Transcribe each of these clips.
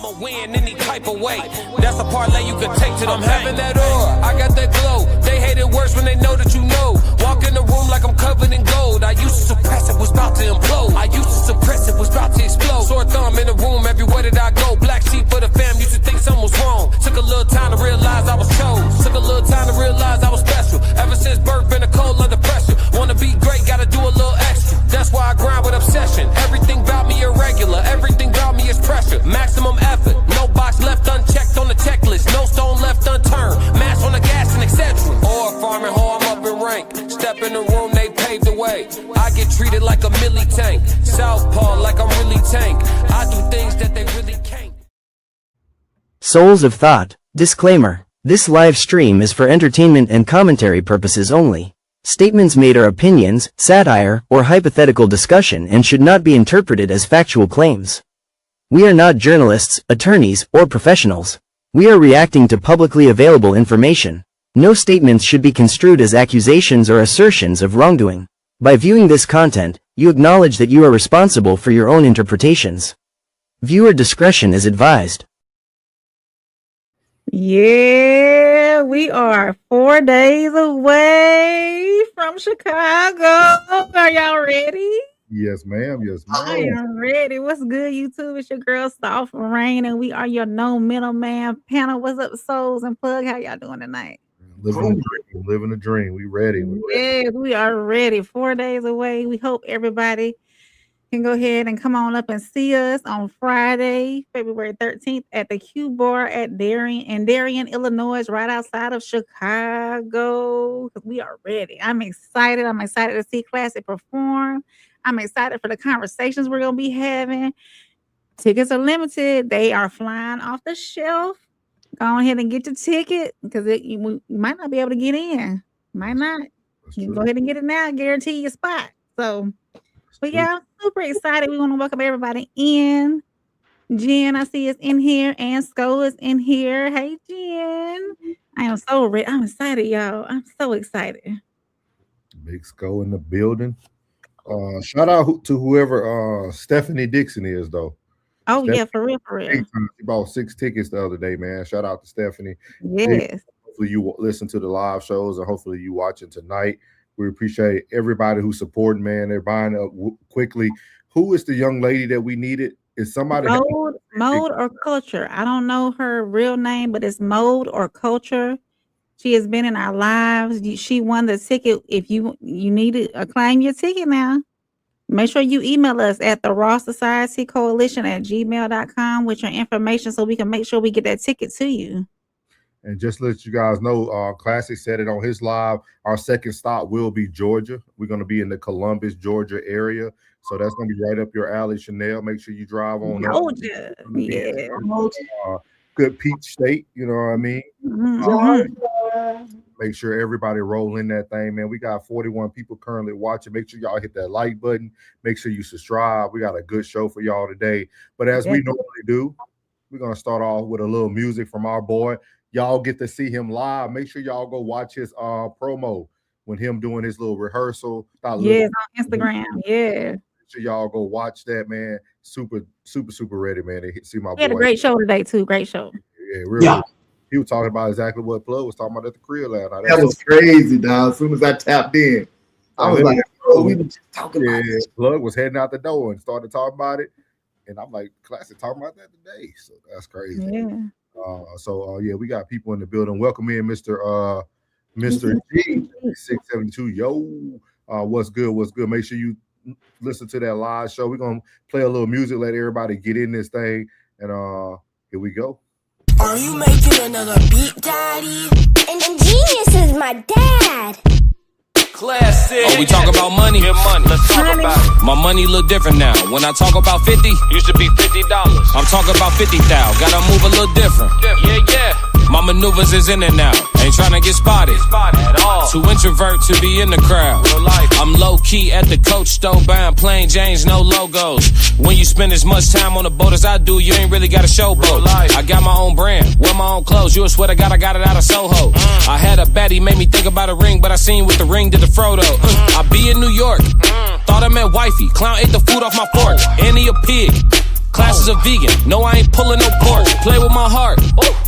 I'ma win any type of way. That's a parlay you can take to the I'm having that aura, I got that glow. They hate it worse when they know that you know. Walk in the room like I'm covered in gold. I used to suppress it, was about to implode. I used to suppress it, was about to explode. Sore thumb in the room everywhere that I go. Black sheep for the fam, used to think something was wrong. Took a little time to realize I was chose. Took a little time to realize I was special. Ever since birth, been a cold under pressure. Wanna be great, gotta do a little extra. That's why I grind with obsession. Everything about me irregular, everything about me is pressure. Maximum effort, no box left unchecked on the checklist. No stone left unturned, mash on the gas and etc. Or farming hoe, I'm up in rank. Step in the room, they paved the way. I get treated like a milli tank. Southpaw like I'm really tank. I do things that they really can't. Souls of Thought. Disclaimer. This live stream is for entertainment and commentary purposes only. Statements made are opinions, satire, or hypothetical discussion and should not be interpreted as factual claims. We are not journalists, attorneys, or professionals. We are reacting to publicly available information. No statements should be construed as accusations or assertions of wrongdoing. By viewing this content, you acknowledge that you are responsible for your own interpretations. Viewer discretion is advised. Yeah, we are 4 days away from Chicago. Are y'all ready? Yes, ma'am. Yes, ma'am. I am ready. What's good, YouTube? It's your girl, Soft Rain, and we are your no middleman panel. What's up, Souls and Plug? How y'all doing tonight? Living a dream. We ready. Yes, we are ready. 4 days away. We hope everybody can go ahead and come on up and see us on Friday, February 13th at the Q Bar at Darien, Illinois, right outside of Chicago. We are ready. I'm excited. I'm excited to see Classic perform. I'm excited for the conversations we're going to be having. Tickets are limited. They are flying off the shelf. Go ahead and get your ticket because you might not be able to get in. Might not. You can go ahead and get it now. Guarantee your spot. So, but yeah, I'm super excited. We want to welcome everybody in. Jen, I see is in here, and Sko is in here. Hey, Jen. I am so ready. I'm excited, y'all. I'm so excited. Big Sko in the building. Shout out to whoever Stephanie Dixon is, though. Oh, Stephanie, yeah, for real, for real. She bought 6 tickets the other day, man. Shout out to Stephanie. Yes. Hopefully you listen to the live shows, and hopefully you watching tonight. We appreciate everybody who's supporting, man. They're buying up quickly. Who is the young lady that we needed? Is somebody Mode or Culture? I don't know her real name, but it's Mode or Culture. She has been in our lives. She won the ticket. If you need to claim your ticket now, make sure you email us at the Raw Society Coalition at gmail.com with your information so we can make sure we get that ticket to you. And just to let you guys know, Classic said it on his live. Our second stop will be Georgia. We're going to be in the Columbus, Georgia area. So that's going to be right up your alley, Chanel. Make sure you drive on Georgia. Yeah. Good peach state, you know what I mean? Mm-hmm. Make sure everybody roll in that thing, man. We got 41 people currently watching. Make sure y'all hit that like button. Make sure you subscribe. We got a good show for y'all today. But as we normally do, we're going to start off with a little music from our boy. Y'all get to see him live. Make sure y'all go watch his promo when him doing his little rehearsal. On Instagram. Yeah. Make sure y'all go watch that, man. Super ready, man. They see my boy. He had a great show today, too. Great show. Yeah, really. He was talking about exactly what Plug was talking about at the crib last night. That was crazy, dog. As soon as I tapped in, I was like, bro, we were just talking about this. Plug was heading out the door and started talking about it. And I'm like, Classic talking about that today. So that's crazy. Yeah. We got people in the building. Welcome in, Mr. G 672. Yo, what's good? What's good? Make sure you listen to that live show. We're gonna play a little music, let everybody get in this thing, and here we go. Are you making another beat, Daddy? And Genius is my dad. Classic. Oh, we talk about money. Get money. Let's talk about it. My money look different now. When I talk about 50, used to be $50. I'm talking about 50,000. Gotta move a little different. Yeah. My maneuvers is in and out. Ain't trying to get spotted at all. Too introvert to be in the crowd. Real life. I'm low key at the Coach store buying plain Janes, no logos. When you spend as much time on the boat as I do, you ain't really got a showboat. I got my own brand, wear my own clothes. You would swear to God I got it out of Soho. I had a baddie, made me think about a ring, but I seen with the ring did the Frodo. I be in New York, thought I meant wifey. Clown ate the food off my fork, and he a pig. Class is a vegan. No, I ain't pulling no pork. Play with my heart,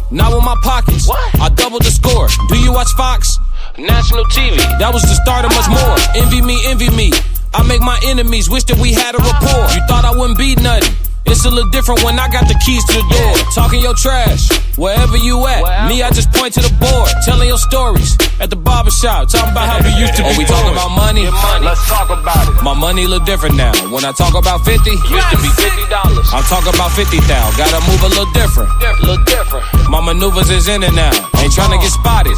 not with my pockets. I doubled the score. Do you watch Fox? National TV. That was the start of much more. Envy me, envy me. I make my enemies wish that we had a rapport. You thought I wouldn't be nothing. It's a little different when I got the keys to the door. Talking your trash, wherever you at. Me, I just point to the board, telling your stories. At the barbershop, talking about how we used to be. We talking about money? Let's talk about it. My money look different now. When I talk about 50, used to be $50. I'm talking about 50,000. Gotta move a little different. My maneuvers is in and out. Ain't trying to get spotted.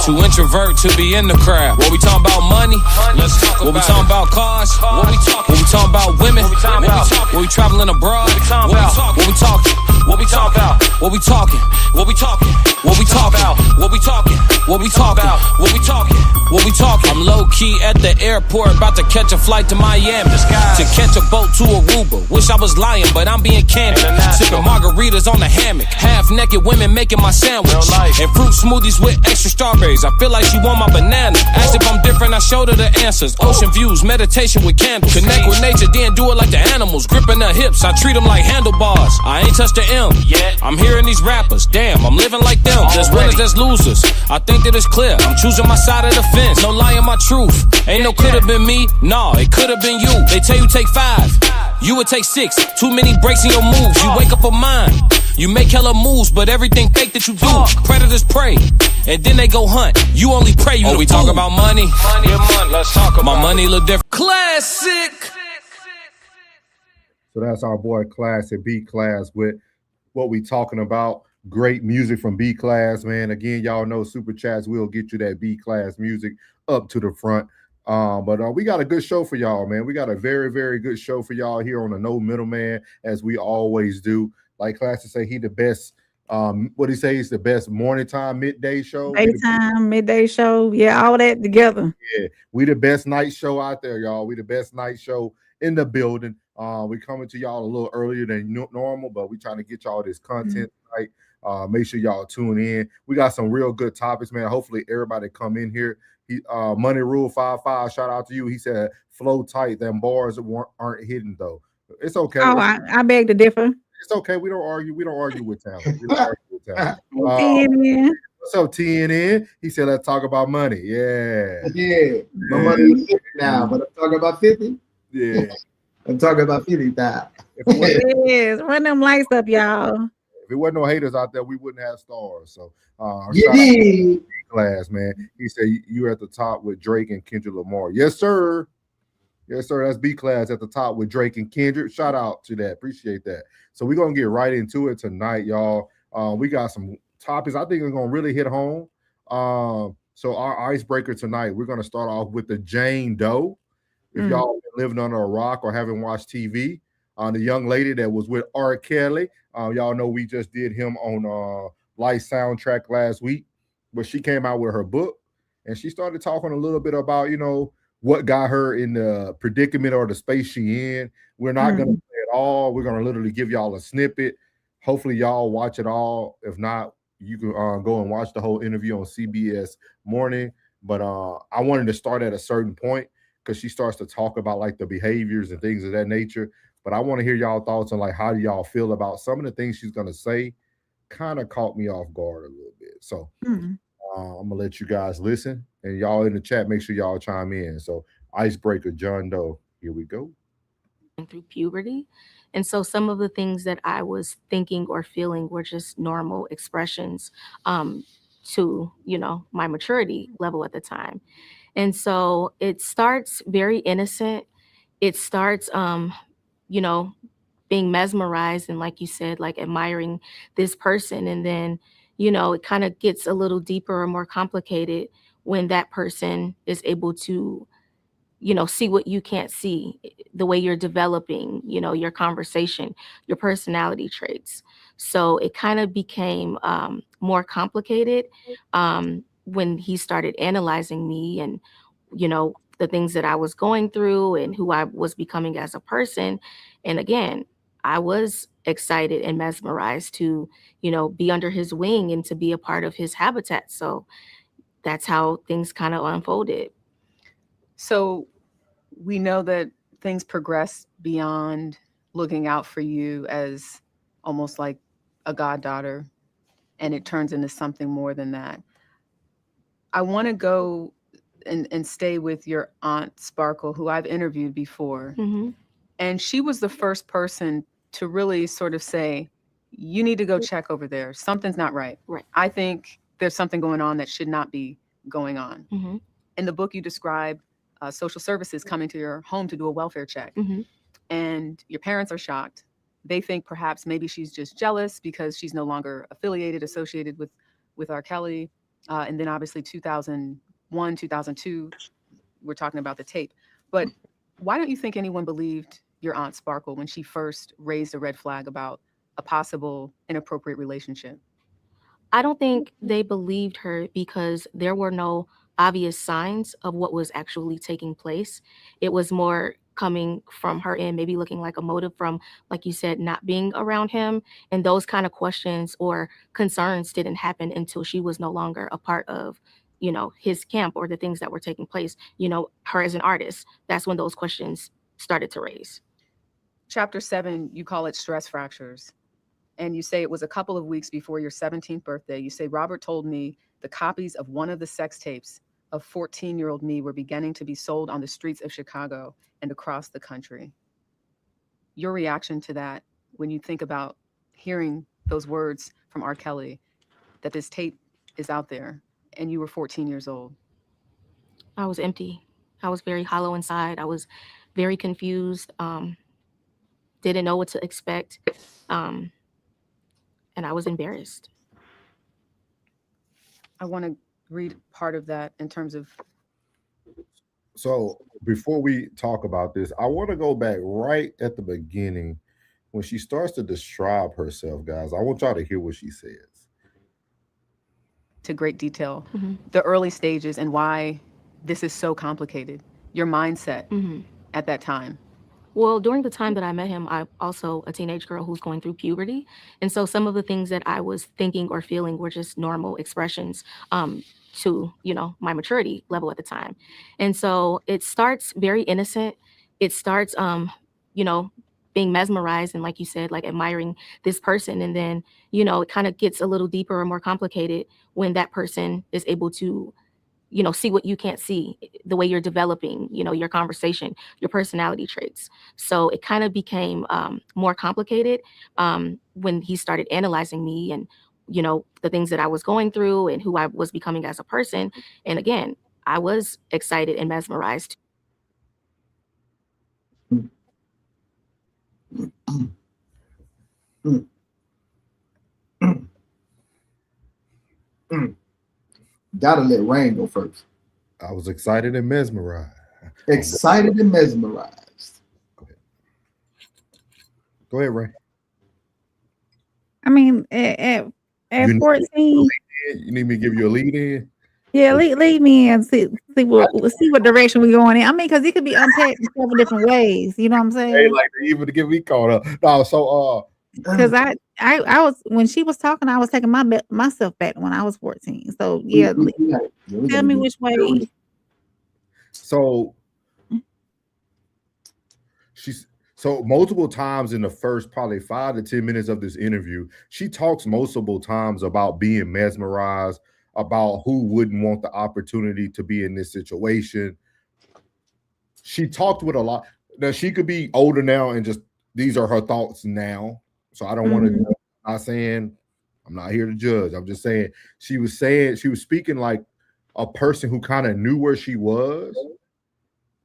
Too introvert to be in the crowd. What we talking about money? Let's talk about. What we talking about cars? What we talking about women? What we traveling abroad? What we talking? What we talking about? What we talking? What we talking? What we talking? What we talking? What we talking? What we talking? What we talking? I'm low key at the airport, about to catch a flight to Miami. To catch a boat to Aruba. Wish I was lying, but I'm being candid. Sipping margaritas on the hammock. Half naked women making my sandwich. And fruit smoothies with extra strawberries. I feel like she want my banana. Asked if I'm different, I showed her the answers. Ocean views, meditation with candles. Connect with nature, then do it like the animals. Gripping her hips, I treat them like handlebars. I ain't touched the M yet. I'm hearing these rappers, damn, I'm living like them. There's winners, there's losers. I think that it's clear. I'm choosing my side of the fence. No lying my truth. Ain't no could've been me. Nah, it could've been you. They tell you take 5. You would take 6. Too many breaks in your moves. You wake up a mind. You make hella moves, but everything fake that you do. Predators prey, and then they go hunt. You only pray. You we talk about money? Let's talk about my money look different. Classic. So that's our boy Classic B Class with what we talking about. Great music from B Class, man. Again, y'all know Super Chats will get you that B Class music up to the front. But we got a good show for y'all, man. We got a very, very good show for y'all here on the No Middleman, as we always do. Like Classic say, he the best. What he say? He's the best morning time, midday show. Daytime, midday show. Yeah, all that together. Yeah, we the best night show out there, y'all. We the best night show in the building. We coming to y'all a little earlier than normal, but we trying to get y'all this content tonight. Make sure y'all tune in. We got some real good topics, man. Hopefully everybody come in here. Money Rule 55, shout out to you. He said, flow tight. Them bars aren't hidden though. It's okay. Oh, I beg to differ. It's okay. We don't argue. We don't argue with talent. We don't argue with talent. What's up, TNN? He said, let's talk about money. Yeah. Yeah. My money is 50 now, but I'm talking about 50. Yeah. I'm talking about 50,000. Yes, run them lights up, y'all. If it wasn't no haters out there, we wouldn't have stars. So, Class, man. He said you're at the top with Drake and Kendrick Lamar. Yes, sir. Yes, sir. That's B Class at the top with Drake and Kendrick. Shout out to that. Appreciate that. So we're gonna get right into it tonight, y'all. We got some topics I think are gonna really hit home. So our icebreaker tonight, we're gonna start off with the Jane Doe. If y'all been living under a rock or haven't watched TV, the young lady that was with R. Kelly, y'all know we just did him on Light Soundtrack last week, but she came out with her book and she started talking a little bit about, what got her in the predicament or the space she in. We're not going to play it all. We're going to literally give y'all a snippet. Hopefully y'all watch it all. If not, you can go and watch the whole interview on CBS Morning. But I wanted to start at a certain point because she starts to talk about like the behaviors and things of that nature. But I want to hear y'all thoughts on like how do y'all feel about some of the things she's going to say. Kind of caught me off guard a little bit. So I'm going to let you guys listen. And y'all in the chat, make sure y'all chime in. So icebreaker, John Doe, here we go. Through puberty. And so some of the things that I was thinking or feeling were just normal expressions to, my maturity level at the time. And so it starts very innocent. It starts, being mesmerized and like you said, like admiring this person. And then, it kind of gets a little deeper or more complicated when that person is able to, see what you can't see, the way you're developing, your conversation, your personality traits. So it kind of became more complicated when he started analyzing me and, the things that I was going through and who I was becoming as a person. And again, I was excited and mesmerized to, be under his wing and to be a part of his habitat. So that's how things kind of unfolded. So we know that things progress beyond looking out for you as almost like a goddaughter, and it turns into something more than that. I want to go and stay with your aunt Sparkle, who I've interviewed before. Mm-hmm. And she was the first person to really sort of say, you need to go check over there. Something's not right. Right. I think there's something going on that should not be going on. Mm-hmm. In the book, you describe social services coming to your home to do a welfare check. Mm-hmm. And your parents are shocked. They think perhaps maybe she's just jealous because she's no longer associated with R. Kelly. And then obviously 2001, 2002, we're talking about the tape. But why don't you think anyone believed your Aunt Sparkle when she first raised a red flag about a possible inappropriate relationship? I don't think they believed her because there were no obvious signs of what was actually taking place. It was more coming from her end, maybe looking like a motive from, like you said, not being around him. And those kind of questions or concerns didn't happen until she was no longer a part of, his camp or the things that were taking place. Her as an artist, that's when those questions started to raise. Chapter 7, you call it stress fractures. And you say it was a couple of weeks before your 17th birthday. You say, Robert told me the copies of one of the sex tapes of 14-year-old me were beginning to be sold on the streets of Chicago and across the country. Your reaction to that when you think about hearing those words from R. Kelly, that this tape is out there and you were 14 years old? I was empty. I was very hollow inside. I was very confused. Didn't know what to expect. And I was embarrassed. I want to read part of that in terms of. So before we talk about this, I want to go back right at the beginning when she starts to describe herself, guys. I want y'all to hear what she says. To great detail, the early stages and why this is so complicated, your mindset at that time. Well, during the time that I met him, I'm also a teenage girl who's going through puberty. And so some of the things that I was thinking or feeling were just normal expressions to, my maturity level at the time. And so it starts very innocent. It starts, being mesmerized and, like you said, like admiring this person. And then, it kind of gets a little deeper or more complicated when that person is able to see what you can't see, the way you're developing, your conversation, your personality traits. So it kind of became more complicated when he started analyzing me and, the things that I was going through and who I was becoming as a person. And again, I was excited and mesmerized. Gotta let Rain go first. I was excited and mesmerized. Excited and mesmerized. Go ahead, Ray. I mean, at 14, you need me to give you a lead in? yeah, lead me and see what direction we're going in. I mean, because it could be unpacked in several different ways. You know what I'm saying? They like to even to get me caught up. No, so because I was, when she was talking, I was taking myself back when I was 14. So yeah, tell me which way. So multiple times in the first probably 5 to 10 minutes of this interview, she talks multiple times about being mesmerized, about who wouldn't want the opportunity to be in this situation. She talked with a lot. Now she could be older now and just these are her thoughts now. So I don't want to. I'm not saying I'm not here to judge. I'm just saying she was speaking like a person who kind of knew where she was,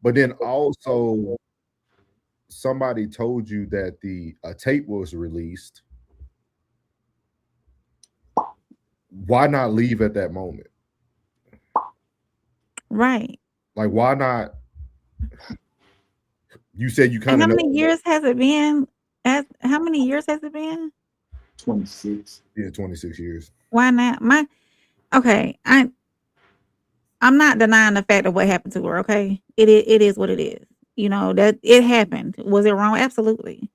but then also somebody told you that a tape was released. Why not leave at that moment? Right. Like, why not? You said you kind of. How many years has it been? How many years has it been? 26. Yeah, 26 years. Why not? Okay. I'm not denying the fact of what happened to her. Okay, it is what it is. That it happened. Was it wrong? Absolutely.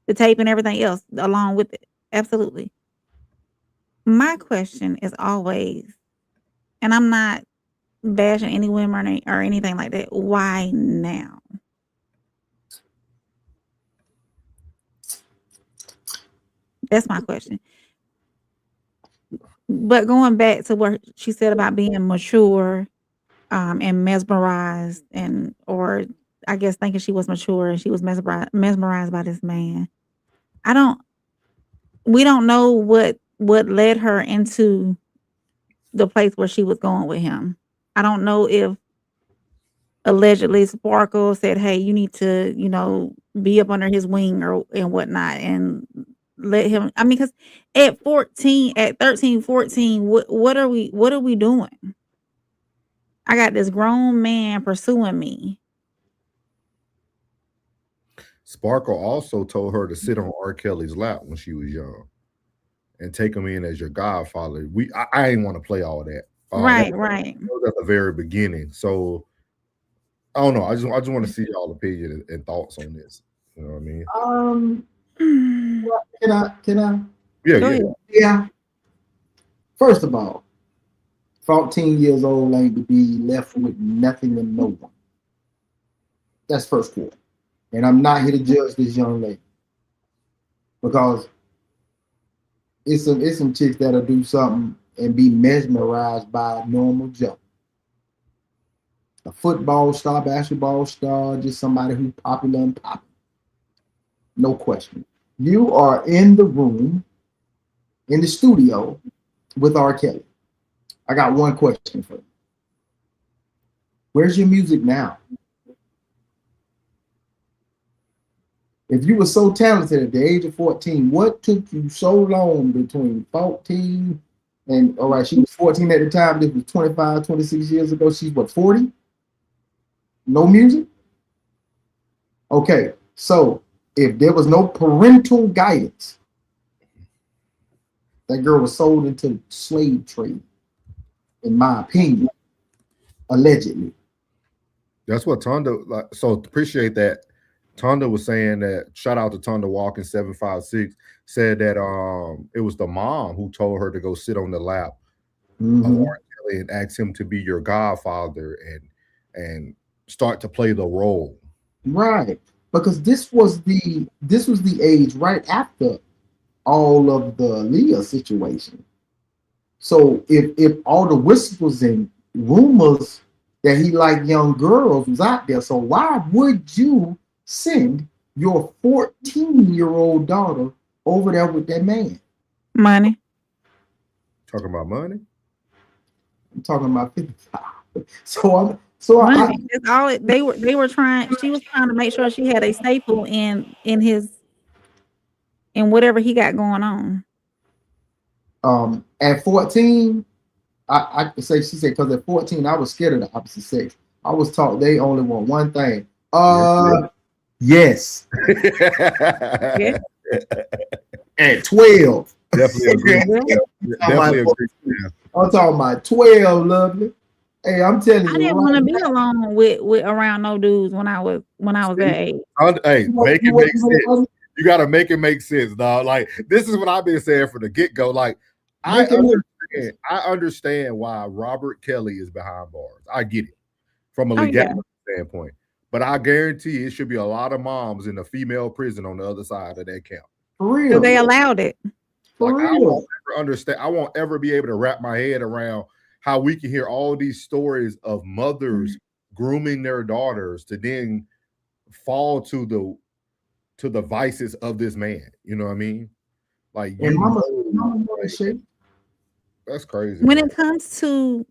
The tape and everything else along with it. Absolutely. My question is always, and I'm not bashing any women or anything like that. Why now? That's my question. But going back to what she said about being mature, and mesmerized, or I guess thinking she was mature and she was mesmerized by this man. We don't know what led her into the place where she was going with him. I don't know if allegedly Sparkle said, "Hey, you need to, be up under his wing and whatnot," and let him. I mean, because at 13, 14, what are we doing? I got this grown man pursuing me. Sparkle also told her to sit on R. Kelly's lap when she was young and take him in as your godfather. I didn't want to play all that. Right. That was at the very beginning. So I don't know. I just want to see y'all opinion and thoughts on this. You know what I mean? Can I? Yeah. First of all, 14 years old ain't to be left with nothing and no one. That's first quarter. And I'm not here to judge this young lady, because it's some chicks that'll do something and be mesmerized by a normal Joe. A football star, basketball star, just somebody who's popular and popping. No question. You are in the room, in the studio with R. Kelly. I got one question for you. Where's your music now? If you were so talented at the age of 14, what took you so long between 14 and, all right, she was 14 at the time, this was 25, 26 years ago. She's what, 40? No music? Okay, so if there was no parental guidance, that girl was sold into slave trade, in my opinion, allegedly. That's what Tonda, so appreciate that. Tonda was saying that, shout out to Tonda Walking 756, said that it was the mom who told her to go sit on the lap of R. Kelly and ask him to be your godfather and start to play the role. Right. Because this was the age right after all of the Leah situation. So if all the whispers and rumors that he liked young girls was out there, so why would you send your 14-year-old daughter over there with that man? Money. Talking about money? I'm talking about 55. Money. That's all they were trying. She was trying to make sure she had a staple in whatever he got going on. At 14, I could say, she said, because at 14 I was scared of the opposite sex. I was taught they only want one thing. Yes. Yeah. At 12. Definitely agree. Definitely agree. I'm talking about 12, lovely. Hey, I'm telling you. I didn't want to be alone with around no dudes when I was that age. Hey, make it make sense. You gotta make it make sense, dog. Like, this is what I've been saying from the get-go. Like, I understand why Robert Kelly is behind bars. I get it from a legality standpoint. But I guarantee it should be a lot of moms in the female prison on the other side of that camp. For real. So they allowed it. For like, real. I won't ever understand. I won't ever be able to wrap my head around how we can hear all these stories of mothers grooming their daughters to then fall to the vices of this man. You know what I mean? Like, that's crazy. When it comes to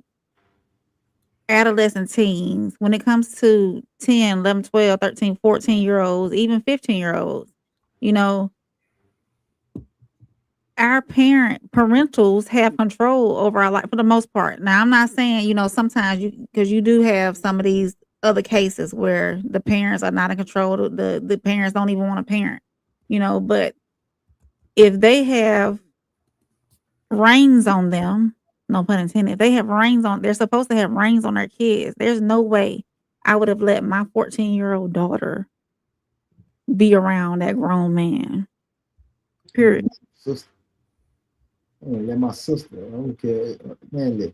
adolescent teens, when it comes to 10, 11, 12, 13, 14-year-olds, even 15-year-olds, our parentals have control over our life for the most part. Now, I'm not saying, sometimes because you do have some of these other cases where the parents are not in control. The parents don't even want to parent, but if they have reins on them, no pun intended, they're supposed to have reins on their kids. There's no way I would have let my 14-year-old daughter be around that grown man. Period. Let my sister, I don't care. Man,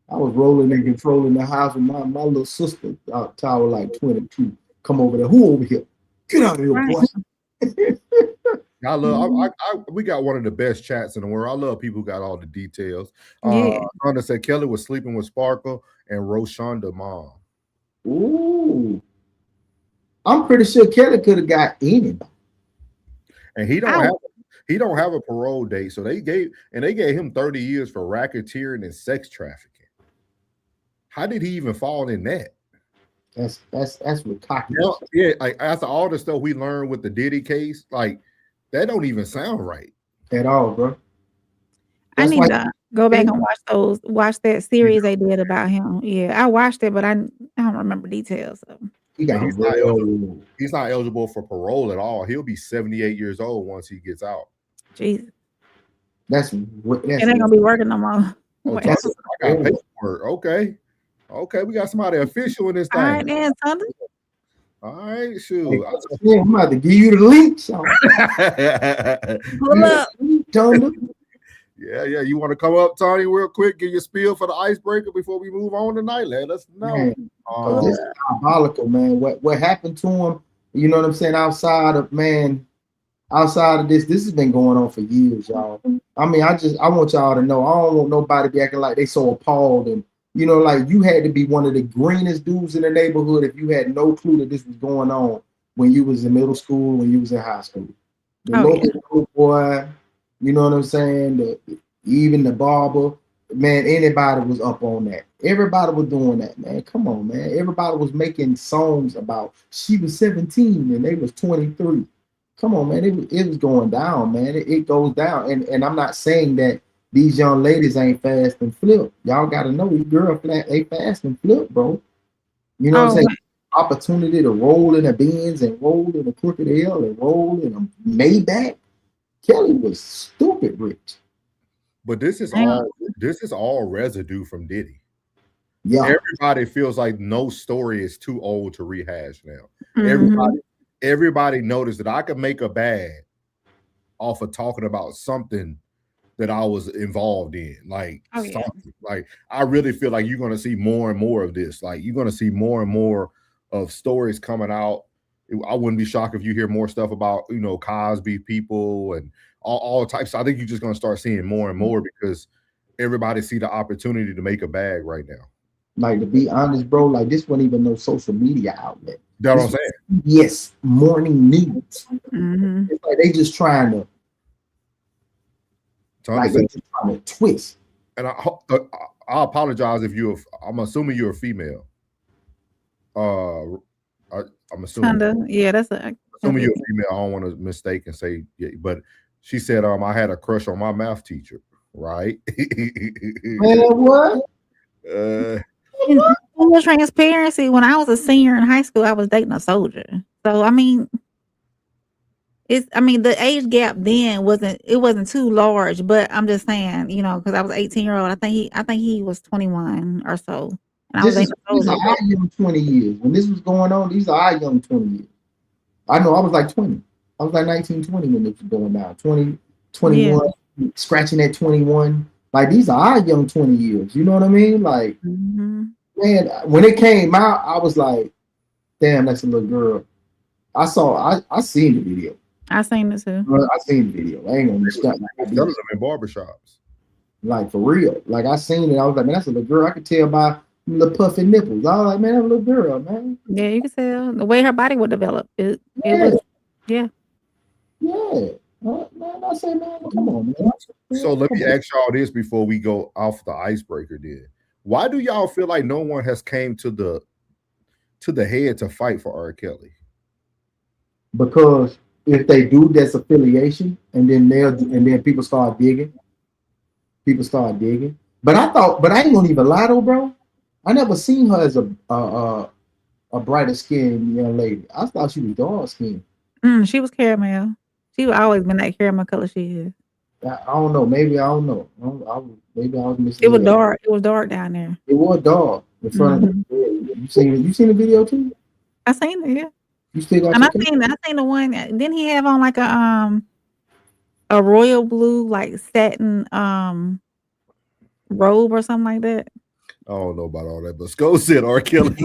I was rolling and controlling the house with my little sister, tower like 22. Come over there. Who over here? Get out of here, boy. I love. We got one of the best chats in the world. I love people who got all the details. Yeah. Honda said Kelly was sleeping with Sparkle and Roshonda mom. Ooh. I'm pretty sure Kelly could have got anybody. And he don't have a parole date, so they gave him 30 years for racketeering and sex trafficking. How did he even fall in that? That's what cocky. Yeah, like after all the stuff we learned with the Diddy case, like that don't even sound right at all, bro. I need to go back and watch that series they did about him. Yeah, I watched it, but I don't remember details. So. He's not eligible for parole at all. He'll be 78 years old once he gets out. Jesus. That's it ain't gonna be working no more. Oh, I got paperwork. Okay, we got somebody official in this thing. All right, then, Thunder. All right, shoot. I'm about to give you the link. Pull up. Thunder. Yeah. You want to come up, Tony, real quick? Give your spiel for the icebreaker before we move on tonight. Let us know. This is diabolical, man. What happened to him? You know what I'm saying? Outside of this has been going on for years, y'all. I mean, I want y'all to know. I don't want nobody to be acting like they so appalled, and you know, like you had to be one of the greenest dudes in the neighborhood if you had no clue that this was going on when you was in middle school, when you was in high school. The local boy. You know what I'm saying? Even the barber, man, anybody was up on that. Everybody was doing that, man. Come on, man. Everybody was making songs about she was 17 and they was 23. Come on, man. It was going down, man. It goes down. And I'm not saying that these young ladies ain't fast and flip. Y'all got to know these girls, they fast and flip, bro. You know what I'm saying? Opportunity to roll in a Benz and roll in a Crooked L and roll in a Maybach. Kelly was stupid rich. But this is all residue from Diddy. Yeah. Everybody feels like no story is too old to rehash now. Mm-hmm. Everybody noticed that I could make a bag off of talking about something that I was involved in. Like, like I really feel like you're going to see more and more of this. Like you're going to see more and more of stories coming out. I wouldn't be shocked if you hear more stuff about, you know, Cosby people and all types. I think you're just going to start seeing more and more because everybody see the opportunity to make a bag right now. Like, to be honest, bro, like this wasn't even no social media outlet. That's what I'm saying. Yes, morning news. Mm-hmm. It's like they just trying to, twist. And I apologize if I'm assuming you're a female. I'm assuming. Yeah, that's assuming you're a female. I don't want to mistake and say, but she said, I had a crush on my math teacher, right? What? Full transparency. When I was a senior in high school, I was dating a soldier. So I mean, the age gap then wasn't too large, but I'm just saying, you know, because I was 18-year-old. I think he was 21 or so. And these are our young 20 years. When this was going on, these are our young 20 years. I know I was like 20. I was like 19, 20 when it was going down. 20, 21, scratching at 21. Like, these are our young 20 years. You know what I mean? Like, man, when it came out, I was like, damn, that's a little girl. I seen the video. I seen it too. I seen the video. I ain't gonna stop. Selling them in barbershops. Like, for real. Like, I seen it. I was like, man, that's a little girl. I could tell by little puffy nipples. I was like, man, that little girl, man. Yeah, you can tell the way her body would develop. It was, yeah. Man, I say, man, come on, man. So let me ask y'all this before we go off the icebreaker. Then, why do y'all feel like no one has came to the head to fight for R. Kelly? Because if they do, that's affiliation, and then people start digging. But I ain't gonna even lie though, bro. I never seen her as a brighter skinned young lady. I thought she was dark skinned. She was caramel. She always been that caramel color she is. I don't know. Maybe I don't know. Maybe I was missing. It was dark. It was dark down there. It was dark in front of the. You seen the video too? I seen it. Yeah. You still got? And I seen the one. Didn't he have on like a royal blue like satin robe or something like that? I don't know about all that, but Sko said R. Kelly.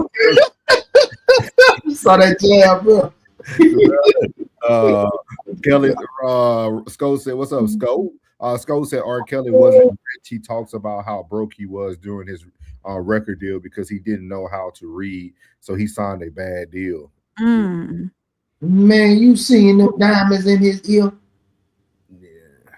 You saw that jab, bro. Kelly, Sco said, "What's up, Sco?" Sco said R. Kelly wasn't rich. He talks about how broke he was during his record deal because he didn't know how to read, so he signed a bad deal. Mm. Man, you seen them diamonds in his ear? Yeah.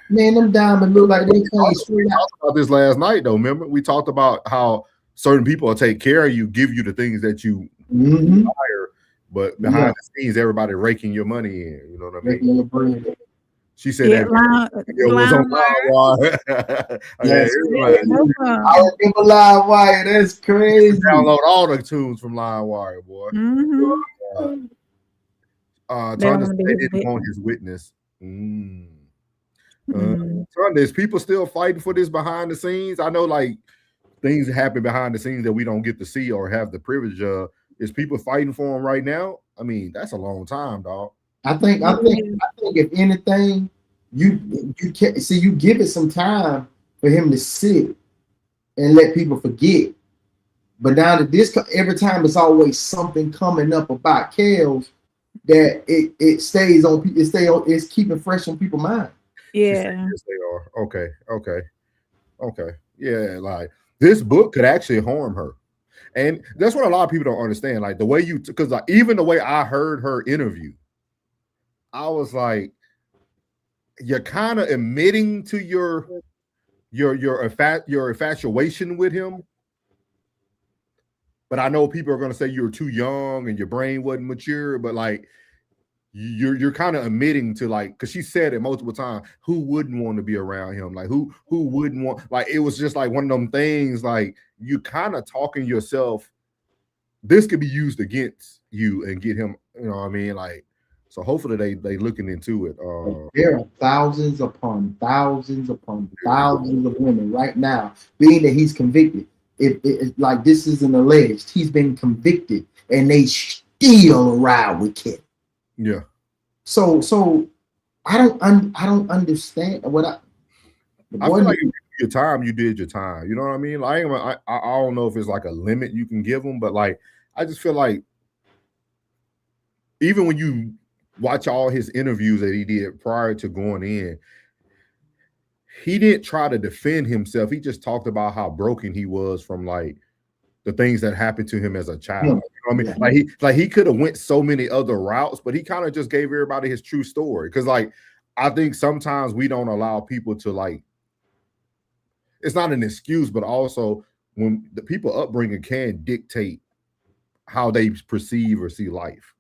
Man, them diamonds look like they came We straight out. talked about this last night, though. Remember, we talked about how certain people will take care of you, give you the things that you desire, but behind the scenes, everybody raking your money in. You know what I mean? Making your bread. She said Yeah, that it was on LimeWire. Yes. LimeWire. I remember LimeWire. That's crazy. Download all the tunes from LimeWire, boy. Mm-hmm. Tonda said they didn't want his witness. Tonda, is people still fighting for this behind the scenes? I know, like, things happen behind the scenes that we don't get to see or have the privilege of. Is people fighting for him right now? I mean, that's a long time, dog. I think if anything, you can see, you give it some time for him to sit and let people forget. But now that this, every time it's always something coming up about Kels that it stays on. It's keeping fresh on people's mind. Yeah. Yes, they are. Okay. Yeah, like this book could actually harm her. And that's what a lot of people don't understand. Like the way because like, even the way I heard her interview, I was like, you're kind of admitting to your infatuation with him. But I know people are going to say you were too young and your brain wasn't mature. But like, you're kind of admitting to, like, because she said it multiple times, who wouldn't want to be around him? Like who wouldn't want, like, it was just like one of them things, like you kind of talking yourself, this could be used against you and get him, you know what I mean? Like, so hopefully they looking into it. There are thousands upon thousands upon thousands of women right now, being that he's convicted. If like this isn't alleged, he's been convicted and they still ride with Kevin. Yeah. So I don't understand what I feel like your time, you did your time. You know what I mean? Like, I don't know if it's like a limit you can give them, but like I just feel like even when you watch all his interviews that he did prior to going in, he didn't try to defend himself. He just talked about how broken he was from like the things that happened to him as a child. You know what I mean? Like he could have went so many other routes, but he kind of just gave everybody his true story. Because like I think sometimes we don't allow people to, like, it's not an excuse, but also when the people upbringing can dictate how they perceive or see life.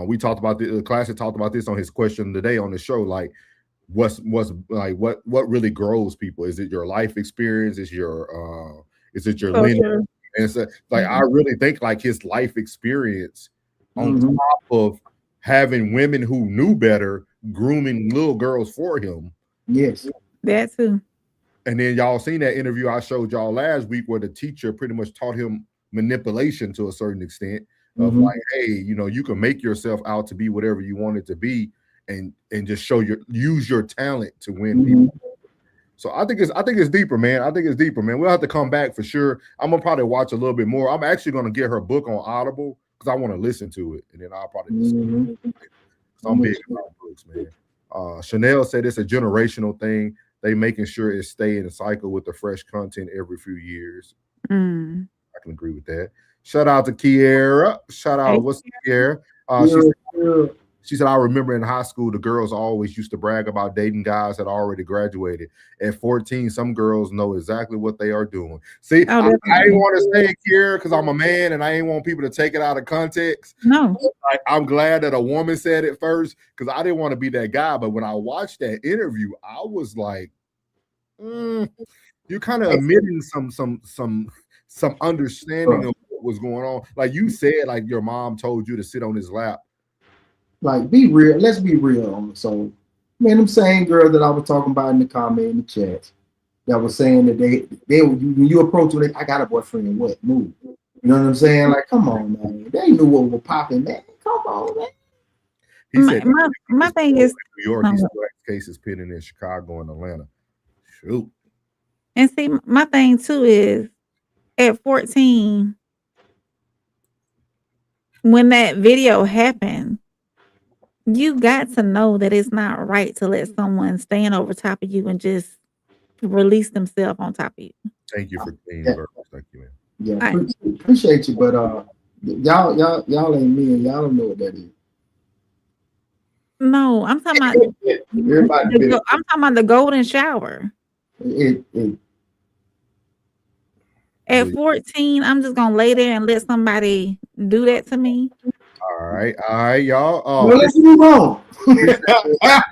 We talked about the class talked about this on his question today on the show. Like, what's like what really grows people? Is it your life experience? Is it your lineage? And so, like, I really think like his life experience on top of having women who knew better grooming little girls for him. Yes, that too. And then y'all seen that interview I showed y'all last week where the teacher pretty much taught him manipulation to a certain extent of like, hey, you know, you can make yourself out to be whatever you want it to be and just use your talent to win people. So I think it's deeper, man. We'll have to come back for sure. I'm gonna probably watch a little bit more. I'm actually gonna get her book on Audible because I want to listen to it, and then I'll probably just I'm big about books, man. Chanel said it's a generational thing. They making sure it stay in the cycle with the fresh content every few years. I can agree with that. Shout out to Kiera. Shout out, what's Kiera? She said, I remember in high school, the girls always used to brag about dating guys that already graduated. At 14, some girls know exactly what they are doing. See, I ain't want to say it here because I'm a man and I ain't want people to take it out of context. No. I'm glad that a woman said it first because I didn't want to be that guy. But when I watched that interview, I was like, you're kind of admitting some understanding of what was going on. Like you said, like your mom told you to sit on his lap. Like, be real. Let's be real on the soul. Man, them same girls that I was talking about in the comment in the chat that was saying that they when you approach them, I got a boyfriend. What move? You know what I'm saying? Like, come on, man. They knew what was popping, man. Come on, man. He said, my thing is New York. He still has cases pending in Chicago and Atlanta. Shoot. And see, my thing too is at 14, when that video happened, You got to know that it's not right to let someone stand over top of you and just release themselves on top of you. Thank you for clean Yeah. verbs. Thank you, man. Yeah, appreciate you, but y'all ain't me, and y'all don't know what that is. No, I'm talking about Everybody, I'm talking about the golden shower. At 14, I'm just gonna lay there and let somebody do that to me. All right, y'all. well, let's move on. Get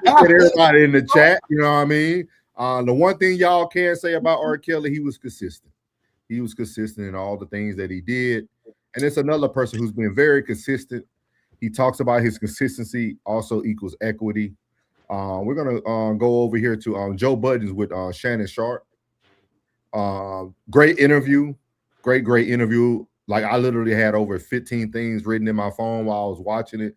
everybody in the chat. You know what I mean? The one thing y'all can say about R. Kelly, he was consistent. He was consistent in all the things that he did. And it's another person who's been very consistent. He talks about his consistency also equals equity. We're gonna go over here to Joe Budden's with Shannon Sharp. Great interview. Great interview. Like, I literally had over 15 things written in my phone while I was watching it.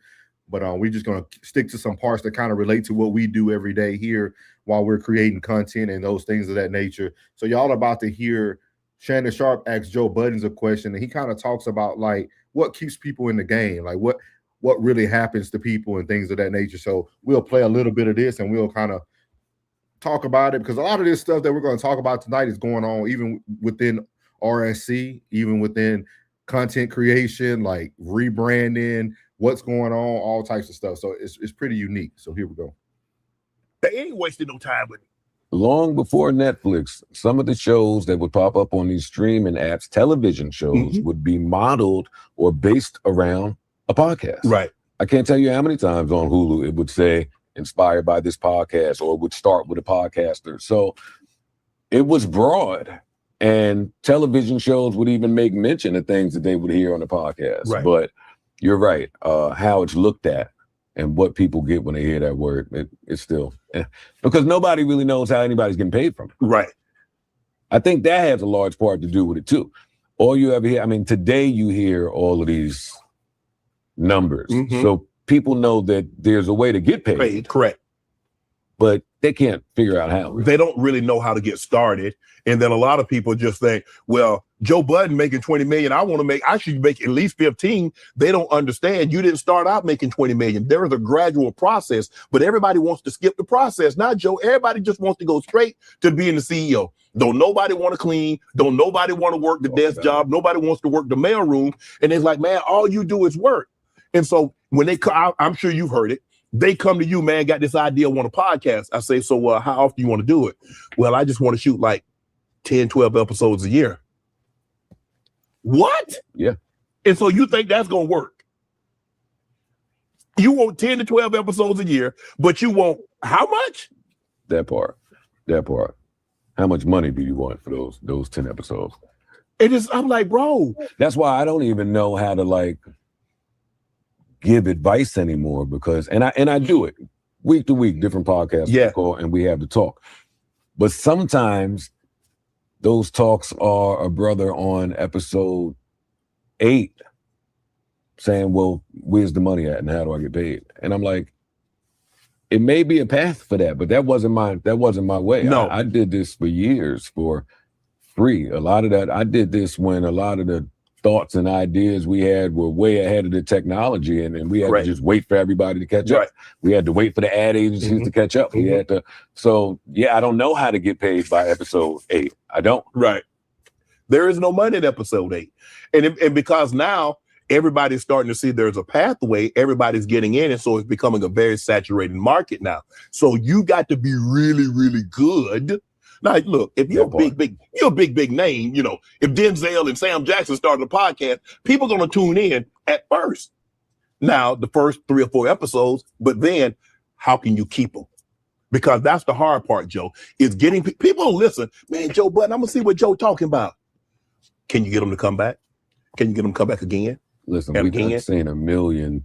But we're just going to stick to some parts that kind of relate to what we do every day here while we're creating content and those things of that nature. So y'all about to hear Shannon Sharp ask Joe Budden a question, and he kind of talks about, like, what keeps people in the game, like what really happens to people and things of that nature. So we'll play a little bit of this and we'll kind of talk about it, because a lot of this stuff that we're going to talk about tonight is going on even within RSC, even within content creation, like rebranding, what's going on, all types of stuff. So it's pretty unique. So here we go. They ain't wasting no time with it. Long before Netflix, some of the shows that would pop up on these streaming apps, television shows, would be modeled or based around a podcast. Right. I can't tell you how many times on Hulu it would say inspired by this podcast, or it would start with a podcaster. So it was broad, and television shows would even make mention of things that they would hear on the podcast. Right. But you're right. How it's looked at and what people get when they hear that word, it's still, because nobody really knows how anybody's getting paid from it. Right. I think that has a large part to do with it too. All you ever hear, I mean, today you hear all of these numbers. So people know that there's a way to get paid. Correct. But they can't figure out how. They don't really know how to get started. And then a lot of people just think, well, Joe Budden making 20 million. I should make at least 15. They don't understand. You didn't start out making 20 million. There is a gradual process, but everybody wants to skip the process. Not Joe. Everybody just wants to go straight to being the CEO. Don't nobody want to clean. Don't nobody want to work the desk job. Nobody wants to work the mailroom. And it's like, man, all you do is work. And so when they come, I'm sure you've heard it. They come to you, man, got this idea, want a podcast. I say, so how often you want to do it? Well, I just want to shoot like 10, 12 episodes a year. What? Yeah. And so you think that's going to work? You want 10 to 12 episodes a year, but you want how much? That part. How much money do you want for those 10 episodes? I'm like, bro. That's why I don't even know how to, like, give advice anymore, because and I do it week to week, different podcasts. Yeah. Call, and we have the talk. But sometimes those talks are a brother on episode 8 saying, well, where's the money at and how do I get paid? And I'm like, it may be a path for that, but that wasn't my way. No. I did this for years for free. A lot of that, I did this when a lot of the thoughts and ideas we had were way ahead of the technology, and we had to just wait for everybody to catch up. We had to wait for the ad agencies to catch up. We had to. So yeah, I don't know how to get paid by episode 8. I don't. Right. There is no money in episode 8, and because now everybody's starting to see there's a pathway. Everybody's getting in, and so it's becoming a very saturated market now. So you got to be really, really good. Now, look, if you're a big name, you know, if Denzel and Sam Jackson started a podcast, people are going to tune in at first. Now, the first 3 or 4 episodes, but then how can you keep them? Because that's the hard part, Joe, is getting people to listen. Man, Joe Budden, I'm going to see what Joe talking about. Can you get them to come back? Can you get them to come back again? Listen, we've seen a million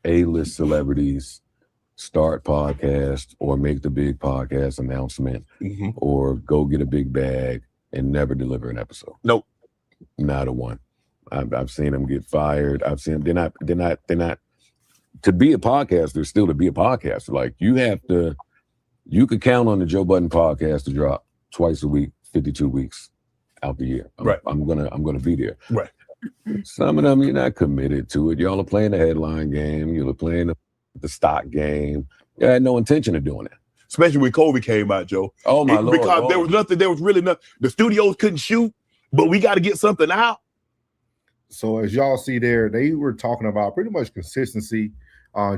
A-list celebrities start podcasts or make the big podcast announcement or go get a big bag and never deliver an episode. Nope. Not a one. I've seen them get fired. I've seen them, they're not, to be a podcaster, still to be a podcaster. Like you could count on the Joe Budden podcast to drop twice a week, 52 weeks out the year. I'm gonna be there. Right. Some of them, you're not committed to it. Y'all are playing the headline game. You're playing the stock game. I had no intention of doing it. Especially when COVID came out, Joe. Oh my Lord. Because there was really nothing. The studios couldn't shoot, but we got to get something out. So as y'all see there, they were talking about pretty much consistency.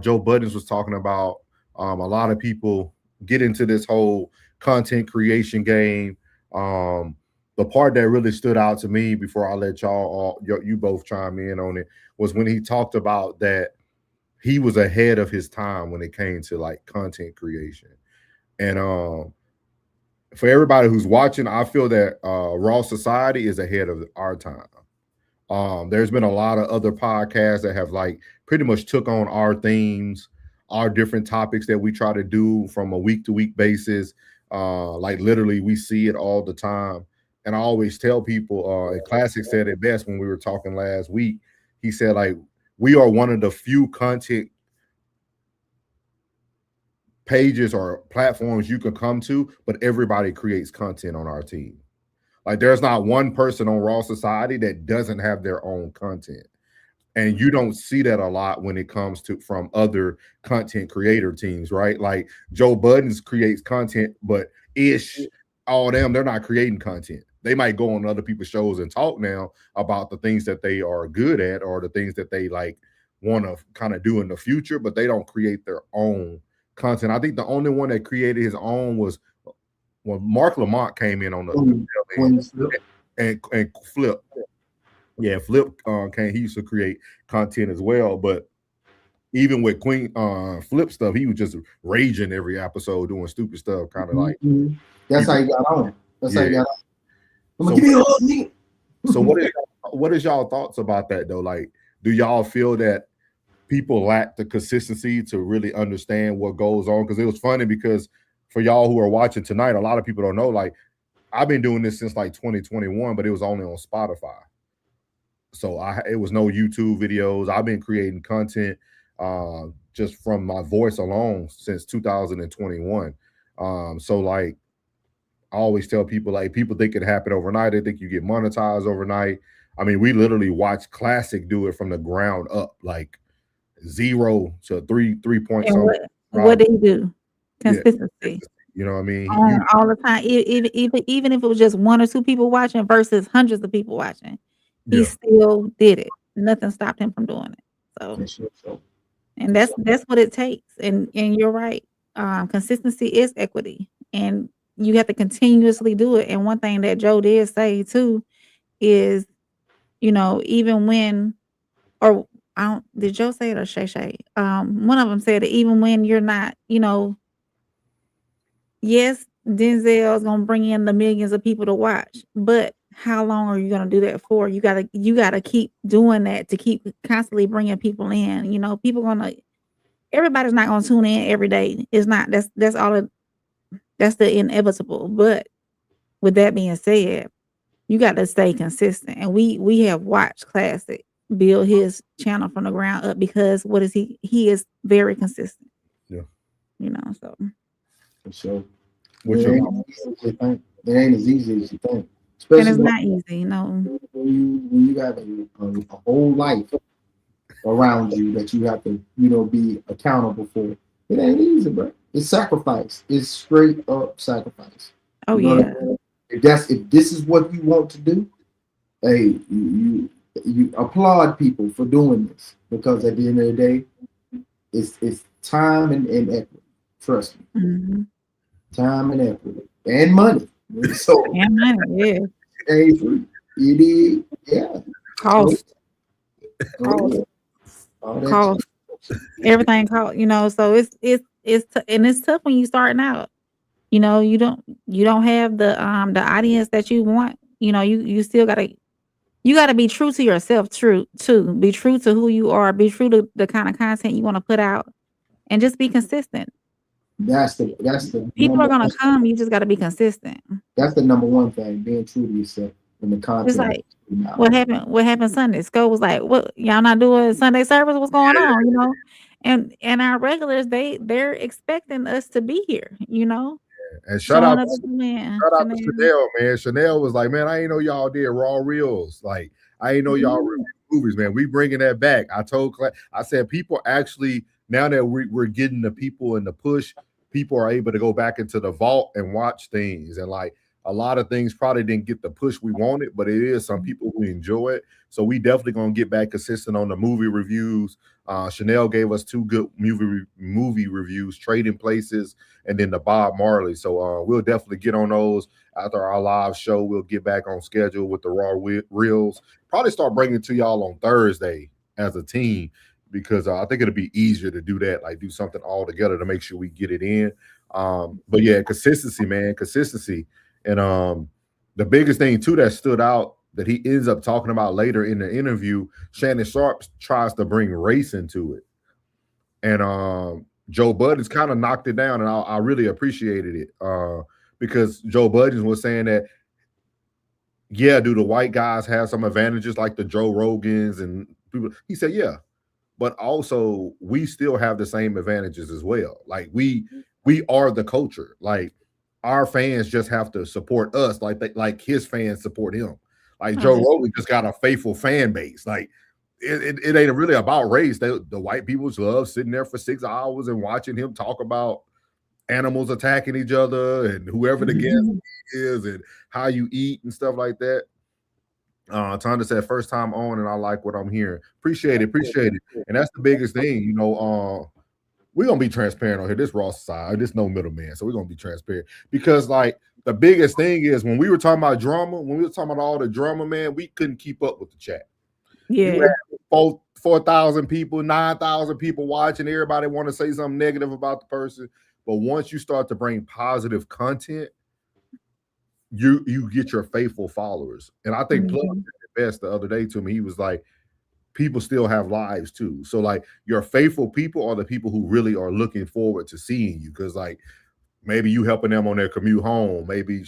Joe Budden was talking about a lot of people get into this whole content creation game. The part that really stood out to me before I let you both chime in on it was when he talked about that he was ahead of his time when it came to like content creation. And for everybody who's watching, I feel that Raw Society is ahead of our time. There's been a lot of other podcasts that have like pretty much took on our themes, our different topics that we try to do from a week-to-week basis. Like literally we see it all the time. And I always tell people, and Classic said it best when we were talking last week. He said, like, we are one of the few content pages or platforms you can come to, but everybody creates content on our team. Like there's not one person on Raw Society that doesn't have their own content. And you don't see that a lot when it comes to from other content creator teams, right? Like Joe Budden creates content, but all them, they're not creating content. They might go on other people's shows and talk now about the things that they are good at or the things that they like want to kind of do in the future, but they don't create their own content. I think the only one that created his own was when Mark Lamont came in on the and Flip. Yeah, Flip he used to create content as well, but even with Queen Flip stuff, he was just raging every episode doing stupid stuff, kind of like that's how he got on. That's how he got on. So what is y'all thoughts about that though? Like, do y'all feel that people lack the consistency to really understand what goes on? Because it was funny because for y'all who are watching tonight, a lot of people don't know, like, I've been doing this since like 2021, but it was only on Spotify. So it was no YouTube videos. I've been creating content just from my voice alone since 2021. So like, I always tell people, like, people think it happened overnight. They think you get monetized overnight. I mean, we literally watch Classic do it from the ground up, like 0 to 3 points. What did he do? Consistency. Yeah. You know what I mean? All the time. Even if it was just 1 or 2 people watching versus hundreds of people watching, he still did it. Nothing stopped him from doing it. So, and that's what it takes. And you're right. Consistency is equity, and you have to continuously do it. And one thing that Joe did say too is, you know, even when, or did Joe say it or Shay? One of them said that even when you're not, you know, yes, Denzel's gonna bring in the millions of people to watch, but how long are you gonna do that for? You gotta keep doing that to keep constantly bringing people in. You know, everybody's not gonna tune in every day. It's not. That's the inevitable. But with that being said, you got to stay consistent. And we have watched Classic build his channel from the ground up because what is he? He is very consistent. Yeah. You know, so. For sure. It ain't as easy as you think. Especially and it's not easy, no. When you have a whole life around you that you have to, you know, be accountable for. It ain't easy, bro. It's sacrifice. It's straight up sacrifice. Oh, you know, if this is what you want to do, hey, you applaud people for doing this, because at the end of the day, it's time and equity. Trust me. Mm-hmm. Time and equity and money. So and money, yeah. It is, yeah. Cost. Everything cost. You know, so it's tough when you starting out. You know, you don't have the audience that you want. You know, you still gotta be true to yourself. Too. Be true to who you are. Be true to the kind of content you want to put out, and just be consistent. That's the people are gonna come. You just got to be consistent. That's the number one thing: being true to yourself in the content. It's like what happened Sunday. Sko was like, "What, y'all not doing Sunday service? What's going on?" You know, and our regulars they're expecting us to be here. You know. And shout out to Chanel, man. Chanel was like, "Man, I ain't know y'all did raw reels. Like, I ain't know y'all reviewed movies, man. We bringing that back." I said people actually now that we're getting the people in the push, people are able to go back into the vault and watch things. And like a lot of things probably didn't get the push we wanted, but it is some people who enjoy it. So we definitely gonna get back consistent on the movie reviews. Chanel gave us 2 good movie reviews, Trading Places, and then the Bob Marley. So we'll definitely get on those after our live show. We'll get back on schedule with the Raw Reels. Probably start bringing it to y'all on Thursday as a team, because I think it'll be easier to do that, like do something all together to make sure we get it in. But yeah, consistency, man, consistency. And the biggest thing too that stood out that he ends up talking about later in the interview, Shannon Sharp tries to bring race into it. And Joe Budden kind of knocked it down, and I really appreciated it because Joe Budden was saying that, yeah, do the white guys have some advantages like the Joe Rogans and people? He said, yeah, but also we still have the same advantages as well. Like we are the culture. Like our fans just have to support us like his fans support him. Like Joe Rogan just got a faithful fan base. Like it ain't really about race. The white people love sitting there for 6 hours and watching him talk about animals attacking each other and whoever the guest is and how you eat and stuff like that. Tonda said first time on, and I like what I'm hearing. Appreciate it. And that's the biggest thing, you know. We're gonna be transparent on here. This raw side, this no middleman. So we're gonna be transparent because, like, the biggest thing is when we were talking about drama, when we were talking about all the drama, man, we couldn't keep up with the chat. Yeah, you had 4,000 people, 9,000 people watching. Everybody want to say something negative about the person, but once you start to bring positive content, you get your faithful followers. And I think Plug did the best the other day to me. He was like, people still have lives too. So like your faithful people are the people who really are looking forward to seeing you. Cause like maybe you helping them on their commute home. Maybe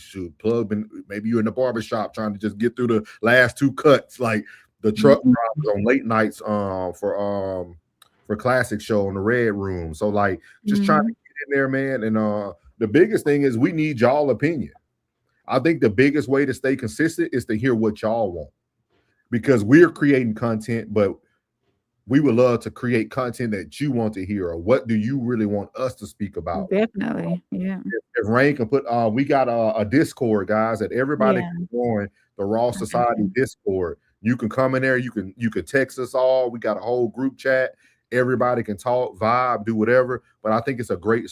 maybe you're in the barbershop trying to just get through the last 2 cuts. Like the truck drivers on late nights for Classic Show in the Red Room. So like just trying to get in there, man. And the biggest thing is we need y'all opinion. I think the biggest way to stay consistent is to hear what y'all want. Because we're creating content, but we would love to create content that you want to hear, or what do you really want us to speak about? Definitely, yeah. If Rain can put, we got a Discord, guys, that everybody can join the Raw Society Discord. You can come in there, you can text us all. We got a whole group chat. Everybody can talk, vibe, do whatever. But I think it's a great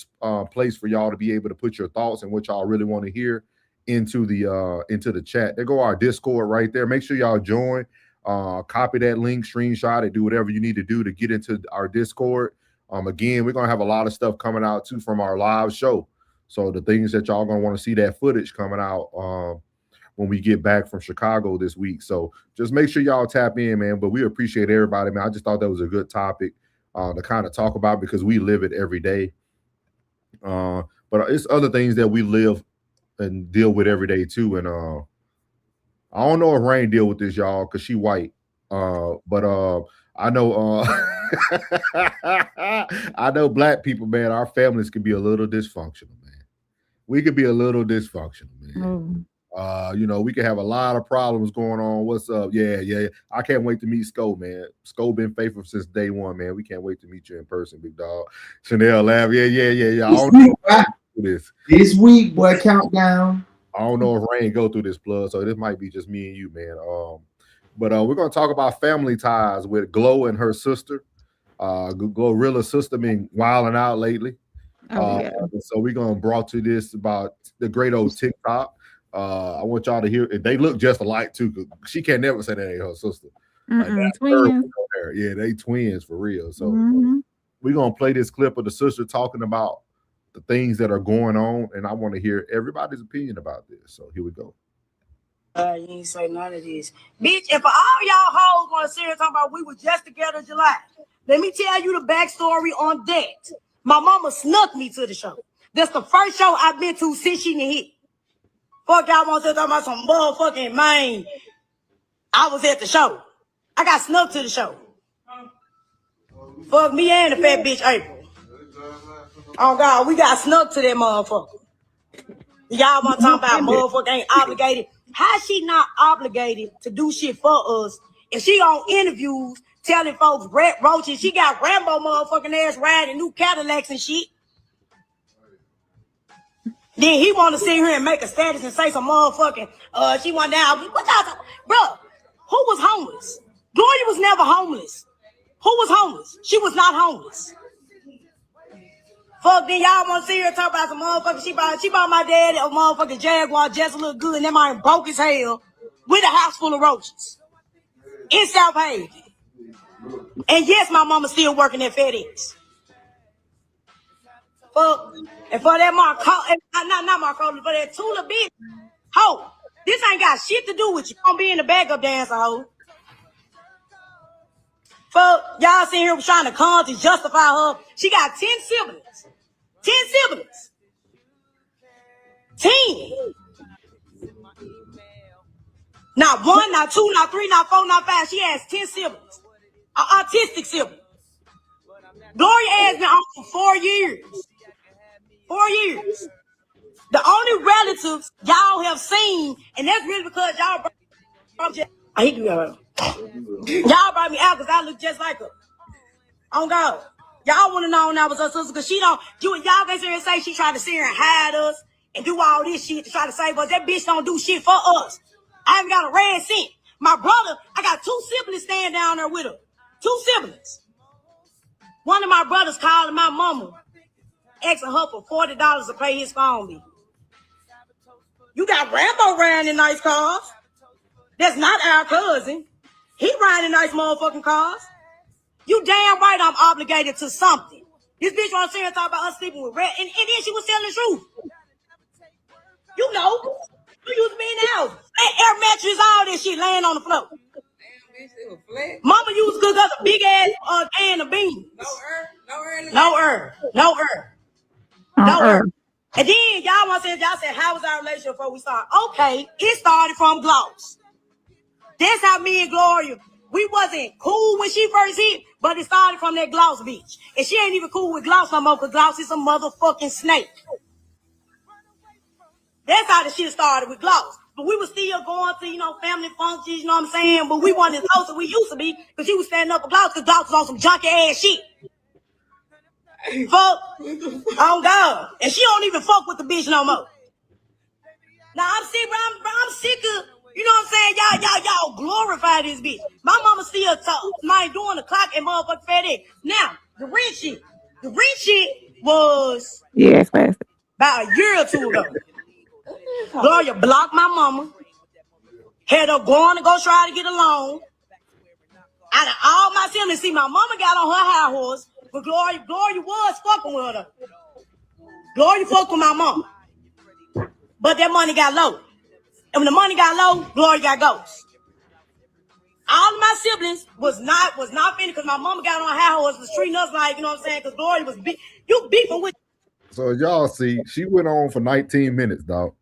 place for y'all to be able to put your thoughts and what y'all really want to hear into the chat. There go our Discord right there. Make sure y'all join. Copy that link, screenshot it, do whatever you need to do to get into our Discord. Again, we're gonna have a lot of stuff coming out too from our live show. So the things that y'all gonna want to see that footage coming out when we get back from Chicago this week. So just make sure y'all tap in, man. But we appreciate everybody, man. I just thought that was a good topic to kind of talk about because we live it every day. But it's other things that we live and deal with every day too. And I don't know if Rain deal with this, y'all, because she white. But I know I know black people, man, our families can be a little dysfunctional, man. We could be a little dysfunctional, man. You know, we could have a lot of problems going on. What's up? Yeah. I can't wait to meet Sko, man. Sko been faithful since day one, man. We can't wait to meet you in person, big dog. Chanel laugh. Yeah. I don't know this week, boy, countdown. I don't know if Rain go through this, Plug, so this might be just me and you, man. But we're gonna talk about family ties with Glow and her sister. Glorilla's sister been wilding out lately. So we're gonna brought to this about the great old TikTok. I want y'all to hear it. They look just alike too, because she can't never say that ain't her sister. Like, twins. Yeah, they twins for real. So we're gonna play this clip of the sister talking about the things that are going on, and I want to hear everybody's opinion about this. So here we go. You ain't say none of this. Bitch, if all y'all hoes want to sit here talking about we were just together in July, let me tell you the backstory on that. My mama snuck me to the show. That's the first show I've been to since she didn't hit. Fuck y'all want to talk about some motherfucking man. I was at the show. I got snuck to the show. Fuck me and the fat bitch April. Oh God, we got snuck to that motherfucker. Y'all want to talk about motherfucker ain't obligated. How she not obligated to do shit for us if she on interviews telling folks Brett Roaches. She got Rambo motherfucking ass riding new Cadillacs and shit. Then he want to sit here and make a status and say some motherfucking, she went down. What y'all talking? Bro, who was homeless? Gloria was never homeless. Who was homeless? She was not homeless. Fuck, then y'all want to see her talk about some motherfucking, she bought my dad a motherfucking Jaguar just to look good, and that man broke as hell with a house full of roaches in South Haven. And yes, my mama still working at FedEx. Fuck, and for that not Marco, for that Tula bitch, ho, this ain't got shit to do with you. Don't be in the backup dancer, ho. Fuck, y'all sitting here trying to come to justify her. She got 10 siblings. 10 siblings. 10. Not 1, not 2, not 3, not 4, not 5. She has 10 siblings. An autistic sibling. Gloria has been on for 4 years. 4 years. The only relatives y'all have seen, and that's really because y'all brought me y'all brought me out because I look just like her. On God. Y'all want to know when I was her sister because she don't, y'all can sit here and say she tried to sit here and hide us and do all this shit to try to save us. That bitch don't do shit for us. I haven't got a red cent. My brother, I got 2 siblings staying down there with her. 2 siblings. One of my brothers called my mama, asking her for $40 to pay his phone bill. You got Rambo riding in nice cars. That's not our cousin. He riding nice motherfucking cars. You damn right I'm obligated to something. This bitch want to sit here and talk about us sleeping with red, and then she was telling the truth. You know, you used to be in the house. Air mattress, all this shit laying on the floor. Mama used to cook us a big ass can of beans. No herb. And then y'all want to say, y'all said, how was our relationship before we started? Okay, it started from Gloss. That's how me and Gloria, we wasn't cool when she first hit, but it started from that Gloss bitch. And she ain't even cool with Gloss no more because Gloss is a motherfucking snake. That's how the shit started with Gloss. But we were still going to, family functions, you know what I'm saying? But we weren't as close as we used to be because she was standing up for Gloss because Gloss was on some junky ass shit. Fuck. Oh, God. And she don't even fuck with the bitch no more. Now, I'm sick, bro. I'm sick of, you know what I'm saying? Y'all glorify this bitch. My mama still doing the clock and motherfucking FedEx. Now, the rent shit was about a year or 2 ago. Gloria blocked my mama. Had her going to go try to get a loan. Out of all my siblings, see, my mama got on her high horse, but Gloria was fucking with her. Gloria fucked with my mama. But that money got low. And when the money got low, Gloria got ghosts. All of my siblings was not finished because my mama got on her high horse, was treating us like, you know what I'm saying, because Gloria was you beefing with. So y'all see, she went on for 19 minutes, dog.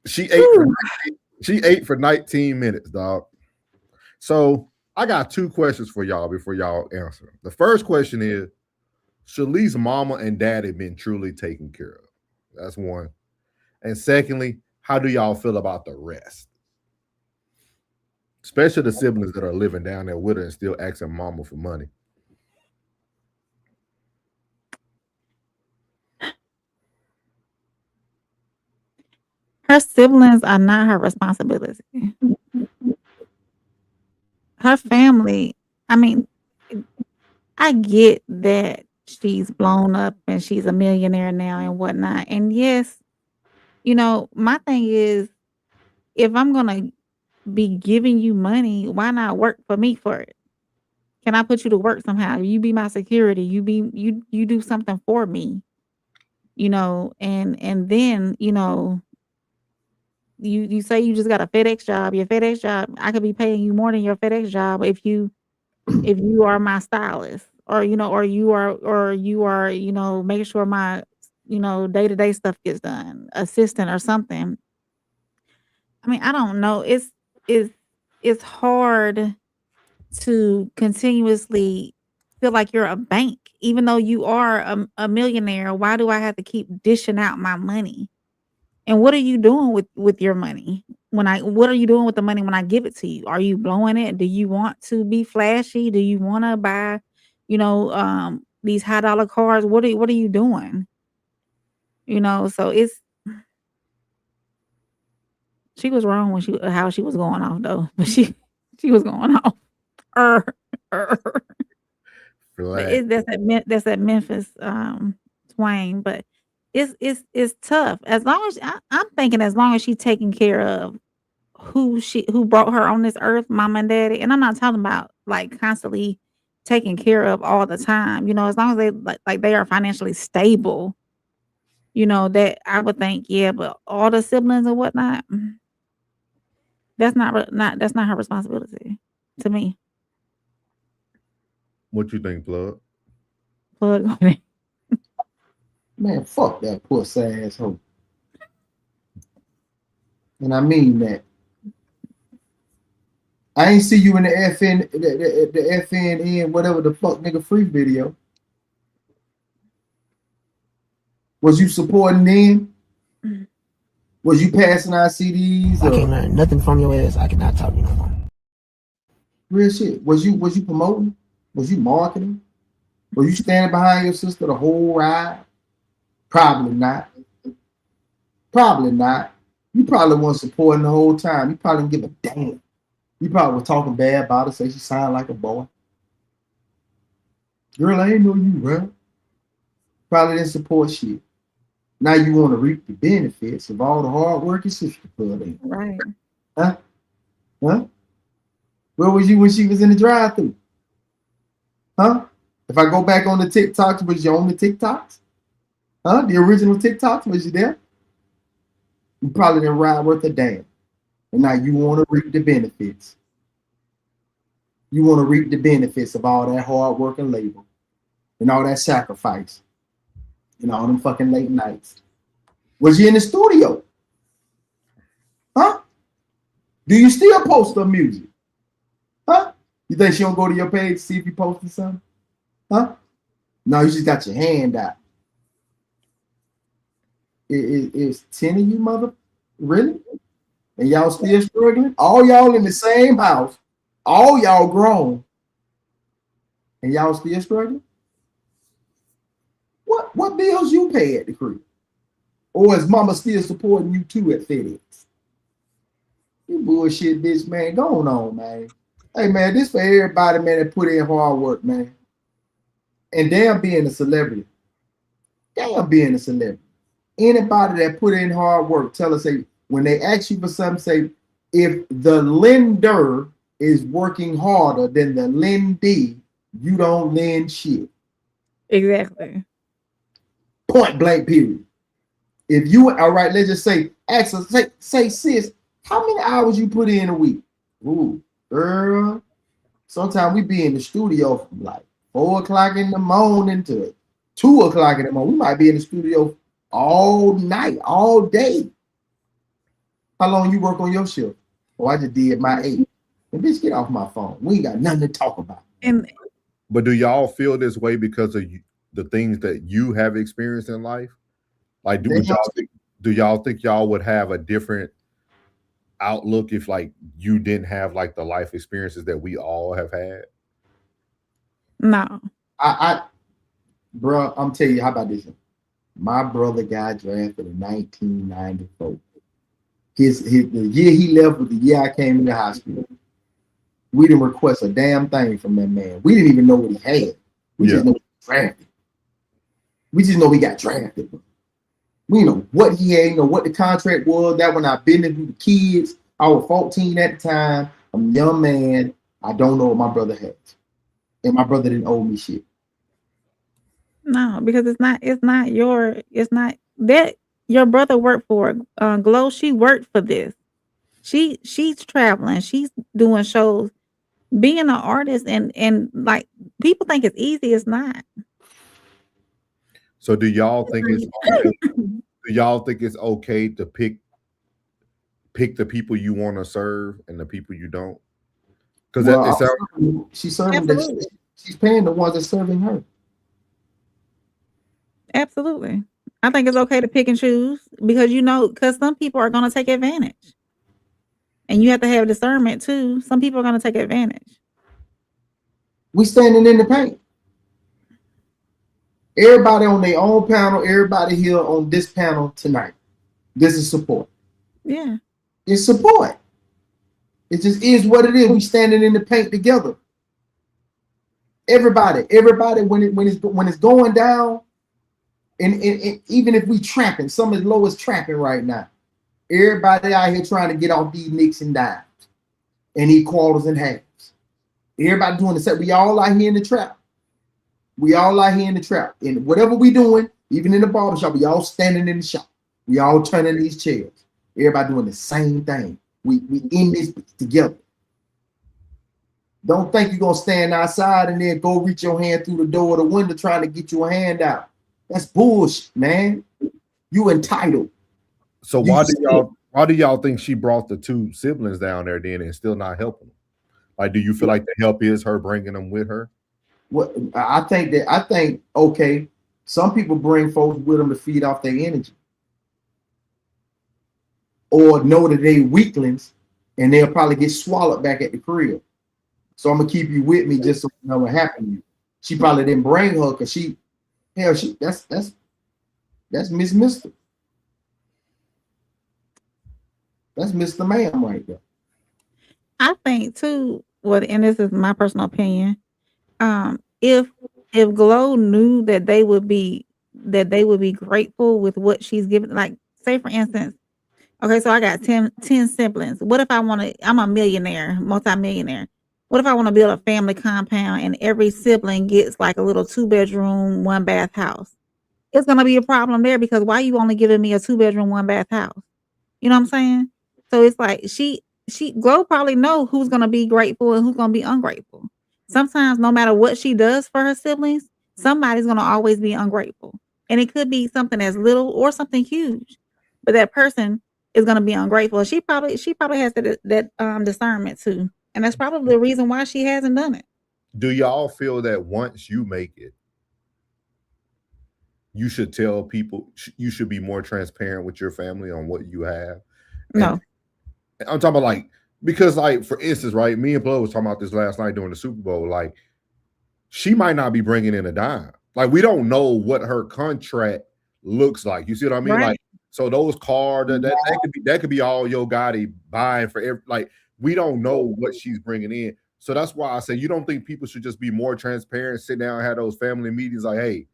She ate for 19 minutes, dog. So I got 2 questions for y'all before y'all answer. The first question is, Shalee's mama and daddy been truly taken care of? That's one. And secondly, how do y'all feel about the rest? Especially the siblings that are living down there with her and still asking mama for money. Her siblings are not her responsibility. Her family, I mean, I get that she's blown up and she's a millionaire now and whatnot. And yes, my thing is, if I'm going to be giving you money, why not work for me for it? Can I put you to work somehow? You be my security. You do something for me, and then, you say you just got a FedEx job. Your FedEx job, I could be paying you more than your FedEx job if you are my stylist, or you are making sure my day-to-day stuff gets done, assistant or something. I mean, I don't know. It's hard to continuously feel like you're a bank, even though you are a millionaire. Why do I have to keep dishing out my money? And what are you doing with your money? what are you doing with the money when I give it to you? Are you blowing it? Do you want to be flashy? Do you want to buy, these high dollar cars? What are you doing? So she was wrong when how she was going off though, but she was going off. Er, er. But that's that Memphis twang, but it's tough. As long as I'm thinking, as long as she's taking care of who brought her on this earth, mama and daddy, and I'm not talking about like constantly taken care of all the time. As long as they like they are financially stable, that I would think, yeah. But all the siblings and whatnot, that's not her responsibility to me. What you think, Plug? Plug on it. Man, fuck that pussy asshole. And I mean that. I ain't see you in the FNN, whatever the fuck nigga free video. Was you supporting them? Was you passing out CDs? I can't learn nothing from your ass. I cannot talk to you no more. Real shit. Was you promoting? Was you marketing? Were you standing behind your sister the whole ride? Probably not. Probably not. You probably weren't supporting the whole time. You probably didn't give a damn. You probably were talking bad about her, say she sounded like a boy. Girl, I ain't know you, bro. Probably didn't support shit. Now you want to reap the benefits of all the hard work your sister put in. Right. Huh? Where was you when she was in the drive-thru? Huh? If I go back on the TikToks, was you on the TikToks? Huh? The original TikToks, was you there? You probably didn't ride worth a damn. And now you want to reap the benefits. You want to reap the benefits of all that hard work and labor and all that sacrifice and all them fucking late nights. Was you in the studio? Huh? Do you still post her music? Huh? You think she don't go to your page to see if you posted something? Huh? No, you just got your hand out. It's 10 of you, mother? Really? And y'all still struggling? All y'all in the same house. All y'all grown. And y'all still struggling? What bills you pay at the crib? Or is mama still supporting you too at FedEx? You bullshit bitch, man. Go on, man. Hey, man, this for everybody, man, that put in hard work, man. And damn being a celebrity. Damn being a celebrity. Anybody that put in hard work, tell us, say, when they ask you for something, say, if the lender is working harder than the lendee, you don't lend shit. Exactly. Point blank, period. If you, all right, let's just say, ask us, say, sis, how many hours you put in a week? Ooh, girl. Sometimes we be in the studio from like 4 o'clock in the morning to 2 o'clock in the morning. We might be in the studio all night, all day. How long you work on your shift? Oh, I just did my 8. And bitch, get off my phone. We ain't got nothing to talk about. But do y'all feel this way because of the things that you have experienced in life? Like, do y'all think y'all would have a different outlook if like you didn't have like the life experiences that we all have had? No. Bro, I'm telling you, how about this? My brother got drafted in 1994. The year he left was the year I came into high school. We didn't request a damn thing from that man. We didn't even know what he had. We just know he got drafted. We just know he got drafted. We know what he had, what the contract was. That when I've been with the kids, I was 14 at the time. I'm a young man. I don't know what my brother had. And my brother didn't owe me shit. No, because it's not that your brother worked for Glow. She worked for this. She's traveling. She's doing shows. Being an artist and like people think it's easy. It's not. So do y'all think it's okay to pick the people you want to serve and the people you don't? Because she's serving. She's paying the ones that's serving her. Absolutely. I think it's okay to pick and choose because because some people are going to take advantage. And you have to have discernment too. Some people are going to take advantage. We standing in the paint. Everybody on their own panel, everybody here on this panel tonight. This is support. Yeah. It's support. It just is what it is. We standing in the paint together. Everybody, when it's going down, and even if we trapping, some as low as trapping right now. Everybody out here trying to get off these nicks and dimes and these quarters and halves. Everybody doing the same. We all out here in the trap. We all out here in the trap. And whatever we doing, even in the barbershop, we all standing in the shop. We all turning these chairs. Everybody doing the same thing. We in this together. Don't think you're gonna stand outside and then go reach your hand through the door or the window trying to get your hand out. That's bullshit, man. You entitled. So why do y'all think she brought the two siblings down there then and still not helping them? Like, do you feel like the help is her bringing them with her? What I think okay, some people bring folks with them to feed off their energy, or know that they weaklings and they'll probably get swallowed back at the crib. So I'm gonna keep you with me just so you know what happened to you. She probably didn't bring her because that's Miss Mister. That's Mr. Man right there. I think too, well, and this is my personal opinion. If Glow knew that they would be grateful with what she's given, like say for instance, okay, so I got 10 siblings. What if I'm a millionaire, multi-millionaire. What if I want to build a family compound and every sibling gets like a little 2-bedroom, 1-bath house? It's gonna be a problem there because why you only giving me a 2-bedroom, 1-bath house? You know what I'm saying? So it's like Glow probably know who's gonna be grateful and who's gonna be ungrateful. Sometimes no matter what she does for her siblings, somebody's gonna always be ungrateful. And it could be something as little or something huge. But that person is gonna be ungrateful. She probably has that discernment too. And that's probably the reason why she hasn't done it. Do y'all feel that once you make it, you should tell people, you should be more transparent with your family on what you have? No. I'm talking about like, because like, for instance, right, me and Blood was talking about this last night during the Super Bowl. Like, she might not be bringing in a dime. Like, we don't know what her contract looks like. You see what I mean? Right. Like, so those cars, that could be all Yo Gotti buying for every, like, we don't know what she's bringing in. So that's why I say, you don't think people should just be more transparent, sit down and have those family meetings like, hey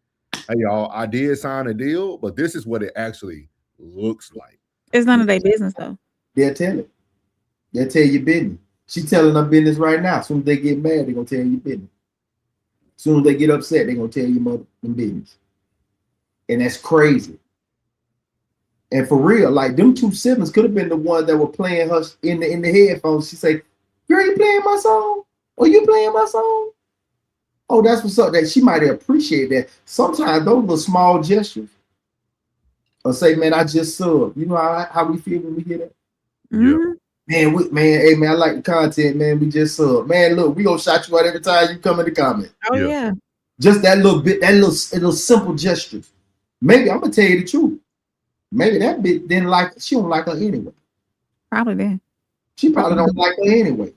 y'all, I did sign a deal, but this is what it actually looks like. It's none of their business though. They'll tell it. They'll tell you business. She's telling her business right now. As soon as they get mad, they're gonna tell you business. As soon as they get upset, they're gonna tell you motherfucking business. And that's crazy. And for real, like them two siblings could have been the ones that were playing her in the headphones. She say, "Girl, you playing my song? Or you playing my song?" Oh, that's what's up. That she might appreciate that. Sometimes those little small gestures. Or say, man, I just subbed. You know how we feel when we hear that? Mm-hmm. Hey man, I like the content, man. We just subbed. Man, look, we gonna shout you out every time you come in the comment. Oh yeah. Just that little bit, that little simple gestures. Maybe I'm gonna tell you the truth. Maybe that bitch didn't like, she don't like her anyway. Probably did. She probably don't like her anyway.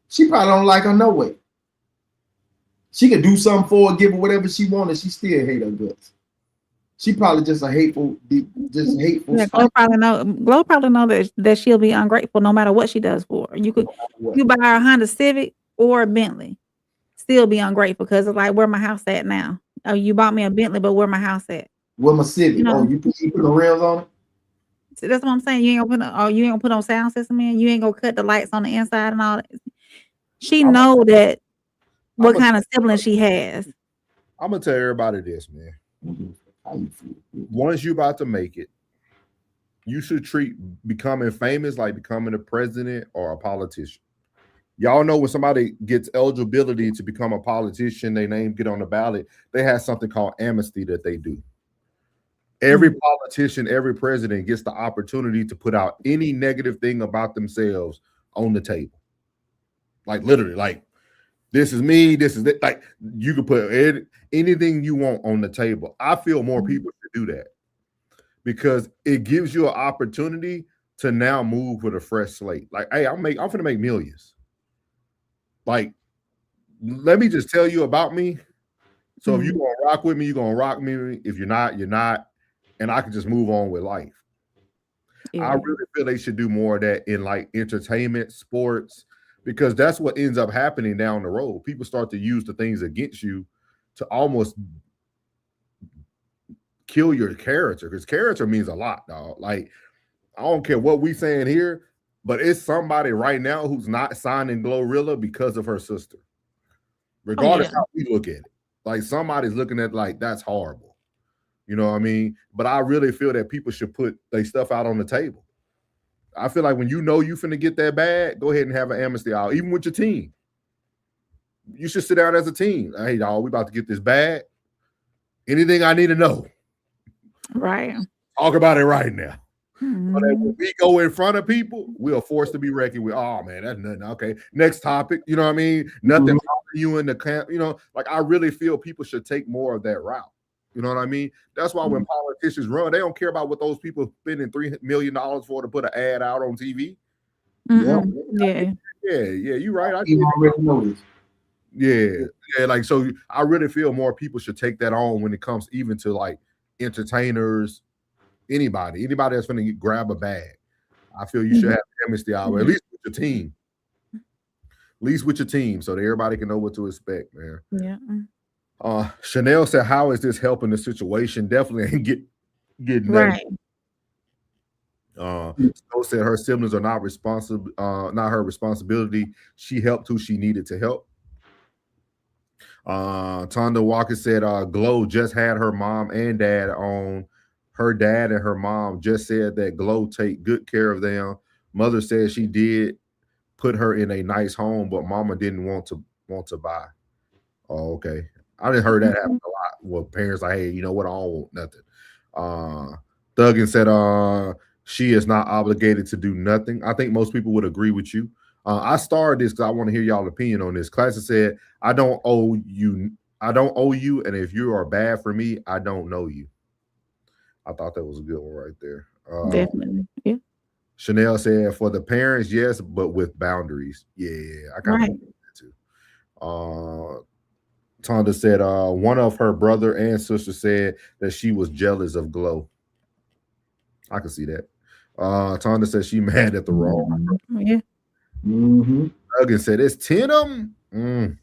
She probably don't like her no way. She could do something for her, give her whatever she wanted. She still hate her guts. She probably just a hateful. Yeah, Glow probably know that she'll be ungrateful no matter what she does for her. You buy her a Honda Civic or a Bentley, still be ungrateful because it's like, where my house at now? Oh, you bought me a Bentley, but where my house at? Where my Civic? You know, you put the rims on it. So that's what I'm saying. You ain't gonna put on sound system in. You ain't gonna cut the lights on the inside and all that. She know that what kind of sibling she has. I'm gonna tell everybody this, man. Once you about to make it, you should treat becoming famous like becoming a president or a politician. Y'all know when somebody gets eligibility to become a politician, their name get on the ballot, they have something called amnesty that they do. Every politician, every president gets the opportunity to put out any negative thing about themselves on the table. Like literally, like, this is me, this is it. Like, you can put anything you want on the table. I feel more people should do that because it gives you an opportunity to now move with a fresh slate. Like, hey, I'm finna make millions. Like, let me just tell you about me. So if you're gonna rock with me, you're gonna rock me. If you're not, you're not. And I can just move on with life. Yeah. I really feel they should do more of that in like entertainment, sports, because that's what ends up happening down the road. People start to use the things against you to almost kill your character, because character means a lot, dog. Like, I don't care what we saying here, but it's somebody right now who's not signing Glorilla because of her sister. Regardless how we look at it. Like, somebody's looking at like, that's horrible. You know what I mean? But I really feel that people should put their stuff out on the table. I feel like when you know you finna get that bad, go ahead and have an amnesty out, even with your team. You should sit down as a team. Hey, dog, we about to get this bad. Anything I need to know. Right. Talk about it right now. But when we go in front of people, we are forced to be reckoned with. Oh man, that's nothing. Okay, next topic. You know what I mean? Nothing you in the camp. You know, like, I really feel people should take more of that route. You know what I mean? That's why when politicians run, they don't care about what those people spending $3 million for to put an ad out on TV. Yeah. You're right. I already noticed. Yeah. Like, so I really feel more people should take that on when it comes even to like entertainers. Anybody that's going to grab a bag. I feel you should have amnesty hour, at least with your team. So that everybody can know what to expect, man. Yeah. Chanel said, how is this helping the situation? Definitely ain't getting right. Snow said her siblings are not responsible, not her responsibility. She helped who she needed to help. Tonda Walker said, Glow just had her mom and dad on. Her dad and her mom just said that Glow take good care of them. Mother said she did put her in a nice home, but mama didn't want to buy. Oh, okay. I didn't heard that happen a lot. Well, parents like, hey, you know what? I don't want nothing. Duggan said, she is not obligated to do nothing. I think most people would agree with you. I started this because I want to hear y'all opinion on this. Classic said, I don't owe you, and if you are bad for me, I don't know you. I thought that was a good one right there. Definitely. Yeah. Chanel said, for the parents, yes, but with boundaries. Yeah, I kind of that too. Tonda said, one of her brother and sister said that she was jealous of Glow. I can see that. Tonda said she mad at the wrong. Yeah. Duggan said, it's 10 of them.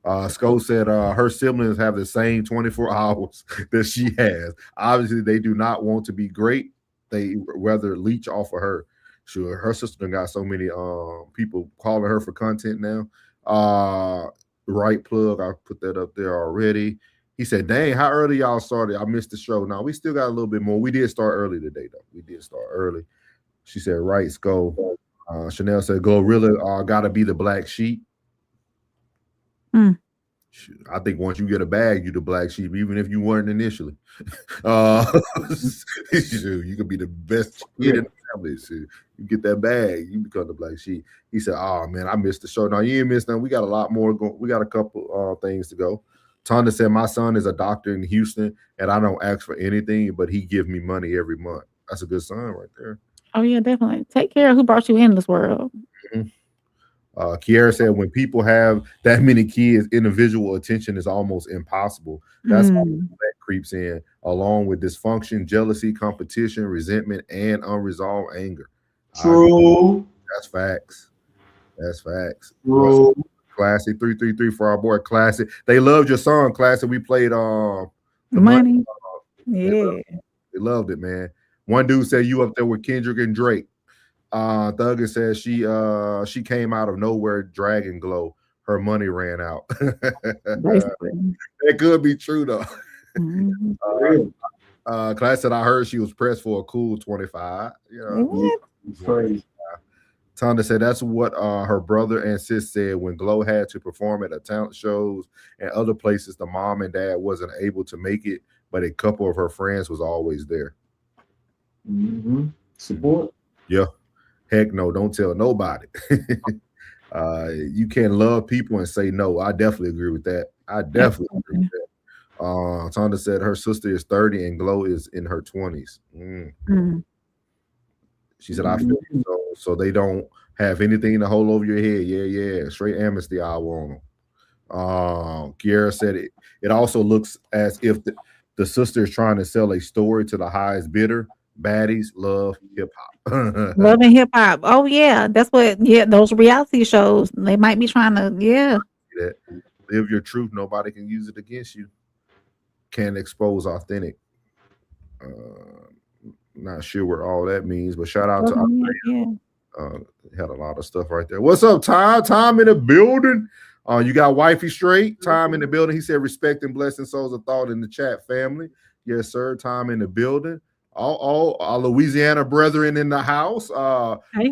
Sko said her siblings have the same 24 hours that she has. Obviously, they do not want to be great. They rather leech off of her. Sure, her sister got so many people calling her for content now. Right plug, I put that up there already. He said, dang, how early y'all started? I missed the show. Now, we still got a little bit more. We did start early today, though. We did start early. She said, right, Sko. Chanel said, Glorilla got to be the black sheep. I think once you get a bag, you the black sheep, even if you weren't initially. You could be the best kid in the family. You get that bag, you become the black sheep. He said, oh, man, I missed the show. No, you ain't missed nothing. We got a lot more. We got a couple things to go. Tonda said, my son is a doctor in Houston, and I don't ask for anything, but he give me money every month. That's a good son right there. Oh, yeah, definitely. Take care of who brought you in this world. Kiara said, when people have that many kids, individual attention is almost impossible. That's how that creeps in, along with dysfunction, jealousy, competition, resentment, and unresolved anger. True. That's facts. True. Classic 333 for our boy Classic. They loved your song, Classic. We played the Money. They loved it, man. One dude said you up there with Kendrick and Drake. Thugger says she came out of nowhere dragging Glow. Her money ran out. That could be true though. Class said I heard she was pressed for a cool 25. Crazy. Tonda said that's what her brother and sis said when Glow had to perform at talent shows and other places. The mom and dad wasn't able to make it, but a couple of her friends was always there. Support. Yeah. Heck no, don't tell nobody. You can't love people and say no. I definitely agree with that. Agree with that. Tonda said her sister is 30 and Glow is in her 20s. She said, I feel you. So they don't have anything to hold over your head. Yeah. Straight amnesty I want them. Kiara said it also looks as if the sister is trying to sell a story to the highest bidder. Baddies love hip hop. Loving hip hop. Oh yeah, that's what. Yeah, those reality shows. They might be trying to. Yeah. That live your truth. Nobody can use it against you. Can't expose authentic. Not sure what all that means, but shout out to had a lot of stuff right there. What's up, Tom? Tom in the building. You got wifey straight. Tom in the building. He said, respect and blessing souls of thought in the chat, family. Yes, sir. Tom in the building. All our Louisiana brethren in the house. Hey,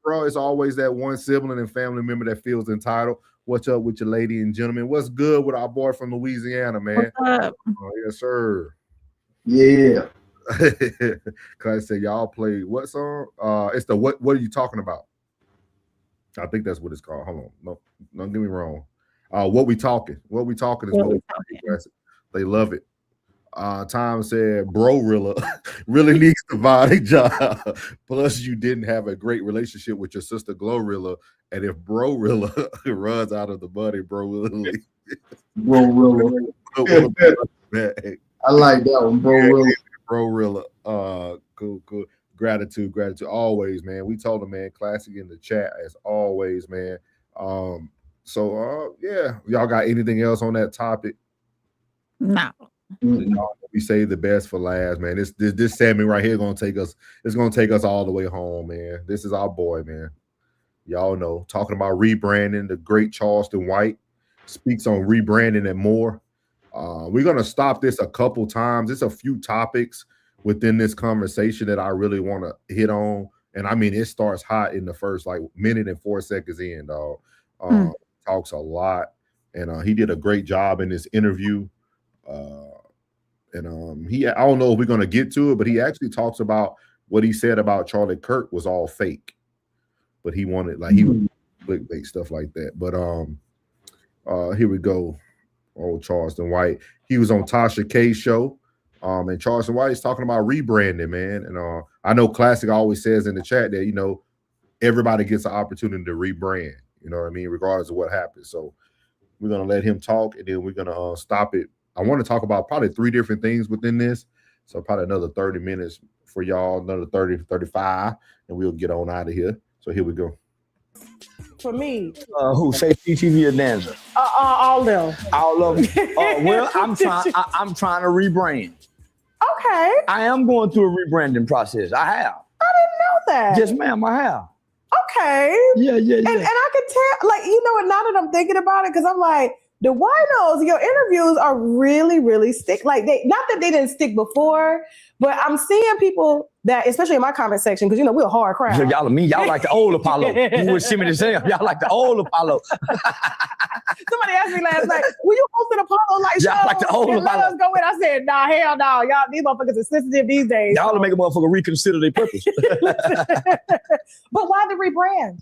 bro, it's always that one sibling and family member that feels entitled. What's up with you, lady and gentlemen? What's good with our boy from Louisiana, man? What's up? Yes, sir. Yeah. Cause I said y'all play what song? It's the what are you talking about? I think that's what it's called. Hold on. No, don't get me wrong. What we talking is what we talking. They love it. Tom said Bro-Rilla really needs to buy a job. Plus, you didn't have a great relationship with your sister Glorilla. And if Bro-Rilla runs out of the buddy, Bro-Rilla. I like that one, Bro-Rilla. Bro-Rilla. Cool. Gratitude. Always, man. We told him, man, classic in the chat as always, man. Yeah. Y'all got anything else on that topic? No. We save the best for last, man. This segment right here gonna take us. It's gonna take us all the way home, man. This is our boy, man. Y'all know, talking about rebranding. The great Charleston White speaks on rebranding and more. We're gonna stop this a couple times. There's a few topics within this conversation that I really want to hit on, and I mean, it starts hot in the first minute and 4 seconds in, dog. Talks a lot, and he did a great job in this interview. I don't know if we're gonna get to it, but he actually talks about what he said about Charlie Kirk was all fake, but he wanted he would clickbait stuff like that. But here we go. Old Charleston White. He was on Tasha K show. And Charleston White is talking about rebranding, man. And I know Classic always says in the chat that everybody gets an opportunity to rebrand. You know what I mean, regardless of what happens. So we're gonna let him talk, and then we're gonna stop it. I want to talk about probably 3 different things within this. So probably another 30 minutes for y'all, another 30 to 35, and we'll get on out of here. So here we go. For me. Who? Say CTV or Danza? All them. All of them. Well, I'm trying to rebrand. Okay. I am going through a rebranding process. I have. I didn't know that. Yes, ma'am, I have. Okay. Yeah. And I could tell, now that I'm thinking about it, because I'm like, the winos, your interviews are really, really stick. Not that they didn't stick before, but I'm seeing people that, especially in my comment section, because we're a hard crowd. So y'all like the old Apollo. You would send me the same. Y'all like the old Apollo. Somebody asked me last night, will you host an Apollo show? Y'all like the old and Apollo. Let us go in. I said, nah, hell no. Y'all, these motherfuckers are sensitive these days. Y'all to make a motherfucker reconsider their purpose. But why the rebrand?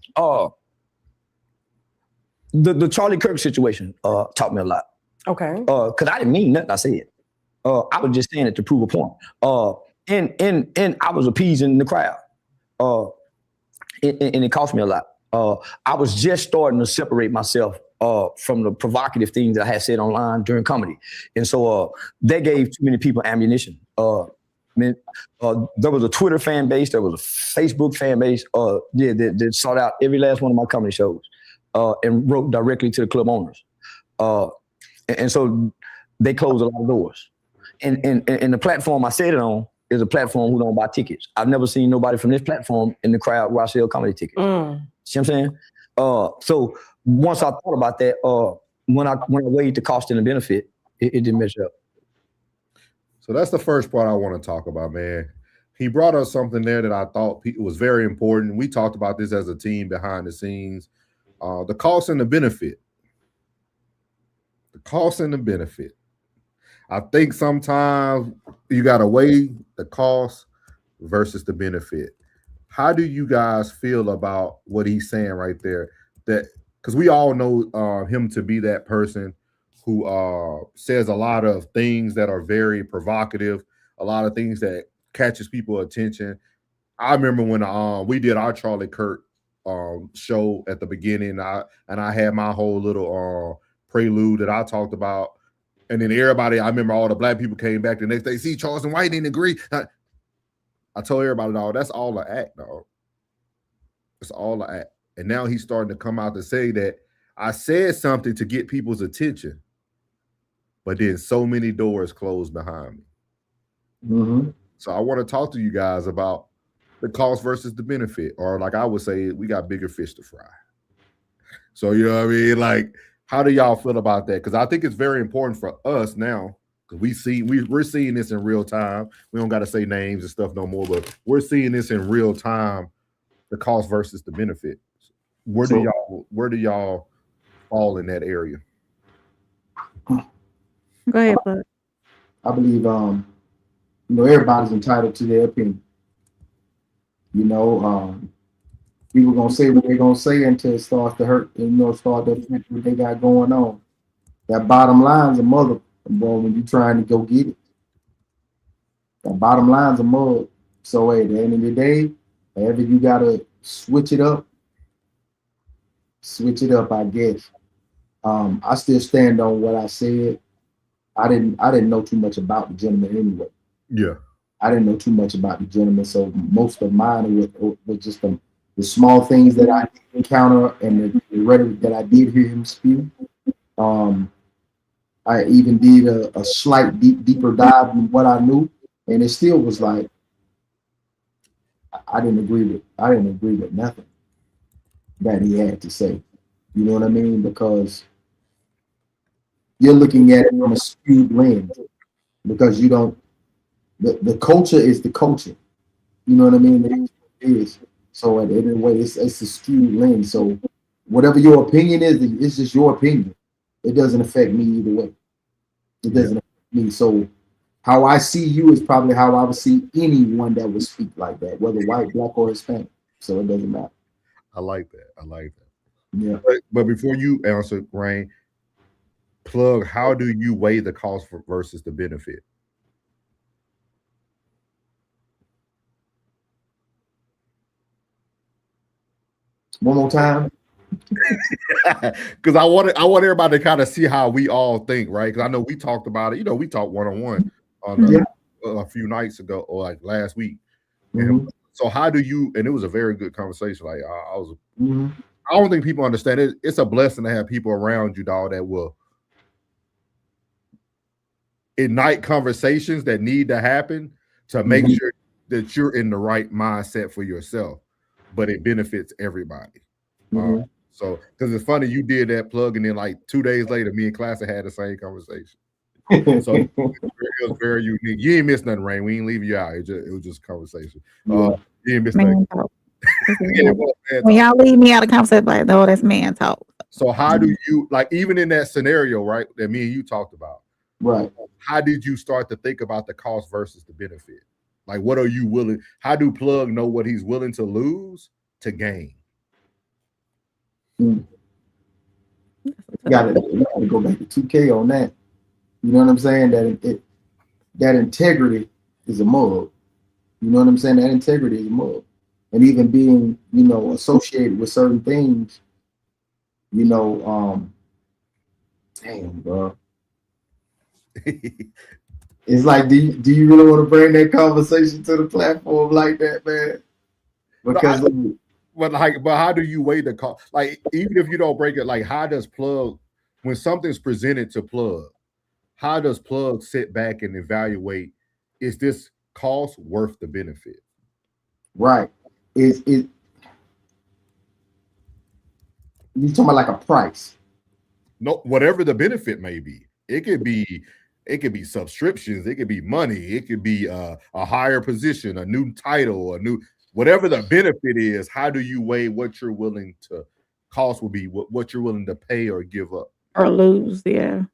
The Charlie Kirk situation taught me a lot. Okay. Because I didn't mean nothing I said. I was just saying it to prove a point. And I was appeasing the crowd. And it cost me a lot. I was just starting to separate myself from the provocative things that I had said online during comedy. And so that gave too many people ammunition. There was a Twitter fan base, there was a Facebook fan base, that sought out every last one of my comedy shows and wrote directly to the club owners. And so they closed a lot of doors. And the platform I said it on is a platform who don't buy tickets. I've never seen nobody from this platform in the crowd where I sell comedy tickets. See what I'm saying? So once I thought about that, when I weighed the cost and the benefit, it didn't measure up. So that's the first part I want to talk about, man. He brought us something there that I thought was very important. We talked about this as a team behind the scenes. The cost and the benefit. The cost and the benefit. I think sometimes you got to weigh the cost versus the benefit. How do you guys feel about what he's saying right there? That because we all know him to be that person who says a lot of things that are very provocative, a lot of things that catches people's attention. I remember when we did our Charlie Kirk show at the beginning. I had my whole little prelude that I talked about, and then everybody. I remember all the black people came back the next day. See, Charleston White didn't agree. I told everybody, dog, that's all an act, dog. It's all an act. And now he's starting to come out to say that I said something to get people's attention, but then so many doors closed behind me. Mm-hmm. So I want to talk to you guys about the cost versus the benefit, or like I would say, we got bigger fish to fry. So, you know what I mean? Like, how do y'all feel about that? Because I think it's very important for us now, because we're seeing this in real time. We don't got to say names and stuff no more, but we're seeing this in real time, the cost versus the benefit. Where do y'all fall in that area? Go ahead, bud. I believe everybody's entitled to their opinion. People gonna say what they're gonna say until it starts to hurt and start to affect what they got going on. That bottom line's a mother, boy, when you're trying to go get it. That bottom line's a mug. So at the end of the day, however you gotta switch it up, I guess. I still stand on what I said. I didn't know too much about the gentleman anyway. Yeah. I didn't know too much about the gentleman, so most of mine was just the small things that I encounter and the rhetoric that I did hear him spew. I even did a slight deeper dive in what I knew, and it still was like I didn't agree with nothing that he had to say. You know what I mean? Because you're looking at it from a skewed lens, because you don't. The culture is the culture. You know what I mean? It is. So at the end of the way, it's a skewed lens. So whatever your opinion is, it's just your opinion. It doesn't affect me either way. It doesn't affect me. So how I see you is probably how I would see anyone that would speak like that, whether white, black, or Hispanic. So it doesn't matter. I like that. Yeah. But before you answer, Rain, plug, how do you weigh the cost versus the benefit? One more time. Because I want everybody to kind of see how we all think, right? Because I know we talked about it. We talked one-on-one a few nights ago, or like last week. Mm-hmm. So how do you? And it was a very good conversation. Like I don't think people understand it. It's a blessing to have people around you, dog, that will ignite conversations that need to happen to make sure that you're in the right mindset for yourself, but it benefits everybody. So, because it's funny, you did that plug, and then like 2 days later, me and Classic had the same conversation. So it was very unique. You ain't missed nothing, Rain. We ain't leaving you out. It was just a conversation. You ain't missed nothing. When y'all leave me out of conversation, like, no, that's man talk. So how do you, like, even in that scenario, right, that me and you talked about, right? How did you start to think about the cost versus the benefit? Like, what are you willing? How do Plug know what he's willing to lose to gain? Got to go back to 2K on that. You know what I'm saying? That integrity is a mug. You know what I'm saying? That integrity is a mug. And even being, associated with certain things, damn, bro. It's like, do you really want to bring that conversation to the platform like that, man? Because but how do you weigh the cost? Like, even if you don't break it, like, how does Plug, when something's presented to Plug, how does Plug sit back and evaluate, is this cost worth the benefit? Right. You talking about like a price? No, whatever the benefit may be. It could be subscriptions, it could be money, it could be a higher position, a new title, a new, whatever the benefit is. How do you weigh what you're willing to cost will be, what you're willing to pay or give up or lose? Yeah.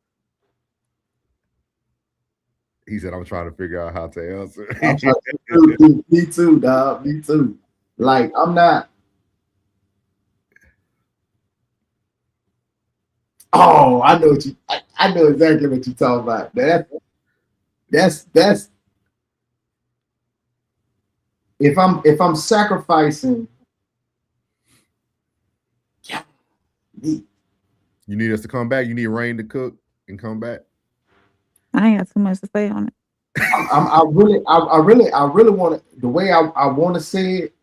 He said, I'm trying to figure out how to answer. Me too, dog. Me too. Like, I'm not. Oh, I know what I know exactly what you're talking about. That's if I'm sacrificing, you need us to come back. You need Rain to cook and come back. I ain't got too much to say on it. I really want to, the way I want to say it,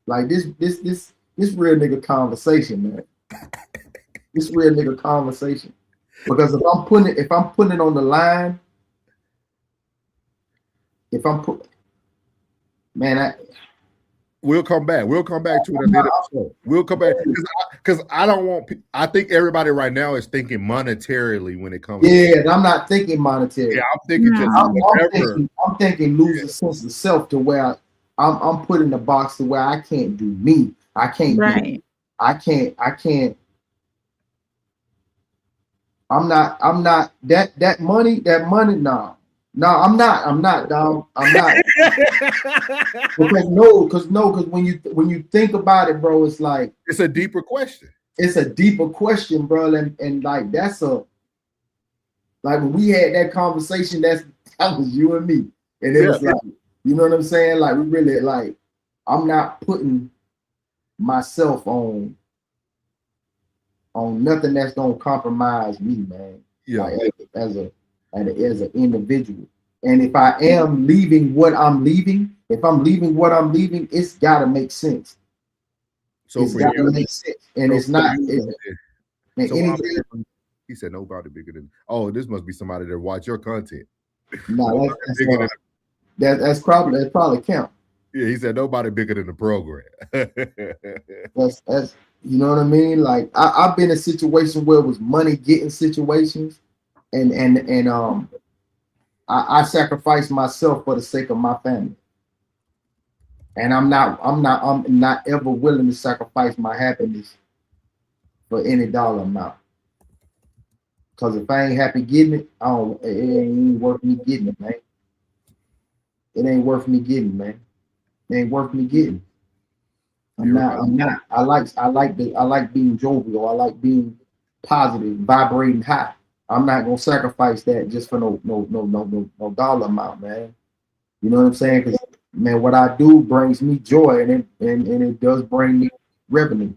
like this real nigga conversation, man. This real nigga conversation. Because if I'm putting it on the line, we'll come back. We'll come back to it. We'll come back because I don't want. I think everybody right now is thinking monetarily when it comes. Yeah, I'm not thinking monetary. Yeah, I'm thinking I'm thinking lose a sense of self to where I'm put in the box to where I can't do me. I can't. Right. I can't. I'm not that money. No, I'm not, dog. I'm not. Because when you think about it, bro, it's like it's a deeper question. It's a deeper question, bro, and like that's like when we had that conversation, that was you and me, and it was like, you know what I'm saying? Like we really like, I'm not putting myself on nothing that's gonna compromise me, man. Yeah, like, as an individual. And if I am leaving what I'm leaving, it's gotta make sense. So it's gotta make sense. And it's not. He said nobody bigger than. Oh, this must be somebody that watch your content. No, that's probably count. Yeah, he said nobody bigger than the program. that's you know what I mean? Like I've been in a situation where it was money getting situations, and I sacrificed myself for the sake of my family. And I'm not ever willing to sacrifice my happiness for any dollar amount. Because if I ain't happy getting it, it ain't worth me getting it, man. It ain't worth me getting, man. It ain't worth me getting. I'm not. I like being jovial. I like being positive, vibrating high. I'm not gonna sacrifice that just for no dollar amount, man. You know what I'm saying? Because man, what I do brings me joy, and it does bring me revenue.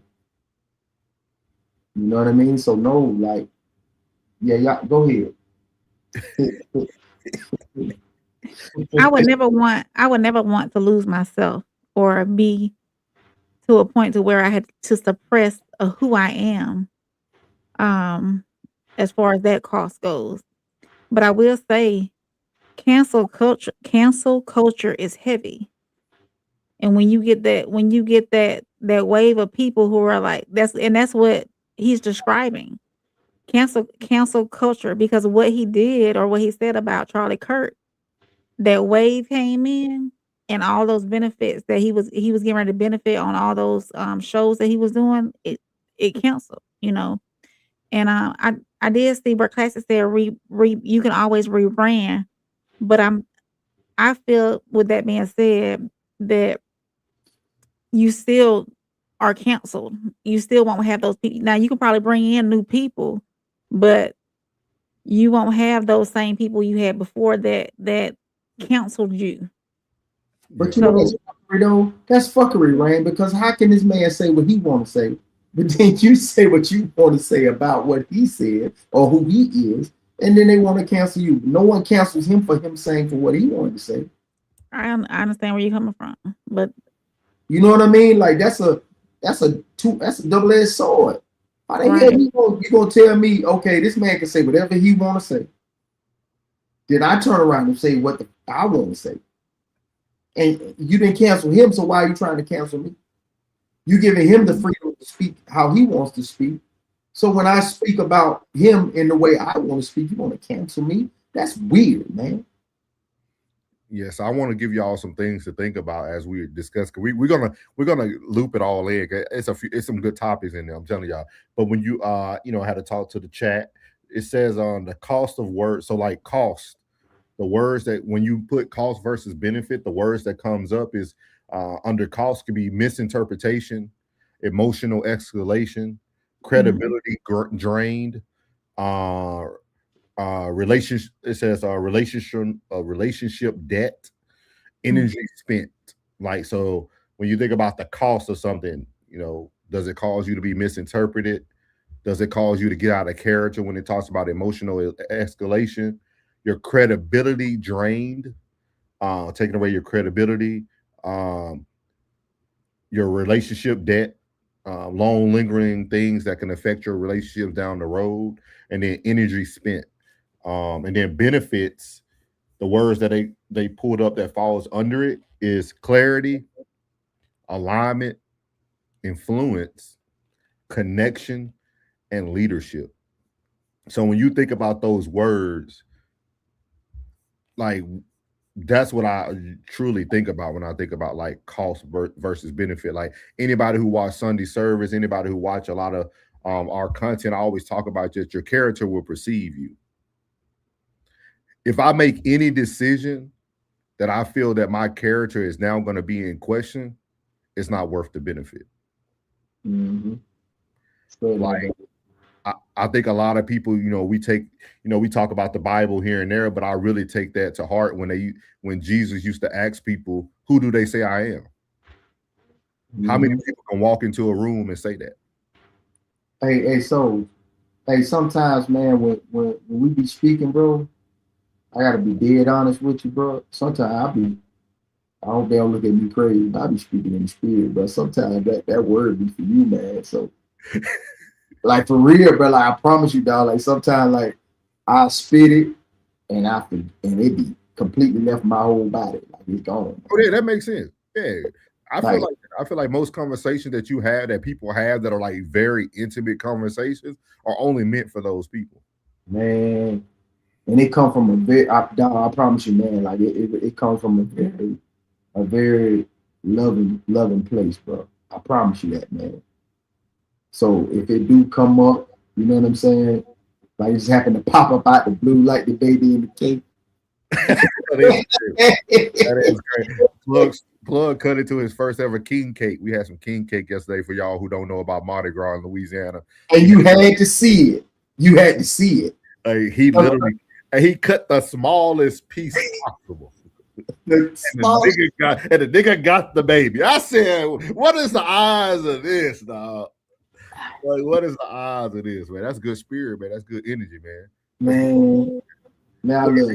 You know what I mean? So no, like, yeah, go ahead. I would never want to lose myself or be to a point to where I had to suppress who I am. As far as that cost goes. But I will say cancel culture is heavy. And when you get that wave of people who are like that's what he's describing. Cancel culture, because of what he did or what he said about Charlie Kirk. That wave came in and all those benefits that he was getting ready to benefit on all those shows that he was doing, it canceled, you know. And I did see where Classic said you can always rebrand, but I feel with that being said that you still are canceled. You still won't have those people. Now you can probably bring in new people, but you won't have those same people you had before that canceled you. But you know that's fuckery, though. That's fuckery, Rain. Because how can this man say what he want to say? But then you say what you want to say about what he said or who he is, and then they want to cancel you. No one cancels him for him saying for what he wanted to say. I understand where you're coming from, but you know what I mean? Like that's a double-edged sword. How the hell you gonna tell me, okay, this man can say whatever he want to say? Then I turn around and say what I want to say, and you didn't cancel him, so why are you trying to cancel me? You giving him the freedom to speak how he wants to speak. So when I speak about him in the way I want to speak, you want to cancel me? That's weird, man. Yes, I want to give y'all some things to think about as we discuss. We're gonna loop it all in. It's some good topics in there, I'm telling y'all. But when you had to talk to the chat, it says on the cost of words. So like cost, the words that when you put cost versus benefit, the words that comes up is under cost could be misinterpretation, emotional escalation, credibility drained, Relationship. It says relationship debt, energy spent. Like, so when you think about the cost of something, you know, does it cause you to be misinterpreted? Does it cause you to get out of character when it talks about emotional escalation? Your credibility drained, taking away your credibility, your relationship debt, long lingering things that can affect your relationships down the road, and then energy spent, and then benefits. The words that they pulled up that falls under it is clarity, alignment, influence, connection, and leadership. So when you think about those words, like, that's what I truly think about when I think about like cost versus benefit. Like, anybody who watch Sunday service, anybody who watch a lot of our content, I always talk about just your character will perceive you. If I make any decision that I feel that my character is now going to be in question, it's not worth the benefit. Mm-hmm. Like, I think a lot of people, you know, we talk about the Bible here and there, but I really take that to heart when Jesus used to ask people, who do they say I am? Mm-hmm. How many people can walk into a room and say that? Hey, sometimes, man, when we be speaking, bro, I gotta be dead honest with you, bro. Sometimes I don't think I'll look at me crazy, but I be speaking in the spirit, but sometimes that word be for you, man. So like, for real, bro, like, I promise you, dog, like, sometimes, like, I spit it and it be completely left my whole body. Like, it's gone. Man. Oh yeah, that makes sense. Yeah. I feel like most conversations that you have, that people have, that are like very intimate conversations, are only meant for those people. Man. And it come from I promise you, man, like it comes from a very loving place, bro. I promise you that, man. So if it do come up, you know what I'm saying? Like, it just happened to pop up out the blue like the baby in the cake. That is great. Plug cut into his first ever king cake. We had some king cake yesterday for y'all who don't know about Mardi Gras in Louisiana. And you had to see it. You had to see it. He literally, he cut the smallest piece possible. The nigga got the baby. I said, what is the odds of this, dog? Like, what is the odds of this, man? That's good spirit, man. That's good energy, man. Man, now you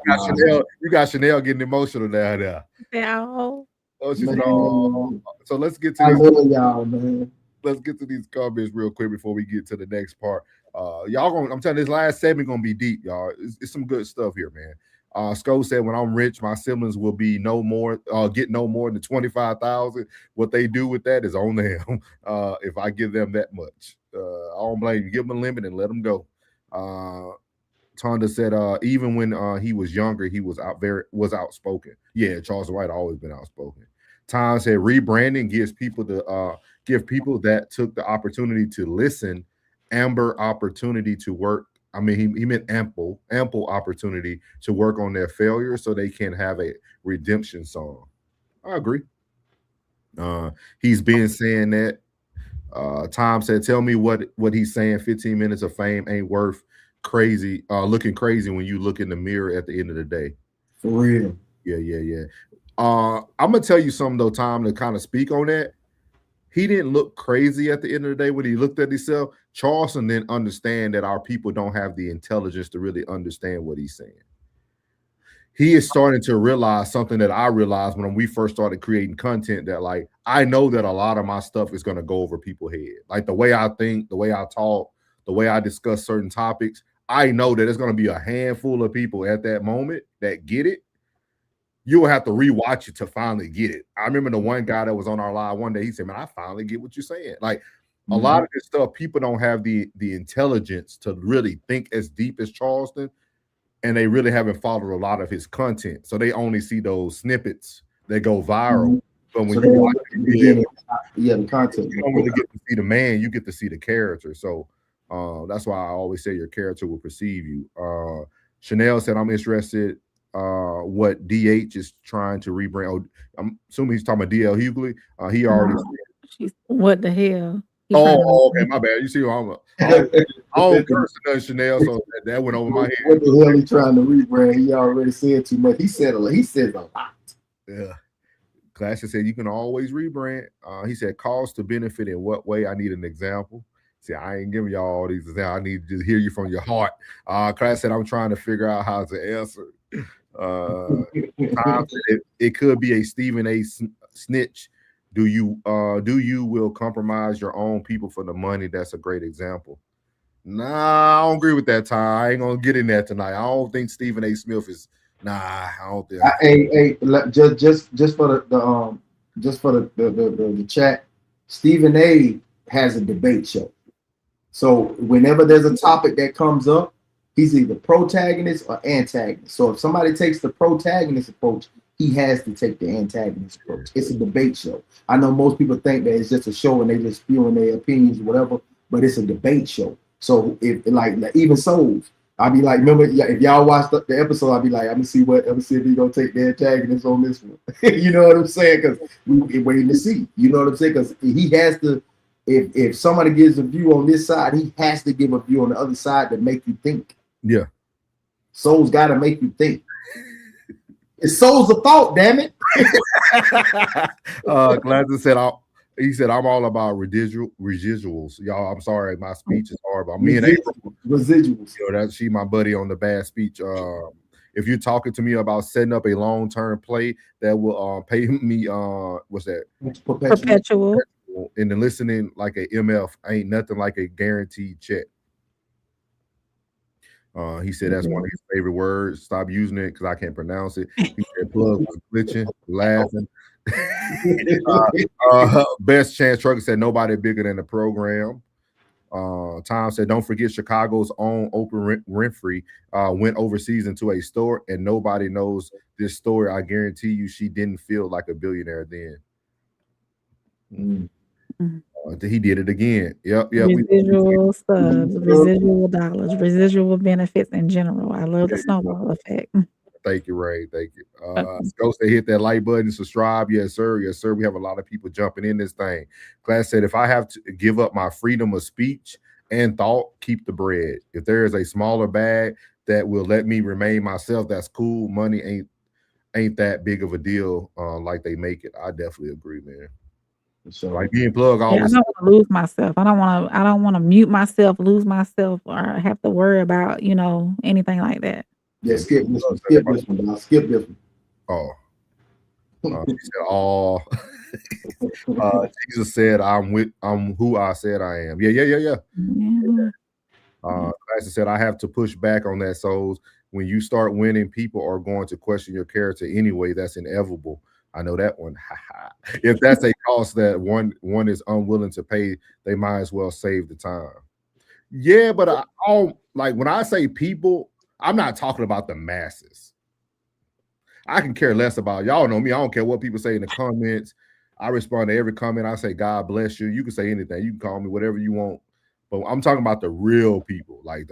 got Chanel getting emotional down there. Yeah. Oh, she's all. So let's get to y'all, man. Let's get to these comments real quick before we get to the next part. I'm telling you, this last segment gonna be deep, y'all. It's some good stuff here, man. Sco said, when I'm rich, my siblings will be get no more than 25,000. What they do with that is on them. If I give them that much, I don't blame you. Give them a limit and let them go. Tonda said, even when he was younger, he was outspoken. Yeah, Charleston White always been outspoken. Tom said, rebranding gives people that took the opportunity to listen amber opportunity to work. I mean, he meant ample opportunity to work on their failure so they can have a redemption song. I agree. He's been saying that. Tom said, tell me what he's saying. 15 minutes of fame ain't worth looking crazy when you look in the mirror at the end of the day. For real. Yeah. I'm gonna tell you something though, Tom, to kind of speak on that. He didn't look crazy at the end of the day when he looked at himself. Charleston didn't understand that our people don't have the intelligence to really understand what he's saying. He is starting to realize something that I realized when we first started creating content, that like, I know that a lot of my stuff is going to go over people's head. Like, the way I think, the way I talk, the way I discuss certain topics, I know that there's going to be a handful of people at that moment that get it. You'll have to rewatch it to finally get it. I remember the one guy that was on our live one day, he said, man, I finally get what you're saying. Like, a lot of this stuff, people don't have the intelligence to really think as deep as Charleston, and they really haven't followed a lot of his content. So they only see those snippets that go viral. But when you watch the content, you don't really get to see the man, you get to see the character. So that's why I always say your character will perceive you. Chanel said, I'm interested what DH is trying to rebrand. I'm assuming he's talking about DL Hughley. He already what the hell? Okay, my bad. You see who I don't curse enough, Chanel, so that went over my head. What the hell he trying to rebrand? He already said too much. He said a lot. Yeah. Classic said you can always rebrand. He said cause to benefit in what way? I need an example. See, I ain't giving y'all all these examples. I need to just hear you from your heart. Class said I'm trying to figure out how to answer. Tom said it could be a Stephen A. snitch. Do you will compromise your own people for the money? That's a great example. Nah, I don't agree with that, Ty. I ain't gonna get in there tonight. I don't think Stephen A. Smith is. Nah, I don't think. Just for the chat, Stephen A. has a debate show. So whenever there's a topic that comes up, he's either protagonist or antagonist. So if somebody takes the protagonist approach, he has to take the antagonist approach. It's a debate show. I know most people think that it's just a show and they just spewing their opinions or whatever, but it's a debate show. So if like even Souls, I'll be like, remember if y'all watched the episode, I'll be like, I'm gonna see if he's gonna take the antagonist on this one. You know what I'm saying? Because we're waiting to see. You know what I'm saying? Because he has to. If somebody gives a view on this side, he has to give a view on the other side to make you think. Yeah. Soul's got to make you think. It's soul's a thought, damn it. Gladys said, he said, I'm all about residuals. Y'all, I'm sorry, my speech is horrible. Me and April. Residuals. You know, she my buddy on the bad speech. If you're talking to me about setting up a long-term play that will pay me, what's that? Perpetual. And then listening like a MF ain't nothing like a guaranteed check. He said that's one of his favorite words. Stop using it because I can't pronounce it. He said plug was glitching, laughing. Best Chance Trucker said nobody bigger than the program. Tom said don't forget Chicago's own Oprah Winfrey went overseas into a store and nobody knows this story. I guarantee you she didn't feel like a billionaire then. He did it again. Yep. Residual subs, residual dollars, residual benefits in general. I love the snowball effect. Thank you, Ray. Thank you. Go say hit that like button, subscribe. Yes, sir. Yes, sir. We have a lot of people jumping in this thing. Class said, if I have to give up my freedom of speech and thought, keep the bread. If there is a smaller bag that will let me remain myself, that's cool. Money ain't that big of a deal like they make it. I definitely agree, man. So like being plugged always. I don't want to lose myself. I don't want to mute myself, lose myself, or have to worry about, anything like that. Yeah, skip this one. Skip this one. Skip this one. He said, Jesus said, I'm who I said I am. Yeah. Pastor said, I have to push back on that, Souls. When you start winning, people are going to question your character anyway. That's inevitable. I know that one. If that's a cost that one is unwilling to pay, they might as well save the time. Yeah, but I don't like when I say people, I'm not talking about the masses. I can care less about y'all know me. I don't care what people say in the comments. I respond to every comment. I say, God bless you. You can say anything. You can call me whatever you want. But I'm talking about the real people, like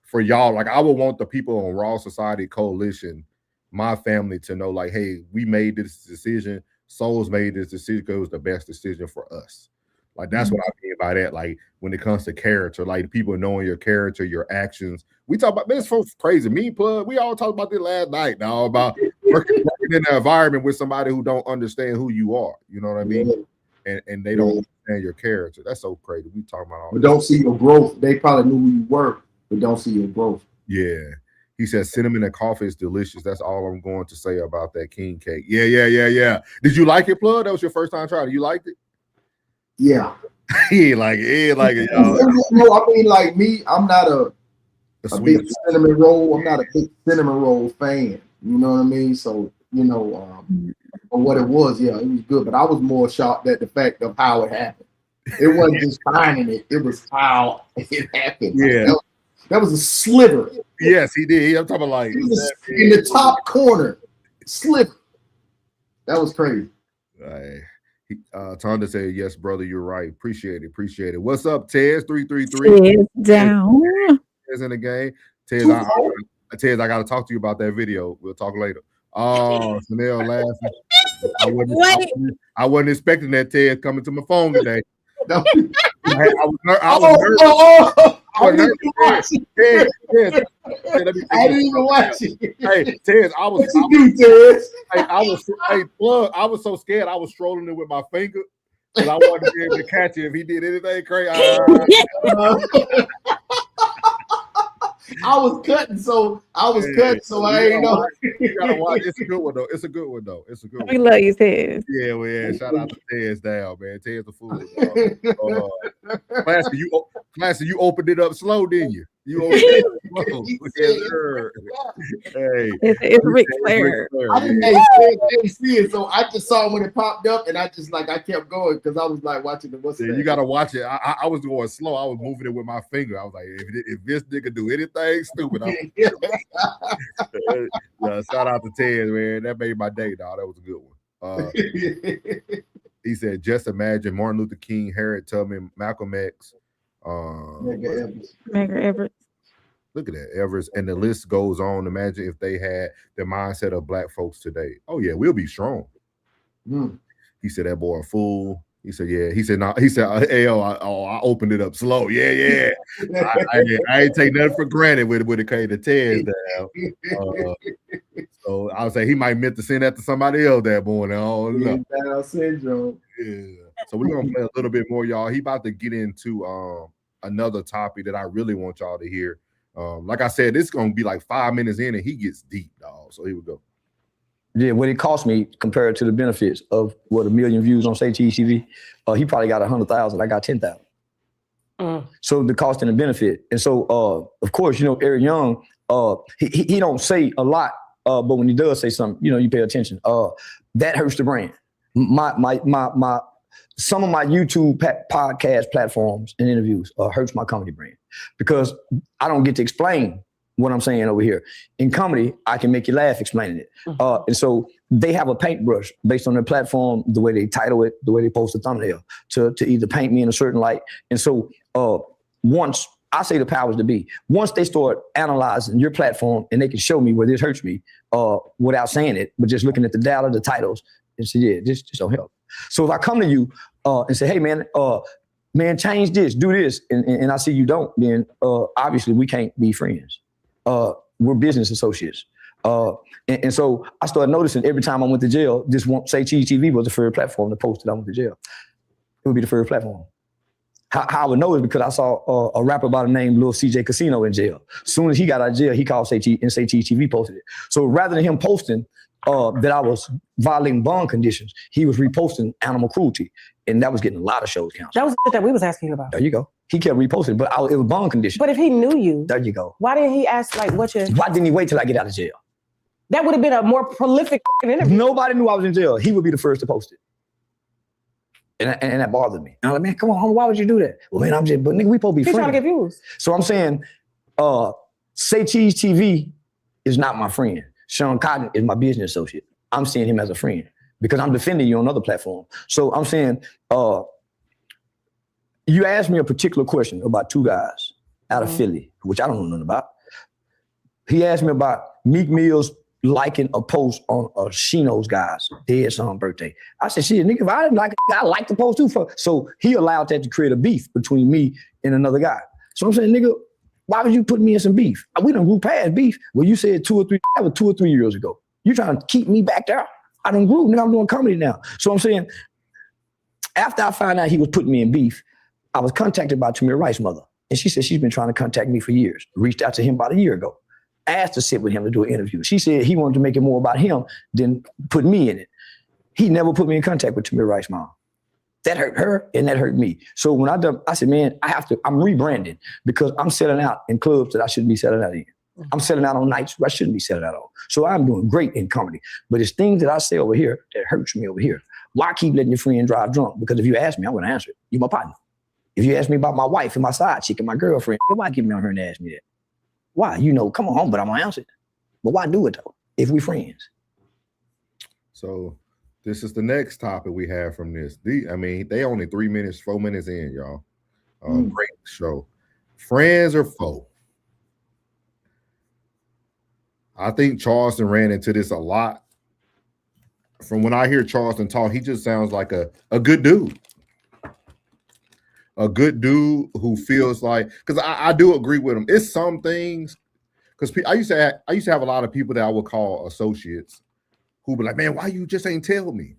for y'all, like I would want the people on Raw Society Coalition, my family to know, like, hey, we made this decision. Souls made this decision because it was the best decision for us. Like, that's what I mean by that. Like, when it comes to character, like people knowing your character, your actions. We talk about, man, it's so crazy. Me, Plug, we all talked about this last night now about working in an environment with somebody who don't understand who you are. You know what I mean? And they don't understand your character. That's so crazy. We talking about all but don't see your growth. They probably knew who you were, but don't see your growth. Yeah. He said cinnamon and coffee is delicious. That's all I'm going to say about that king cake. Yeah. Did you like it, Plug? That was your first time trying it. You liked it? Yeah. He ain't like it. No, I mean, like me, I'm not a big cinnamon roll. I'm not a big cinnamon roll fan. You know what I mean? So, for what it was, yeah, it was good. But I was more shocked at the fact of how it happened. It wasn't just finding it. It was how it happened. Yeah. Like, that was a sliver. Yes, he did. I'm talking like in the top corner. Sliver. That was crazy. Tonda said, yes, brother, you're right. Appreciate it. What's up, Tez? 333. Tez down. Tez in the game. Tez, I got to talk to you about that video. We'll talk later. Oh, Chanel laughing. I wasn't expecting that, Tez, coming to my phone today. didn't even watch it. Hey, Tez, I was so scared. I was strolling it with my finger, and I wanted to be able to catch it if he did anything crazy. I was cutting, so I ain't know. You gotta watch. It's a good one though. It's a good one. We love you, Tez. Yeah, well, yeah. Shout out to Tez down, man. Tez the fool. Classy, you opened it up slow, didn't you? You opened it up slow. Yes, sir. Hey, it's Ric Flair. I didn't see it, so I just saw it when it popped up, and I kept going because I was like watching the what's that? You gotta watch it. I was going slow. I was moving it with my finger. I was like, if this nigga do anything stupid, shout out to Tez, man. That made my day, dog. That was a good one. He said, just imagine Martin Luther King, Harriet Tubman, Malcolm X, Medgar Evers. Look at that, Evers, and the list goes on. Imagine if they had the mindset of black folks today. Oh yeah, we'll be strong. He said that boy a fool. He said, yeah. He said, no. He said, I opened it up slow. Yeah. I ain't take nothing for granted when it came to Tez down. So I would say he might meant to send that to somebody else that morning. Down syndrome. Yeah. So we're gonna play a little bit more, y'all. He about to get into another topic that I really want y'all to hear. Like I said, this is gonna be like 5 minutes in, and he gets deep, dog. So here we go. Yeah, what it cost me compared to the benefits of 1 million views on say TV, he probably got 100,000. I got 10,000. So the cost and the benefit, and so of course, Eric Young, he don't say a lot, but when he does say something, you pay attention. That hurts the brand. Some of my YouTube podcast platforms and interviews hurts my comedy brand because I don't get to explain what I'm saying over here. In comedy, I can make you laugh explaining it. And so they have a paintbrush based on their platform, the way they title it, the way they post the thumbnail to either paint me in a certain light. And so once I say the powers to be, once they start analyzing your platform and they can show me where this hurts me without saying it, but just looking at the data, the titles, and say, yeah, this just don't help. So if I come to you and say, hey, man, change this, do this, and I see you don't, then obviously we can't be friends. We're business associates. And so I started noticing every time I went to jail, this won't say Cheese TV was the first platform to post that I went to jail. It would be the first platform. How I would know is because I saw a rapper by the name Lil CJ Casino in jail. As soon as he got out of jail, he called Say Cheese TV posted it. So rather than him posting that I was violating bond conditions, he was reposting animal cruelty. And that was getting a lot of shows counted. That was that we was asking you about. There you go. He kept reposting, but it was bond conditions. But if he knew you, there you go. Why didn't he ask why didn't he wait till I get out of jail? That would have been a more prolific interview. If nobody knew I was in jail, he would be the first to post it. And that bothered me. And I'm like, man, come on, homie, why would you do that? Well, man, but nigga, we supposed to be friends. He's trying to get views. So I'm saying, Say Cheese TV is not my friend. Sean Cotton is my business associate. I'm seeing him as a friend because I'm defending you on another platform. So I'm saying, you asked me a particular question about 2 guys out of Philly, which I don't know nothing about. He asked me about Meek Mill's liking a post on Shino's guy's dead son birthday. I said, shit, nigga, if I didn't like it, I like the post too. So he allowed that to create a beef between me and another guy. So I'm saying, nigga, why would you put me in some beef? We done grew past beef. Well, you said 2 or 3, that was 2 or 3 years ago. You trying to keep me back there? I done grew, nigga, I'm doing comedy now. So I'm saying, after I found out he was putting me in beef, I was contacted by Tamir Rice's mother. And she said she's been trying to contact me for years. Reached out to him about a year ago. Asked to sit with him to do an interview. She said he wanted to make it more about him than put me in it. He never put me in contact with Tamir Rice's mom. That hurt her and that hurt me. So when I said, man, I'm rebranding because I'm selling out in clubs that I shouldn't be selling out in. I'm selling out on nights where I shouldn't be selling out on. So I'm doing great in comedy. But it's things that I say over here that hurts me over here. Why keep letting your friend drive drunk? Because if you ask me, I'm going to answer it. You're my partner. If you ask me about my wife and my side chick and my girlfriend, why keep me on her and ask me that? Why? Come on, but I'm going to answer it. But why do it, though, if we friends? So this is the next topic we have from this. They only 4 minutes in, y'all. Great show. Friends or foe? I think Charleston ran into this a lot. From when I hear Charleston talk, he just sounds like a good dude. A good dude who feels like, because I do agree with him. It's some things, because I used to have a lot of people that I would call associates who be like, man, why you just ain't tell me?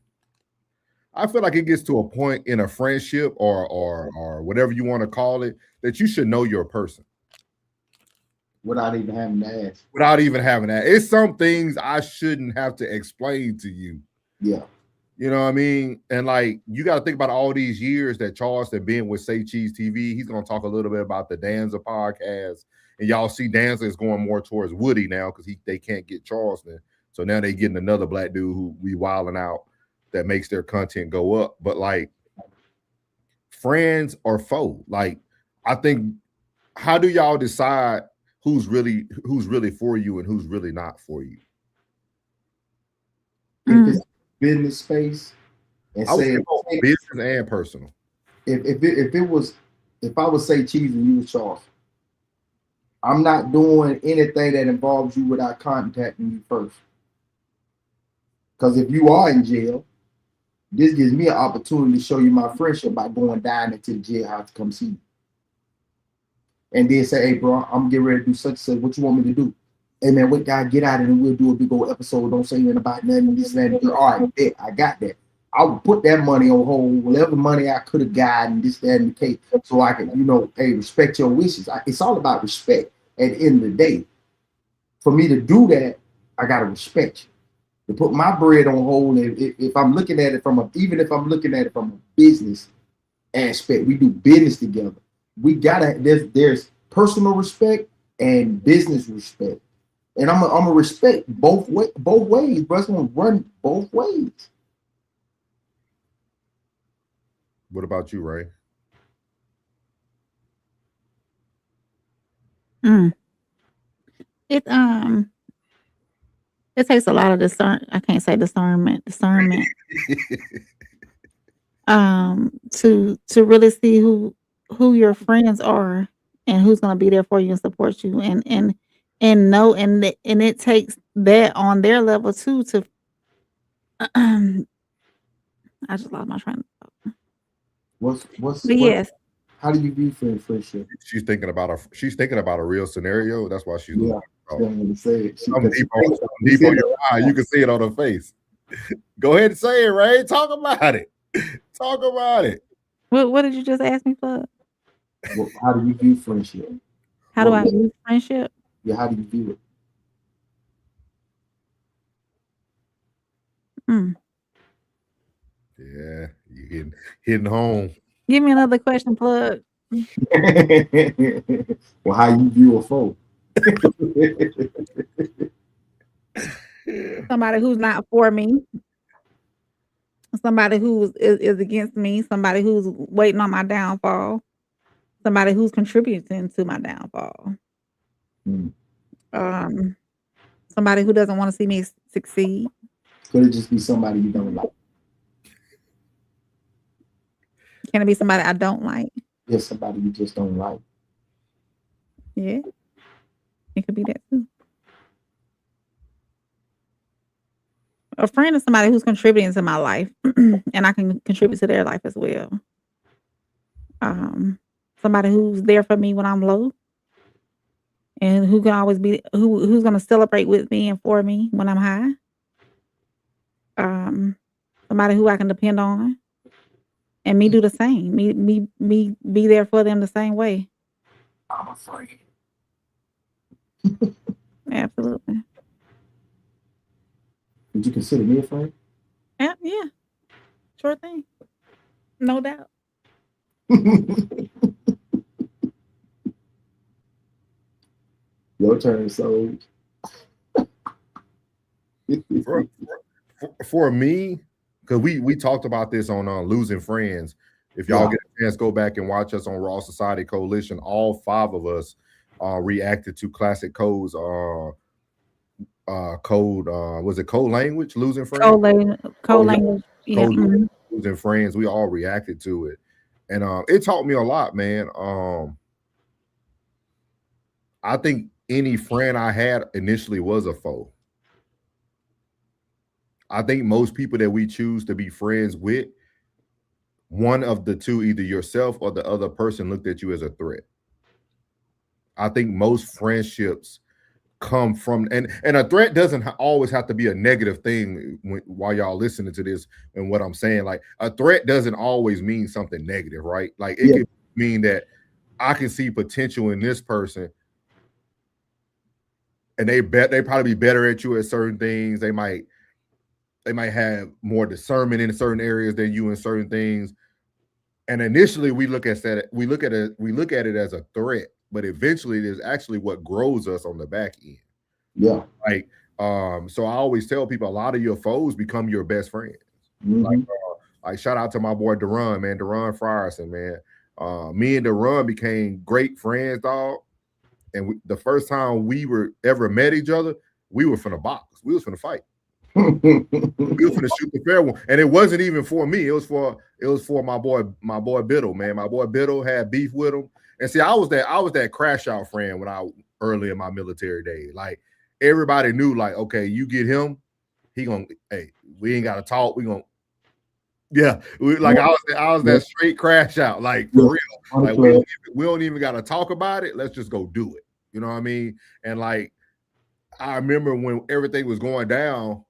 I feel like it gets to a point in a friendship or whatever you want to call it that you should know your person. Without even having to ask. Without even having that. It's some things I shouldn't have to explain to you. Yeah. You know what I mean? And like, you got to think about all these years that Charleston been with Say Cheese TV. He's going to talk a little bit about the Danza podcast. And y'all see Danza is going more towards Woody now because they can't get Charleston. So now they getting another black dude who we wilding out that makes their content go up. But like, friends or foe? Like, I think, how do y'all decide who's really for you and who's really not for you? If it's business space, and I would say say business and personal. If I would say Cheese and you was Charles, I'm not doing anything that involves you without contacting you first. Because if you are in jail, this gives me an opportunity to show you my friendship by going down into the jailhouse to come see you. And then say, hey, bro, I'm getting ready to do such and such. What you want me to do? Hey, man, what guy, get out of it and we'll do a big old episode. Don't say anything about nothing, this and that. All right, bet, I got that. I would put that money on hold, whatever money I could have gotten, this, that, and the case, so I can, hey, respect your wishes. It's all about respect at the end of the day. For me to do that, I got to respect you. To put my bread on hold, if I'm looking at it even if I'm looking at it from a business aspect, we do business together. We gotta, there's personal respect and business respect. And I'm gonna respect both ways, but it's gonna run both ways. What about you, Ray? It takes a lot of discernment. I can't say discernment. To really see who your friends are and who's going to be there for you and support you and know and it takes that on their level too to I just lost my train of thought. Yes. How do you view friendship? She's thinking about a real scenario. That's why she's looking. I'm deep on your eye. You can see it on her face. Go ahead and say it, Ray. Talk about it. Talk about it. What did you just ask me for? How do you view friendship? How do I view friendship? Yeah, how do you view it? Yeah, you hitting home. Give me another question, plug. Well, how you view a foe? Somebody who's not for me. Somebody who is against me. Somebody who's waiting on my downfall. Somebody who's contributing to my downfall. Somebody who doesn't want to see me succeed. Could it just be somebody you don't like? Can it be somebody I don't like? Yes, somebody you just don't like. Yeah. It could be that too. A friend is somebody who's contributing to my life and I can contribute to their life as well. Somebody who's there for me when I'm low and who can always be, who's going to celebrate with me and for me when I'm high. Somebody who I can depend on and me do the same. Me be there for them the same way. I'm afraid. Absolutely. Would you consider me a friend? Yeah. Sure thing. No doubt. Your turn, so. For me, because we talked about this on Losing Friends. If y'all get a chance, go back and watch us on Raw Society Coalition. All 5 of us reacted to Classic Code's was it Code Language, Losing Friends? Code Language. Yeah. Losing Friends. We all reacted to it. And it taught me a lot, man. I think any friend I had initially was a foe. I think most people that we choose to be friends with, one of the two, either yourself or the other person, looked at you as a threat. I think most friendships come from, and a threat doesn't always have to be a negative thing while y'all listening to this and what I'm saying. Like, a threat doesn't always mean something negative, right? Like, it can mean that I can see potential in this person, and they probably be better at you at certain things. They might have more discernment in certain areas than you in certain things. And initially we look at it as a threat, but eventually it is actually what grows us on the back end. Yeah. Like, so I always tell people, a lot of your foes become your best friends. Like shout out to my boy Deron, man, Deron Frierson, man. Me and Deron became great friends, dog. And the first time we ever met each other, we were finna box. We was finna fight. We were finna shoot the fair one, and it wasn't even for me. It was for my boy Biddle, man. My boy Biddle had beef with him, and see, I was that crash out friend when I early in my military days. Like, everybody knew, like, okay, you get him, he gonna, hey, we ain't gotta talk. We gonna, yeah, I was that straight crash out, like, for real. Like, we don't even gotta talk about it. Let's just go do it. You know what I mean? And like, I remember when everything was going down,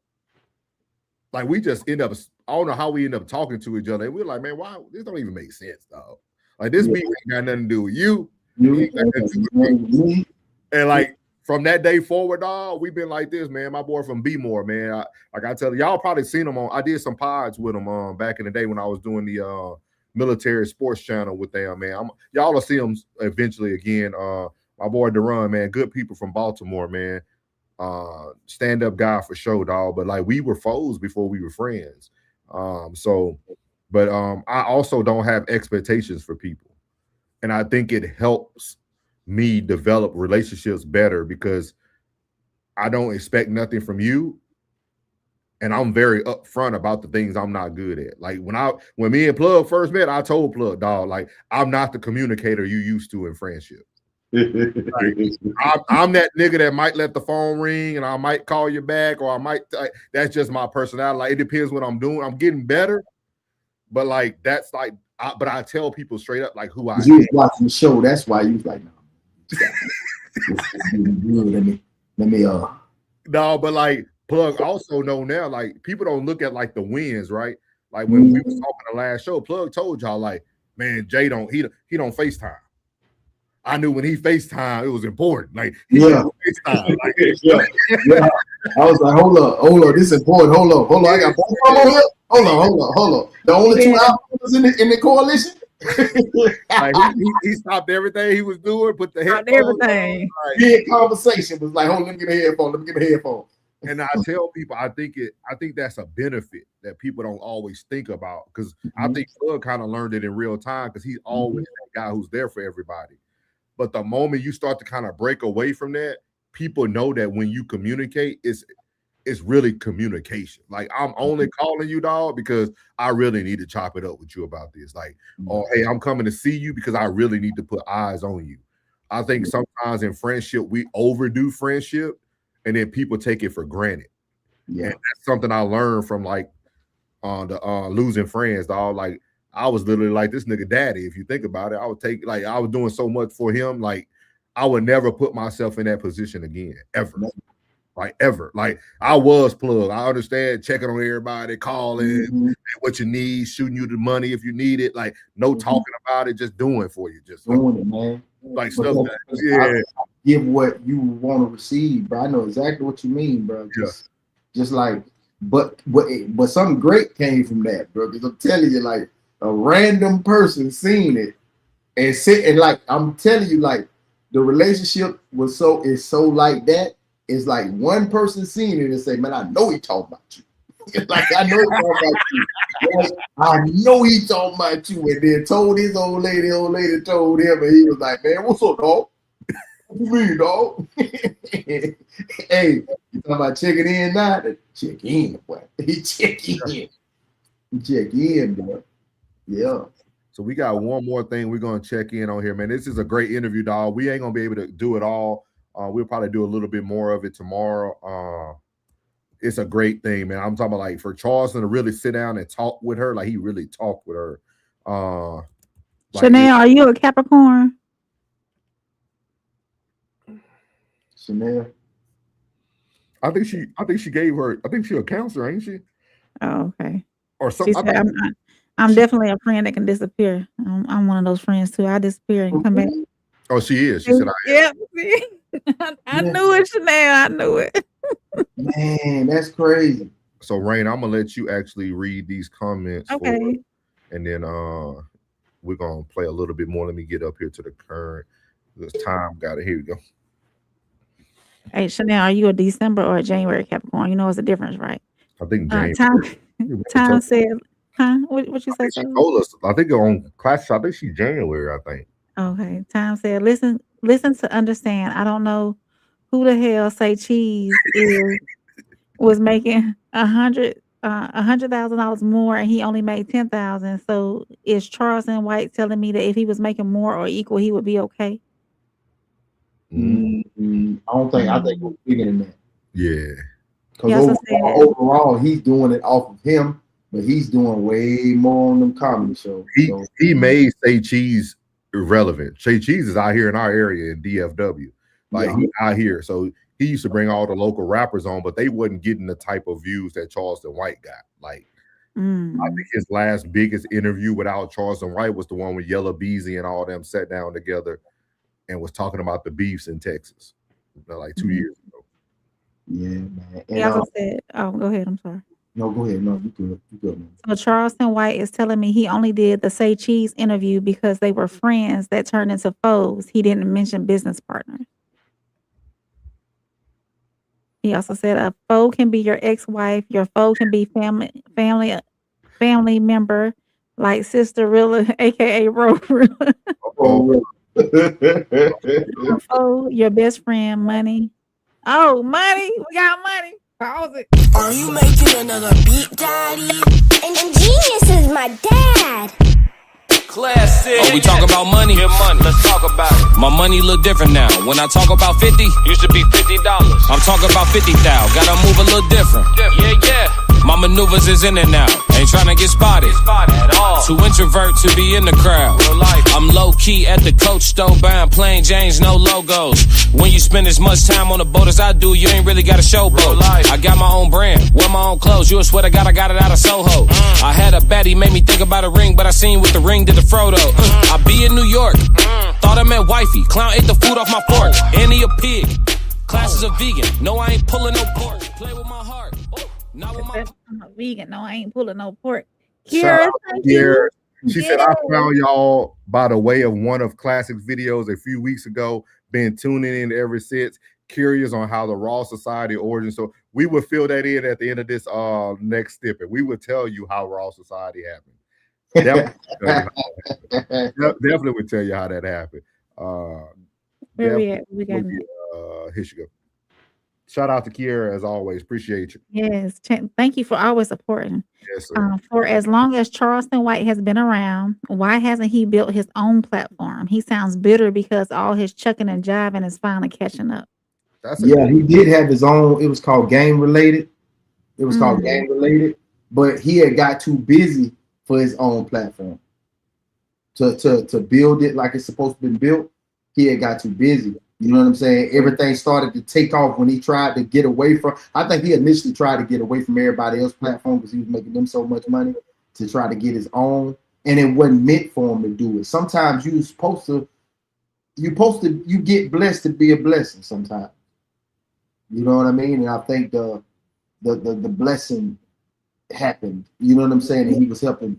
like, we just end up, I don't know how we end up talking to each other. And we're like, man, why? This don't even make sense, dog. Like, this beef ain't got nothing to do with you. Ain't got nothing to do with me. And like, from that day forward, dog, we've been like this, man. My boy from B-More, man. Like I tell you, y'all probably seen him I did some pods with him back in the day when I was doing the military sports channel with them, man. Y'all will see him eventually again. My boy Deron, man, good people from Baltimore, man. Stand-up guy for sure, dog. But like, we were foes before we were friends. But I also don't have expectations for people. And I think it helps me develop relationships better because I don't expect nothing from you. And I'm very upfront about the things I'm not good at. Like, when me and Plug first met, I told Plug, dog, like, I'm not the communicator you used to in friendship. Like, I'm that nigga that might let the phone ring and I might call you back, or I might, that's just my personality. Like, it depends what I'm doing. I'm getting better, but like, that's like, but I tell people straight up, like, who I am. You was watching the show, that's why you was like, no. Let me No, but like, Plug also know now, like, people don't look at like the wins, right? Like, when we was talking the last show, Plug told y'all, like, man, Jay don't FaceTime. I knew when he FaceTime, it was important. Like, FaceTime. Like, yeah. I was like, hold up, this is important. Hold on. I got both of them here. Hold on. The only two outfielders in the coalition. Like, he stopped everything he was doing, put the headphones everything. Big conversation was like, hold on, let me get a headphone. And I tell people, I think that's a benefit that people don't always think about, because I think Plug kind of learned it in real time, because he's always that guy who's there for everybody. But the moment you start to kind of break away from that, people know that when you communicate, it's really communication. Like, I'm only calling you, dog, because I really need to chop it up with you about this. Like, or hey, I'm coming to see you because I really need to put eyes on you. I think sometimes in friendship, we overdo friendship, and then people take it for granted. Yeah, and that's something I learned from like the losing friends, dog. Like, I was literally like this nigga daddy. If you think about it, I was doing so much for him. Like, I would never put myself in that position again, ever. Like, ever. Like, I was Plug. I understand checking on everybody, calling, what you need, shooting you the money if you need it. Like, no talking about it, just doing for you. Just doing it, man. Like, stuff that, yeah. Give what you want to receive, bro. I know exactly what you mean, bro. Just like, but something great came from that, bro. Because I'm telling you, like, a random person seen it and like, I'm telling you, like, the relationship is so like that. It's like one person seen it and say, man, I know he talking about you. Like, I know he talking about you. Like, I know he talking about you. And then told his old lady told him, and he was like, man, what's up, dog? What you mean, dog? Hey, you talking about checking in now? Check in, boy. Check in, boy. Yeah. So we got one more thing we're gonna check in on here, man. This is a great interview, dog. We ain't gonna be able to do it all. We'll probably do a little bit more of it tomorrow. It's a great thing, man. I'm talking about, like, for Charleston to really sit down and talk with her, like, he really talked with her. Chanel, are you a Capricorn? Chanel. I think she gave her. I think she's a counselor, ain't she? Oh, okay. Or She something. said, I'm definitely a friend that can disappear. I'm one of those friends too. I disappear and come back. Oh, she is. She said, Yep. I knew it, Chanel. I knew it. Man, that's crazy. So, Rain, I'm gonna let you actually read these comments. Okay. And then we're gonna play a little bit more. Let me get up here to the current. This time got it. Here we go. Hey, Chanel, are you a December or a January Capricorn? You know it's a difference, right? I think James. Tom said, huh? What you say? She told us. I think on class. I think she's January. I think. Okay. Tom said, listen to understand. I don't know who the hell say cheese was making $100,000 more and he only made 10,000. So is Charleston White telling me that if he was making more or equal, he would be okay? I don't think. I think we're bigger than that. Yeah. Because overall, he's doing it off of him, but he's doing way more on them comedy shows. He made Say Cheese irrelevant. Say Cheese is out here in our area in DFW. He out here. So he used to bring all the local rappers on, but they wasn't getting the type of views that Charleston White got. I think his last biggest interview without Charleston White was the one with Yella Beezy and all them sat down together and was talking about the beefs in Texas, like 2 years ago. Yeah, man. He also said, go ahead. I'm sorry. No, go ahead. No, you good, man. So Charleston White is telling me he only did the Say Cheese interview because they were friends that turned into foes. He didn't mention business partners. He also said a foe can be your ex-wife. Your foe can be family member, like Sister Rilla, aka Ro Rilla. Your foe, your best friend, money. Oh, money. We got money. Pause it. Are you making another beat, daddy? And Genius is my dad. Classic. Oh, we talk about money? Good money. Let's talk about it. My money look different now. When I talk about 50, used to be $50. I'm talking about 50,000. Gotta move a little different. Yeah. My maneuvers is in and out. Ain't trying to get spotted at all. Too introvert to be in the crowd. I'm low key at the Coach store buying plain Janes, no logos. When you spend as much time on the boat as I do, you ain't really got a showboat. I got my own brand, wear my own clothes. You a swear to God, I got it out of Soho. I had a baddie, made me think about a ring, but I seen what the ring did to Frodo. I be in New York, thought I meant wifey. Clown ate the food off my fork, and he a pig. Class is a vegan, no I ain't pulling no pork. Play with my heart. Not with my... I'm a vegan. No, I ain't pulling no pork. Kira, she said, I found y'all by the way of one of Classic's videos a few weeks ago. Been tuning in ever since. Curious on how the Raw Society origin. So we will fill that in at the end of this next snippet. We will tell you how Raw Society happened. Definitely would tell you how that happened. Where we at? We got here she go. Shout out to Kiera as always. Appreciate you. Yes. Thank you for always supporting. Yes, sir. For as long as Charleston White has been around, why hasn't he built his own platform? He sounds bitter because all his chucking and jiving is finally catching up. He did have his own. It was called Game Related. But he had got too busy for his own platform to build it like it's supposed to be built. He had got too busy. You know what I'm saying? Everything started to take off when he tried to get away from. I think he initially tried to get away from everybody else's platform because he was making them so much money to try to get his own, and it wasn't meant for him to do it. Sometimes you get blessed to be a blessing. Sometimes, you know what I mean? And I think the blessing happened. You know what I'm saying? And he was helping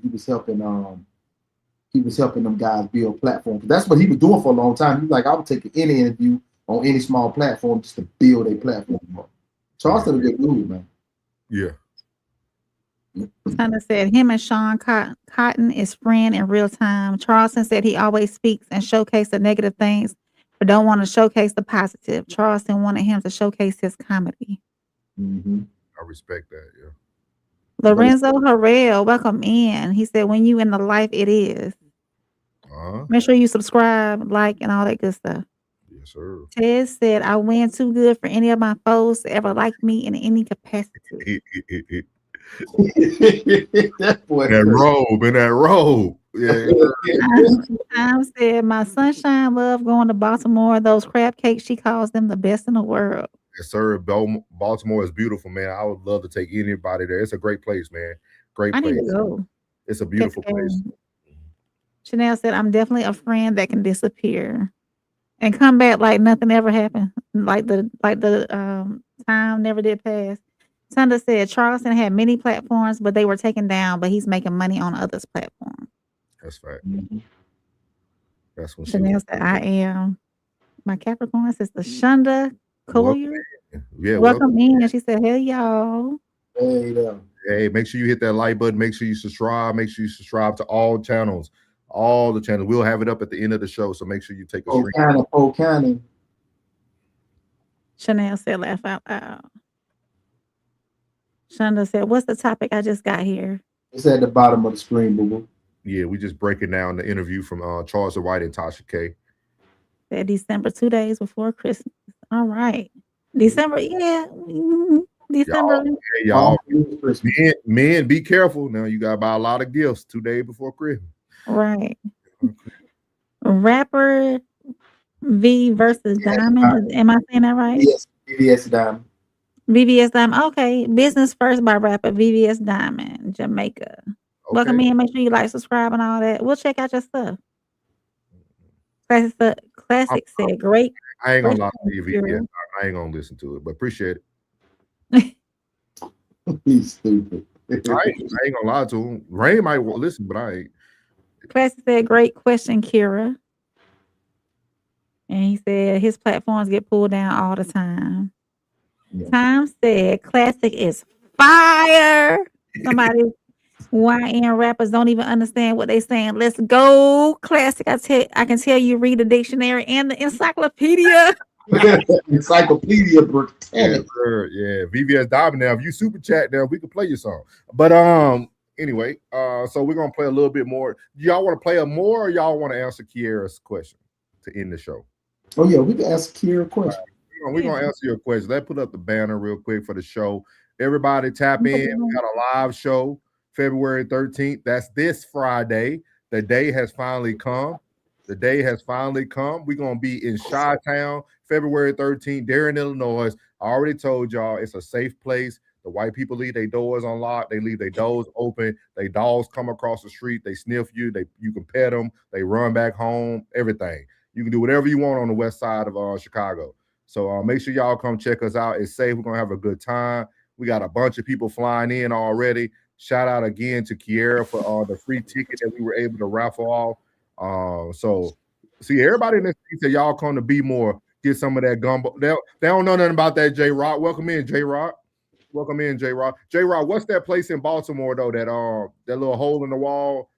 them guys build platforms. That's what he was doing for a long time. He was like, I would take any interview on any small platform just to build a platform. Charleston is a good dude, man. Yeah. Hunter said him and Sean Cotton is friend in real time. Charleston said he always speaks and showcases the negative things, but don't want to showcase the positive. Charleston wanted him to showcase his comedy. I respect that, yeah. Lorenzo Harrell, welcome in. He said, when you in the life, it is. Make sure you subscribe, like, and all that good stuff. Yes, sir. Ted said, I win too good for any of my foes to ever like me in any capacity. That boy. In that robe. Yeah. Tom said, my sunshine love going to Baltimore. Those crab cakes, she calls them the best in the world. Yes, sir. Baltimore is beautiful, man. I would love to take anybody there. It's a great place, man. Great I need place. to go. It's a beautiful place. Chanel said, I'm definitely a friend that can disappear and come back like nothing ever happened. Like the time never did pass. Sunda said Charleston had many platforms, but they were taken down, but he's making money on others' platforms. That's fact. That's what Chanel said, I am. My Capricorn sister Shonda Collier. Yeah, welcome in. She said, hey, y'all. Hey, make sure you hit that like button. Make sure you subscribe. Make sure you subscribe to all channels. All the channels. We'll have it up at the end of the show, so make sure you take a screenshot. Chanel said, laugh out loud. Shonda said, what's the topic I just got here? It's at the bottom of the screen, boo-boo. Yeah, we just breaking down the interview from Charleston White and Tasha K. Said December, 2 days before Christmas. All right. December, yeah. December. Y'all, men, be careful. Now you gotta buy a lot of gifts 2 days before Christmas. Right. Rapper V versus Diamond. Am I saying that right? Yes, VVS Diamond. VVS Diamond. Okay. Business First by rapper VVS Diamond, Jamaica. Okay. Welcome in. Make sure you like, subscribe, and all that. We'll check out your stuff. Classic said, great. I ain't gonna lie to you, VVS. I ain't gonna listen to it, but appreciate it. He's stupid. I ain't gonna lie to him. Rain might listen, but I ain't. Classic said, great question, Kira. And he said his platforms get pulled down all the time. Yeah. Tom said Classic is fire. Somebody YN rappers don't even understand what they saying. Let's go, Classic. I can tell you read the dictionary and the encyclopedia. Encyclopedia Britannica. Yeah, VVS Diamond. Now, if you super chat now, we can play your song. But anyway, so we're gonna play a little bit more. Y'all want to play a more, or y'all want to answer Kiera's question to end the show? Oh yeah, we can ask Kiera a question. We're gonna answer your question. Let's put up the banner real quick for the show. Everybody tap in. We got a live show February 13th. That's this Friday. The day has finally come. The day has finally come. We're gonna be in Chi-Town February 13th, Darien, Illinois. I already told y'all it's a safe place. The white people leave their doors unlocked. They leave their doors open. Their dogs come across the street. They sniff you. You can pet them. They run back home. Everything. You can do whatever you want on the west side of Chicago. So make sure y'all come check us out. It's safe. We're going to have a good time. We got a bunch of people flying in already. Shout out again to Kiera for the free ticket that we were able to raffle off. So see, everybody in this said y'all come to Be More, get some of that gumbo. They don't know nothing about that, J-Rock. Welcome in, J-Rock. Welcome in, J-Rock. J-Rock, what's that place in Baltimore, though, that little hole in the wall?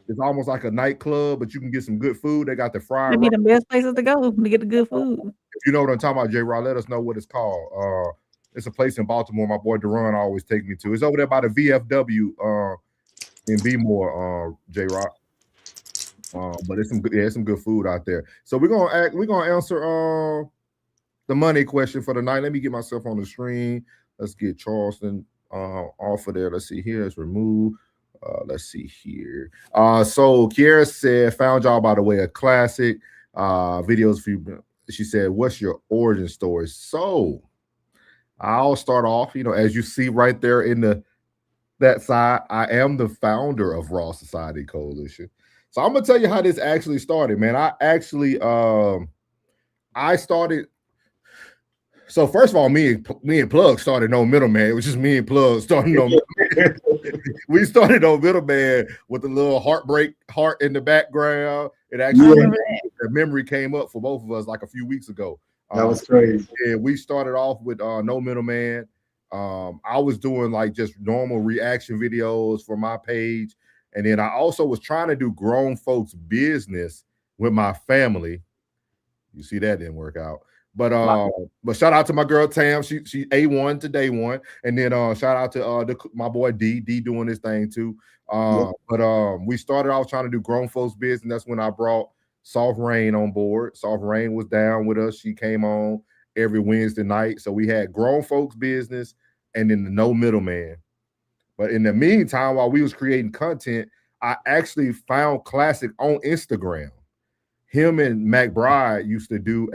It's almost like a nightclub, but you can get some good food. They got the fried. Maybe the best places to go to get the good food. If you know what I'm talking about, J-Rod, let us know what it's called. It's a place in Baltimore my boy Duran always take me to. It's over there by the VFW in B-More, J-Rod. But it's some good food out there. So we're gonna answer the money question for the night. Let me get myself on the screen. Let's get Charleston off of there. Let's see here. It's removed. Let's see here. So Kiera said, found y'all by the way a classic videos for you. She said, what's your origin story? So I'll start off, as you see right there in that side, I am the founder of Raw Society Coalition. So I'm gonna tell you how this actually started, man. I started. So first of all, me and Plug started No Middleman. It was just me and Plug starting No Middleman. We started No Middleman with a little heart in the background. It actually the memory came up for both of us like a few weeks ago. That was crazy. Yeah, we started off with No Middleman. I was doing like just normal reaction videos for my page. And then I also was trying to do grown folks business with my family. You see, that didn't work out. But shout out to my girl Tam. She A1 to day one. And then shout out to my boy D doing this thing too. But we started off trying to do grown folks business. That's when I brought Soft Rain on board. Soft Rain was down with us. She came on every Wednesday night. So we had grown folks business and then the No Middleman. But in the meantime, while we was creating content, I actually found Classic on Instagram. Him and McBride used to do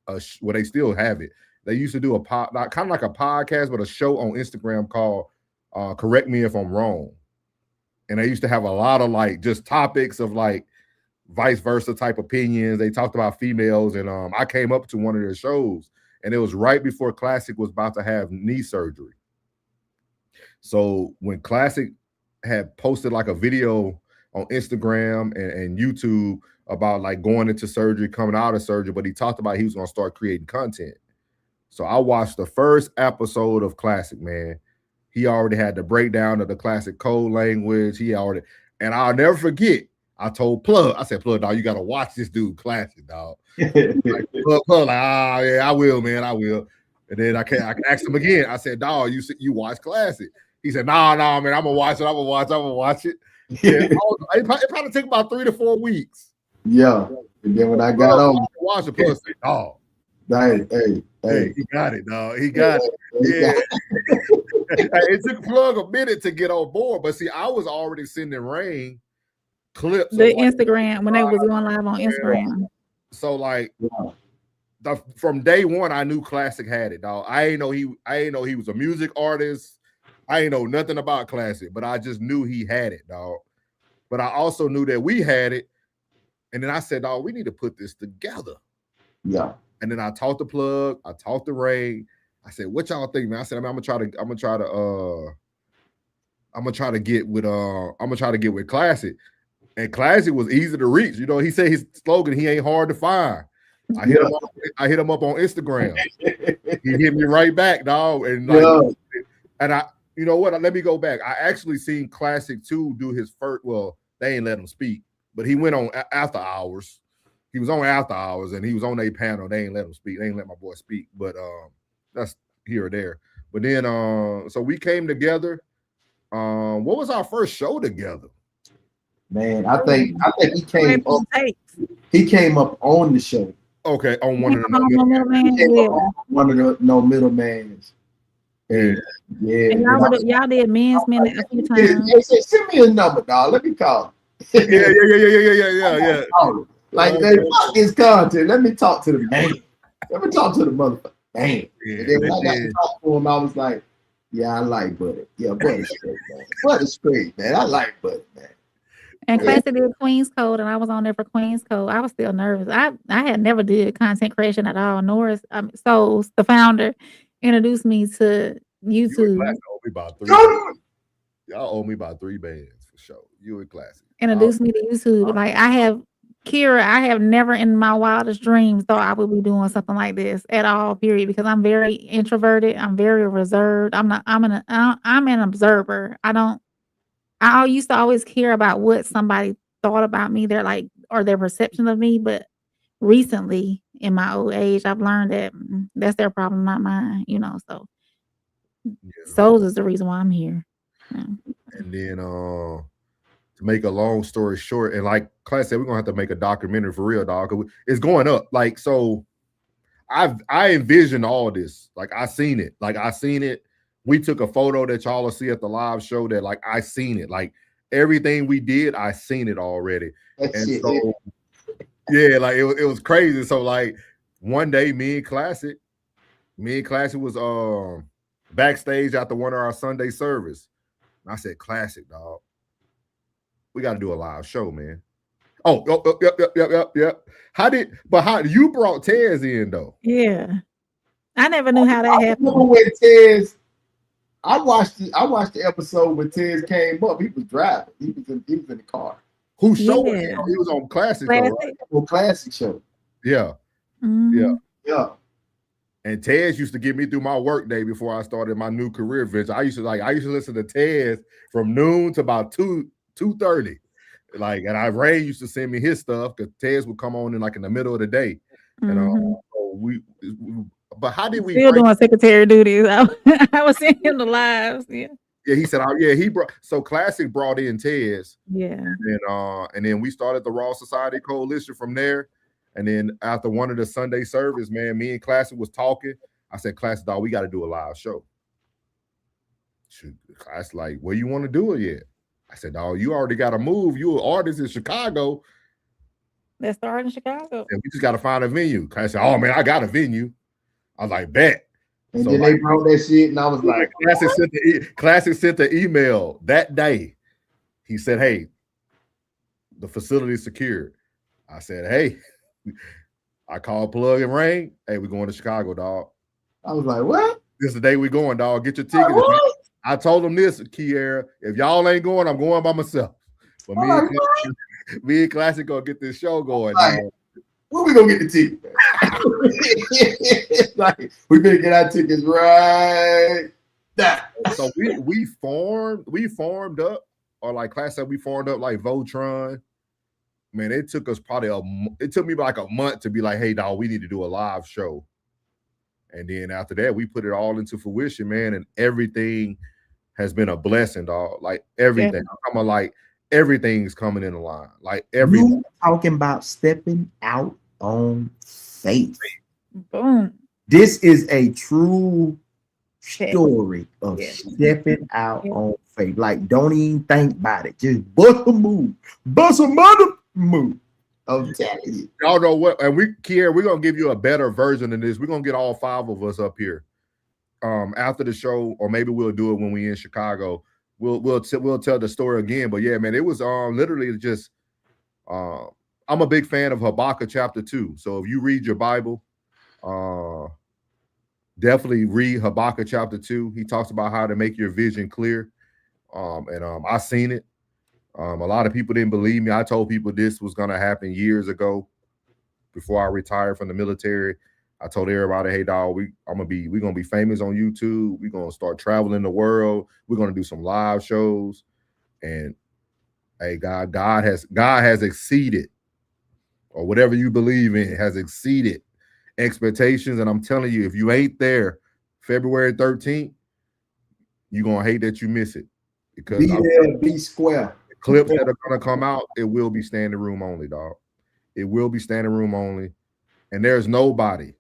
well, they still have it. They used to do a kind of like a podcast, but a show on Instagram called Correct Me If I'm Wrong. And they used to have a lot of like just topics of like vice versa type opinions. They talked about females, and I came up to one of their shows, and it was right before Classic was about to have knee surgery. So when Classic had posted like a video on Instagram and YouTube about like going into surgery, coming out of surgery, but he talked about he was going to start creating content. So I watched the first episode of Classic, man. He already had the breakdown of the Classic code language. And I'll never forget, I told Plug, I said, Plug, dog, you got to watch this dude Classic, dog. Like, Plug, like, yeah, I will, man, I will. And then I asked him again. I said, dog, you watch Classic. He said, nah, man, I'm going to watch it. Yeah, it probably took about 3 to 4 weeks. Yeah. And then when I got on, watch the Plug said, dog. Hey, he got it, dog. He got it. Yeah. It took Plug a minute to get on board, but see, I was already sending Rain clips. The Instagram when they was going live on Instagram. So like from day one, I knew Classic had it, dog. I ain't know he was a music artist. I ain't know nothing about Classic, but I just knew he had it, dog. But I also knew that we had it, and then I said, dog, we need to put this together. Yeah. And then I talked to Plug, I talked to Ray. I said, "What y'all think, man?" I said, "I'm gonna try to get with Classic." And Classic was easy to reach. You know, he said his slogan, "He ain't hard to find." I hit him up on Instagram. He hit me right back, dog. And you know what? Let me go back. I actually seen Classic 2 do his first. Well, they ain't let him speak, but he went on After Hours. He was on After Hours, and he was on a panel. They ain't let him speak. They ain't let my boy speak, but that's here or there. But then so we came together. What was our first show together? Man, I think he came up. He came up on the show. Okay, on one of the one of the no middlemans. Yeah. And y'all did men's minute a few times. Say, send me a number, dog. Let me call. Yeah. Like they fuck this content. Let me talk to the man. Let me talk to the motherfucker. Damn. And then when I got to talk to him, I was like, yeah, I like Butter. Yeah, Butter's straight, man. Butter's straight, man. I like Butter, man. And Classic did Queen's Code, and I was on there for Queen's Code. I was still nervous. I had never did content creation at all. Norris, Souls, the founder, introduced me to YouTube. Y'all owe me about 3 bands for sure. You and Classic. Introduced me to YouTube. Like Kira, I have never in my wildest dreams thought I would be doing something like this at all, period, because I'm very introverted. I'm very reserved. I'm an observer. I used to always care about what somebody thought about me, their perception of me. But recently in my old age, I've learned that that's their problem, not mine, so Souls is the reason why I'm here. Yeah. And then to make a long story short, and like Class said, we're gonna have to make a documentary for real, dog. It's going up. Like, so I envisioned all this. Like I seen it. We took a photo that y'all will see at the live show that like I seen it. Like everything we did, I seen it already. So yeah, like it was crazy. So like one day me and Classic was backstage after one of our Sunday service. And I said, Classic, dog, we got to do a live show, man. Yep. How you brought Tez in though? Yeah, I never knew how that happened. When Tez, I watched the episode when Tez came up. He was driving. He was in the car. Who showed it? He was on Classic. Though, right? On Classic show. Yeah. Mm-hmm. Yeah. And Tez used to get me through my work day before I started my new career venture. I used to listen to Tez from noon to about 2:30. Like, and Ray used to send me his stuff because Tez would come on in the middle of the day. Mm-hmm. But how did we still doing secretary duties? I was seeing him the lives. Yeah. Yeah, he said, Classic brought in Tez. Yeah. And then we started the Raw Society Coalition from there. And then after one of the Sunday service, man, me and Classic was talking. I said, Classic, dog, we got to do a live show. Shoot, Classic, like, where you want to do it yet? I said, "Oh, you already got to move. You an artist in Chicago. Let's start in Chicago. And we just got to find a venue." I said, "Oh man, I got a venue." I was like, "Bet." And then they brought that shit, and I was like, Classic sent the email that day. He said, "Hey, the facility is secured." I said, "Hey," I called Plug and Rain. "Hey, we're going to Chicago, dog." I was like, "What? This is the day we going, dog. Get your tickets." I told them this, Kiera, if y'all ain't going, I'm going by myself. But me and Classic gonna get this show going, dog. Where we gonna get the ticket? Like, we better get our tickets right now. So we formed up, or like Class said, we formed up like Voltron. Man, it took us it took me like a month to be like, "Hey, dog, we need to do a live show." And then after that, we put it all into fruition, man, and everything has been a blessing, dog. Like everything. Yeah. I'm talking about like everything's coming in the line. Like everything. You talking about stepping out on faith. Boom. This is a true story of stepping out on faith. Like, don't even think about it. Just bust a move. Bust a mother move. I'm telling you. Y'all know what? And we're gonna give you a better version of this. We're gonna get all 5 of us up here after the show, or maybe we'll do it when we in Chicago. We'll tell the story again. But yeah, man, it was literally just I'm a big fan of Habakkuk chapter 2. So if you read your Bible, definitely read Habakkuk chapter 2. He talks about how to make your vision clear. I seen it. A lot of people didn't believe me. I told people this was gonna happen years ago before I retired from the military. I told everybody, "Hey, dog, we're gonna be famous on YouTube. We're gonna start traveling the world. We're gonna do some live shows." And hey, God has exceeded, or whatever you believe in has exceeded expectations. And I'm telling you, if you ain't there February 13th, you're gonna hate that you miss it, because be there, be square. Clips that are gonna come out, it will be standing room only, dog. It will be standing room only, and there's nobody.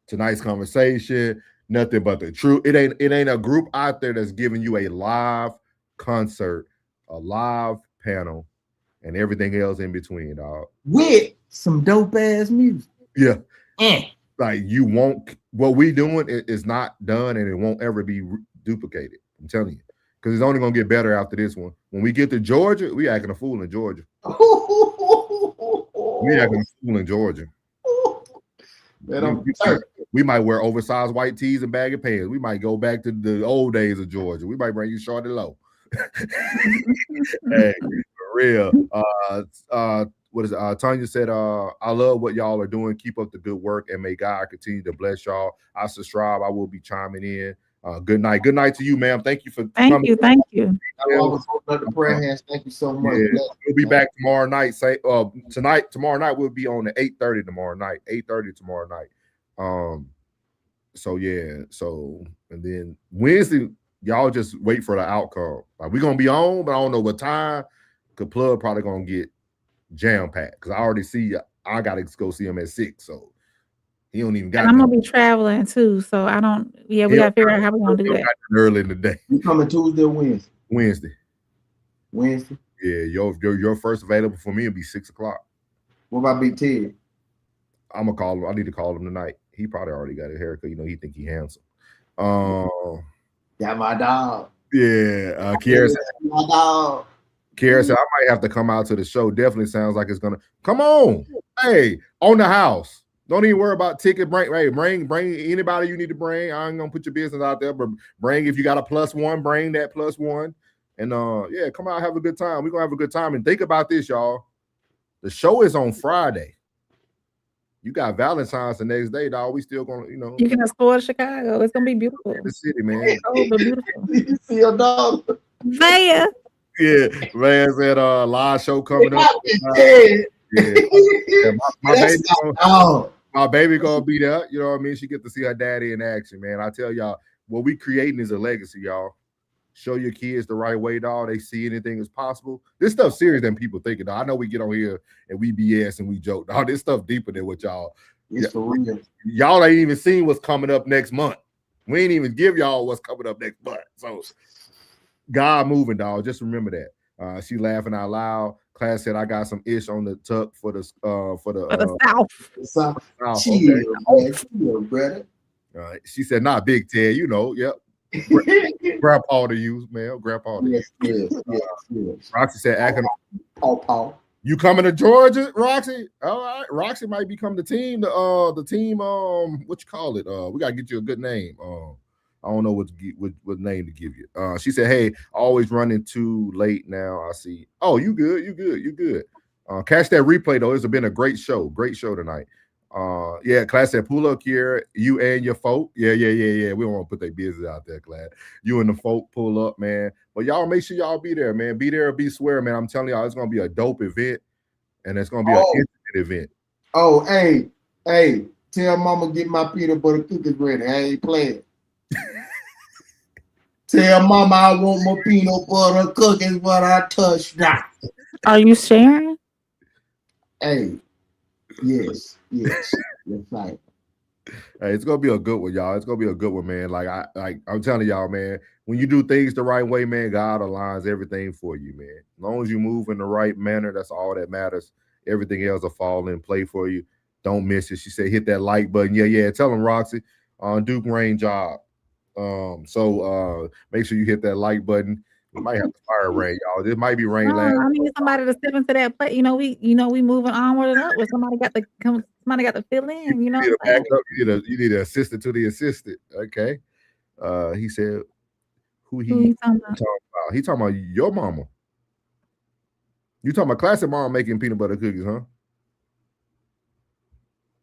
Tonight's conversation, nothing but the truth. It ain't a group out there that's giving you a live concert, a live panel, and everything else in between, dog. With some dope ass music. Yeah. Like, you won't. What we doing is not done, and it won't ever be duplicated. I'm telling you. Because it's only going to get better after this one. When we get to Georgia, we acting a fool in Georgia. We acting a fool in Georgia. We might wear oversized white tees and baggy pants. We might go back to the old days of Georgia. We might bring you short and low. Hey, for real. What is it? Tanya said, "I love what y'all are doing. Keep up the good work, and may God continue to bless y'all." I subscribe. I will be chiming in. Good night. Good night to you, ma'am. Thank you for coming. Thank you. I always hold up the prayer hands. Thank you so much. Yeah, we'll be back tomorrow night. Tomorrow night we'll be on at 8:30 tomorrow night. 8:30 tomorrow night. So yeah. So, and then Wednesday, y'all just wait for the outcome. Like, we're gonna be on, but I don't know what time. Cause Plug probably gonna get jam packed. Cause I already see I gotta go see him at 6. So he don't even got. And I'm gonna be traveling too, so I don't. Yeah, we gotta figure out how we're gonna do that early in the day. You coming Tuesday or Wednesday? Wednesday. Yeah, your first available for me will be 6 o'clock. What about Big Ted? I'm gonna call him. I need to call him tonight. He probably already got a haircut. You know, he think he handsome. Got my dog. Yeah, Kiara said, my dog. Kiara said, "I might have to come out to the show." Definitely sounds like it's gonna. Come on, hey, on the house. Don't even worry about ticket. Bring anybody you need to bring. I ain't gonna put your business out there, but bring, if you got a +1, bring that +1. And yeah, come out, have a good time. We're gonna have a good time. And think about this, y'all. The show is on Friday. You got Valentine's the next day, dog. We still gonna, You can explore Chicago. It's gonna be beautiful. The city, man. Oh, beautiful. You see your dog. Vaya. Yeah, Van said live show coming up. My baby gonna be there. You know what I mean? She get to see her daddy in action, man. I tell y'all, what we creating is a legacy, y'all. Show your kids the right way, dog. They see anything is possible. This stuff serious than people thinking, dog. I know we get on here and we BS and we joke, dog. This stuff deeper than what y'all. It's for real. Y'all ain't even seen what's coming up next month. We ain't even give y'all what's coming up next month. So God moving, dog. Just remember that. She laughing out loud. Class said I got some ish on the tuck for the South. Okay. Brother. She said, "Not Big Ted, you know." Yep. Grandpa to use, man. Grandpa to use. Yes. Roxy said, "Acting Paul. You coming to Georgia, Roxy? All right, Roxy might become the team. The team. What you call it? We gotta get you a good name. I don't know what name to give you. She said, "Hey, always running too late now. I see. Oh, you good? You good? Catch that replay though. It's been a great show tonight. Yeah, Class said, pull up here, you and your folk. Yeah. We don't want to put their business out there, Class. You and the folk pull up, man. But y'all make sure y'all be there, man. Be there or be square, man. I'm telling y'all, it's gonna be a dope event, and it's gonna be an intimate event. Oh, hey, tell mama get my peanut butter cookies ready. I ain't playing. Tell mama I want my peanut butter cookies when I touch that. Are you sharing? Hey, yes. Right. Hey, it's gonna be a good one, y'all. It's gonna be a good one, man. I'm telling y'all, man. When you do things the right way, man, God aligns everything for you, man. As long as you move in the right manner, that's all that matters. Everything else will fall in play for you. Don't miss it. She said, hit that like button. Yeah. Tell them, Roxy, Duke rain job. So make sure you hit that like button. We might have to fire rain, y'all. This might be rain. I need somebody to step into that play. We moving onward and upward. Somebody got to fill in. You need a backup. You need an assistant to the assistant. Okay. He said, who he talking about? He talking about your mama. You talking about classic mom making peanut butter cookies, huh?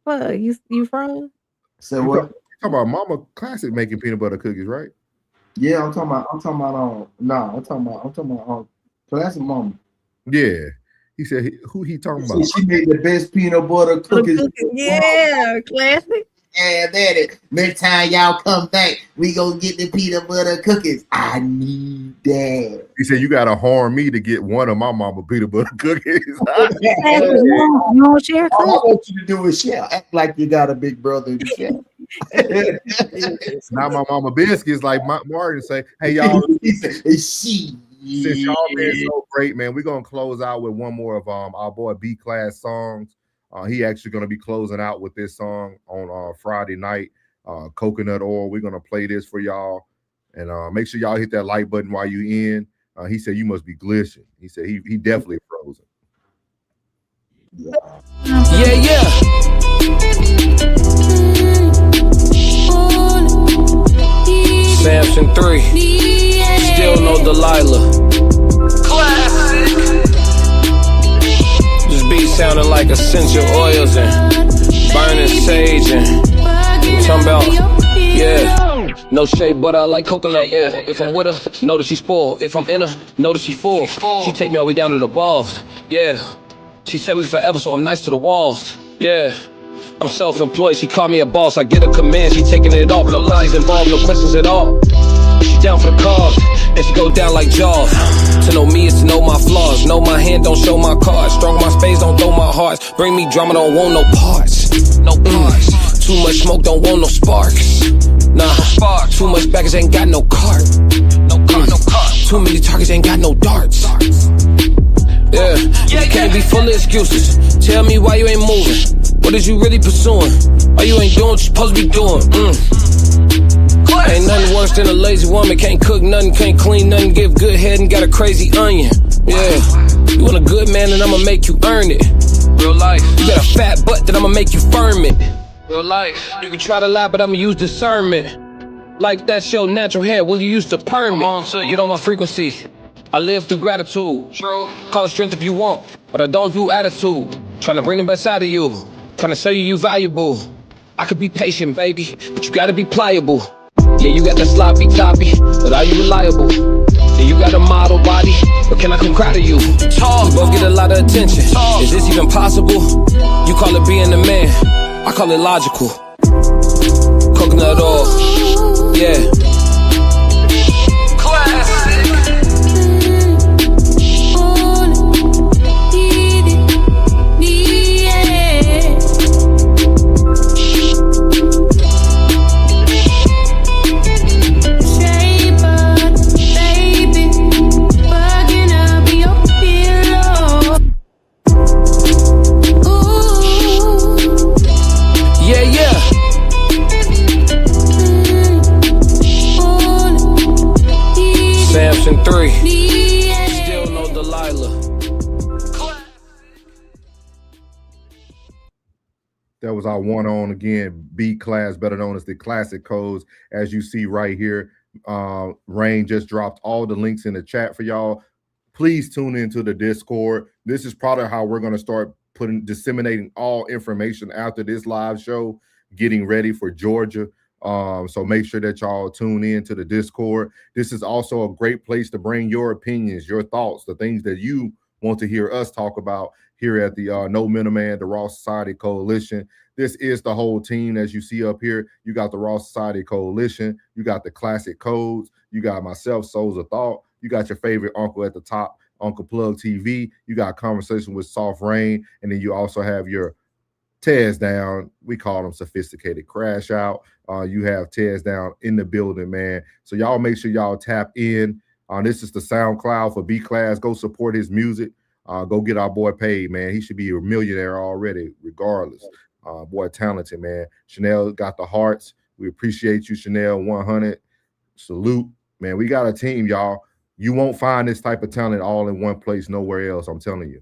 What? You froze? So what? You talking about Mama Classic making peanut butter cookies, right? Yeah, I'm talking about Classic Mama. Yeah. He said, who he talking about? She made the best peanut butter cookies. Yeah, Classic. And that it. Next time y'all come back, we gonna get the peanut butter cookies. I need that. He said, you gotta harm me to get one of my mama peanut butter cookies. You won't share? All I want you to do is share. Act like you got a big brother to share. Not my mama biscuits, like Martin say. Hey, y'all. Since y'all been so great, man, we're gonna close out with one more of our boy B-Class songs. He actually gonna be closing out with this song on Friday night. Coconut Oil. We're gonna play this for y'all, and make sure y'all hit that like button while you in. He said you must be glitching. He said he definitely frozen. Yeah. Samson 3. Still no Delilah. Classic. This beat sounding like essential oils and burning sage and talking about, yeah. No shade, but I like coconut, yeah. If I'm with her, know that she's spoiled. If I'm in her, know that she's full. She take me all the way down to the balls, yeah. She said we forever, so I'm nice to the walls, yeah. I'm self-employed, she called me a boss. I get a command, she taking it off. No lies involved, no questions at all. She down for the cause, and she go down like Jaws. To know me is to know my flaws. Know my hand, don't show my cards. Strong my space, don't throw my hearts. Bring me drama, don't want no parts. No parts. Too much smoke, don't want no sparks. Nah, too much baggage, ain't got no cart. No cart. Too many targets, ain't got no darts. Yeah, you can't be full of excuses. Tell me why you ain't moving. What is you really pursuing? Why you ain't doing what you supposed to be doing? Ain't nothing worse than a lazy woman. Can't cook nothing, can't clean nothing, give good head and got a crazy onion. Yeah, you want a good man and I'ma make you earn it. Real life. You got a fat butt that I'ma make you firm it. Real life. You can try to lie, but I'ma use discernment. Like that's your natural hair, will you use the permit? Get on my frequency. I live through gratitude. True. Call it strength if you want, but I don't do attitude. Trying to bring the best out of you. Trying to show you valuable. I could be patient, baby, but you gotta be pliable. Yeah, you got the sloppy toppy, but are you reliable? Yeah, you got a model body, but can I come cry to you? We both get a lot of attention. Is this even possible? You call it being a man, I call it logical. Coconut oil, yeah. That was our one on again, B class, better known as the classic codes, as you see right here. Rain just dropped all the links in the chat for y'all. Please tune into the Discord. This is probably how we're going to start disseminating all information after this live show, getting ready for Georgia. So make sure that y'all tune in to the Discord. This is also a great place to bring your opinions, your thoughts, the things that you want to hear us talk about here at the No Middleman, the Raw Society Coalition. This is the whole team, as you see up here. You got the Raw Society Coalition, you got the Classic Codes, you got myself, Souls of Thought, you got your favorite uncle at the top, Uncle Plug TV, you got Conversation with Soft Rain, and then you also have your Tears Down. We call them Sophisticated Crash Out. You have Tears Down in the building, man. So y'all make sure y'all tap in. This is the SoundCloud for B Class. Go support his music. Go get our boy paid, man. He should be a millionaire already, regardless. Boy, talented, man. Chanel got the hearts. We appreciate you, Chanel 100. Salute, man. We got a team, y'all. You won't find this type of talent all in one place, nowhere else. I'm telling you.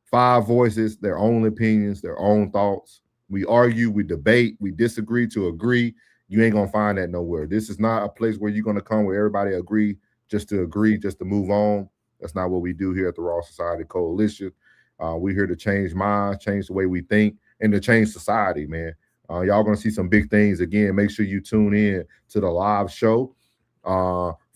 5 voices, their own opinions, their own thoughts. We argue, we debate, we disagree to agree. You ain't gonna find that nowhere. This is not a place where you're gonna come where everybody agree, just to move on. That's not what we do here at the Raw Society Coalition. We're here to change minds, change the way we think, and to change society, man. Y'all gonna see some big things again. Make sure you tune in to the live show.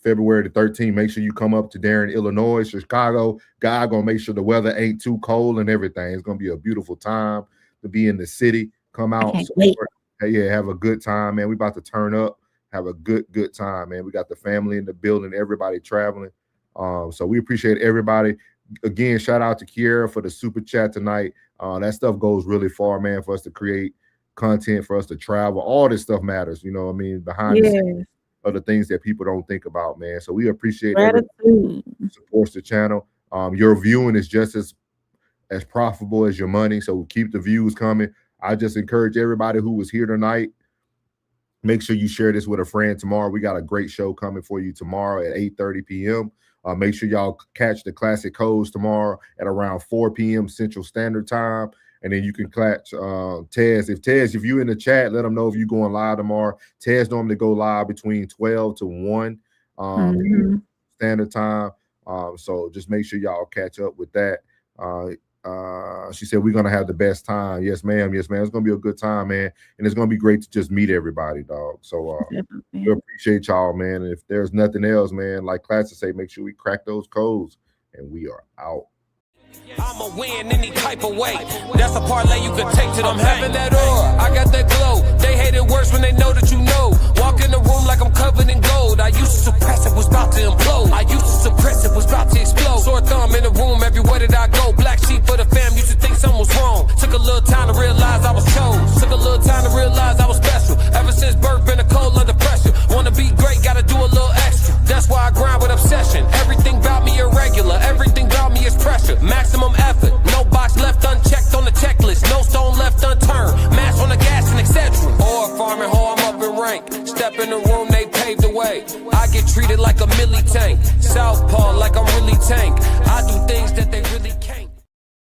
February the 13th, make sure you come up to Darien, Illinois, Chicago. God gonna make sure the weather ain't too cold and everything. It's gonna be a beautiful time to be in the city. Come out, support. Hey, yeah, have a good time, man. We about to turn up, have a good time, man. We got the family in the building, everybody traveling. So we appreciate everybody. Again, shout out to Kiera for the super chat tonight. That stuff goes really far, man, for us to create content, for us to travel. All this stuff matters, you know what I mean? Behind the scenes. Other things that people don't think about, man. So we appreciate everybody who supports the channel. Your viewing is just as profitable as your money, so keep the views coming. I just encourage everybody who was here tonight, make sure you share this with a friend tomorrow. We got a great show coming for you tomorrow at 8:30 p.m. Make sure y'all catch the Classic Codes tomorrow at around 4 p.m. Central Standard Time. And then you can catch Tez. If you in the chat, let them know if you're going live tomorrow. Tez normally go live between 12 to 1 Standard Time. So just make sure y'all catch up with that. She said, we're going to have the best time. Yes, ma'am. Yes, ma'am. It's going to be a good time, man. And it's going to be great to just meet everybody, dog. So we appreciate y'all, man. And if there's nothing else, man, like Classic say, make sure we crack those codes. And we are out. I'ma win any type of way. That's a parlay you can take to them. I'm having that aura, I got that glow. They hate it worse when they know that you know. Walk in the room like I'm covered in gold. I used to suppress it, was about to implode. I used to suppress it, was about to explode. Sore thumb in the room, everywhere that I go. Black sheep for the fam, used to think something was wrong. Took a little time to realize I was chose. Took a little time to realize I was special. Ever since birth, been a cold under pressure. Wanna be great, gotta do a little extra. That's why I grind with obsession. Everything about me irregular, everything about me is pressure. Maximum effort, no box left unchecked on the checklist, no stone left unturned, mash on the gas and etc. Or farming hoe, I'm up in rank. Step in the room, they paved the way. I get treated like a milli tank. Southpaw like I'm really tank. I do things that they really can't.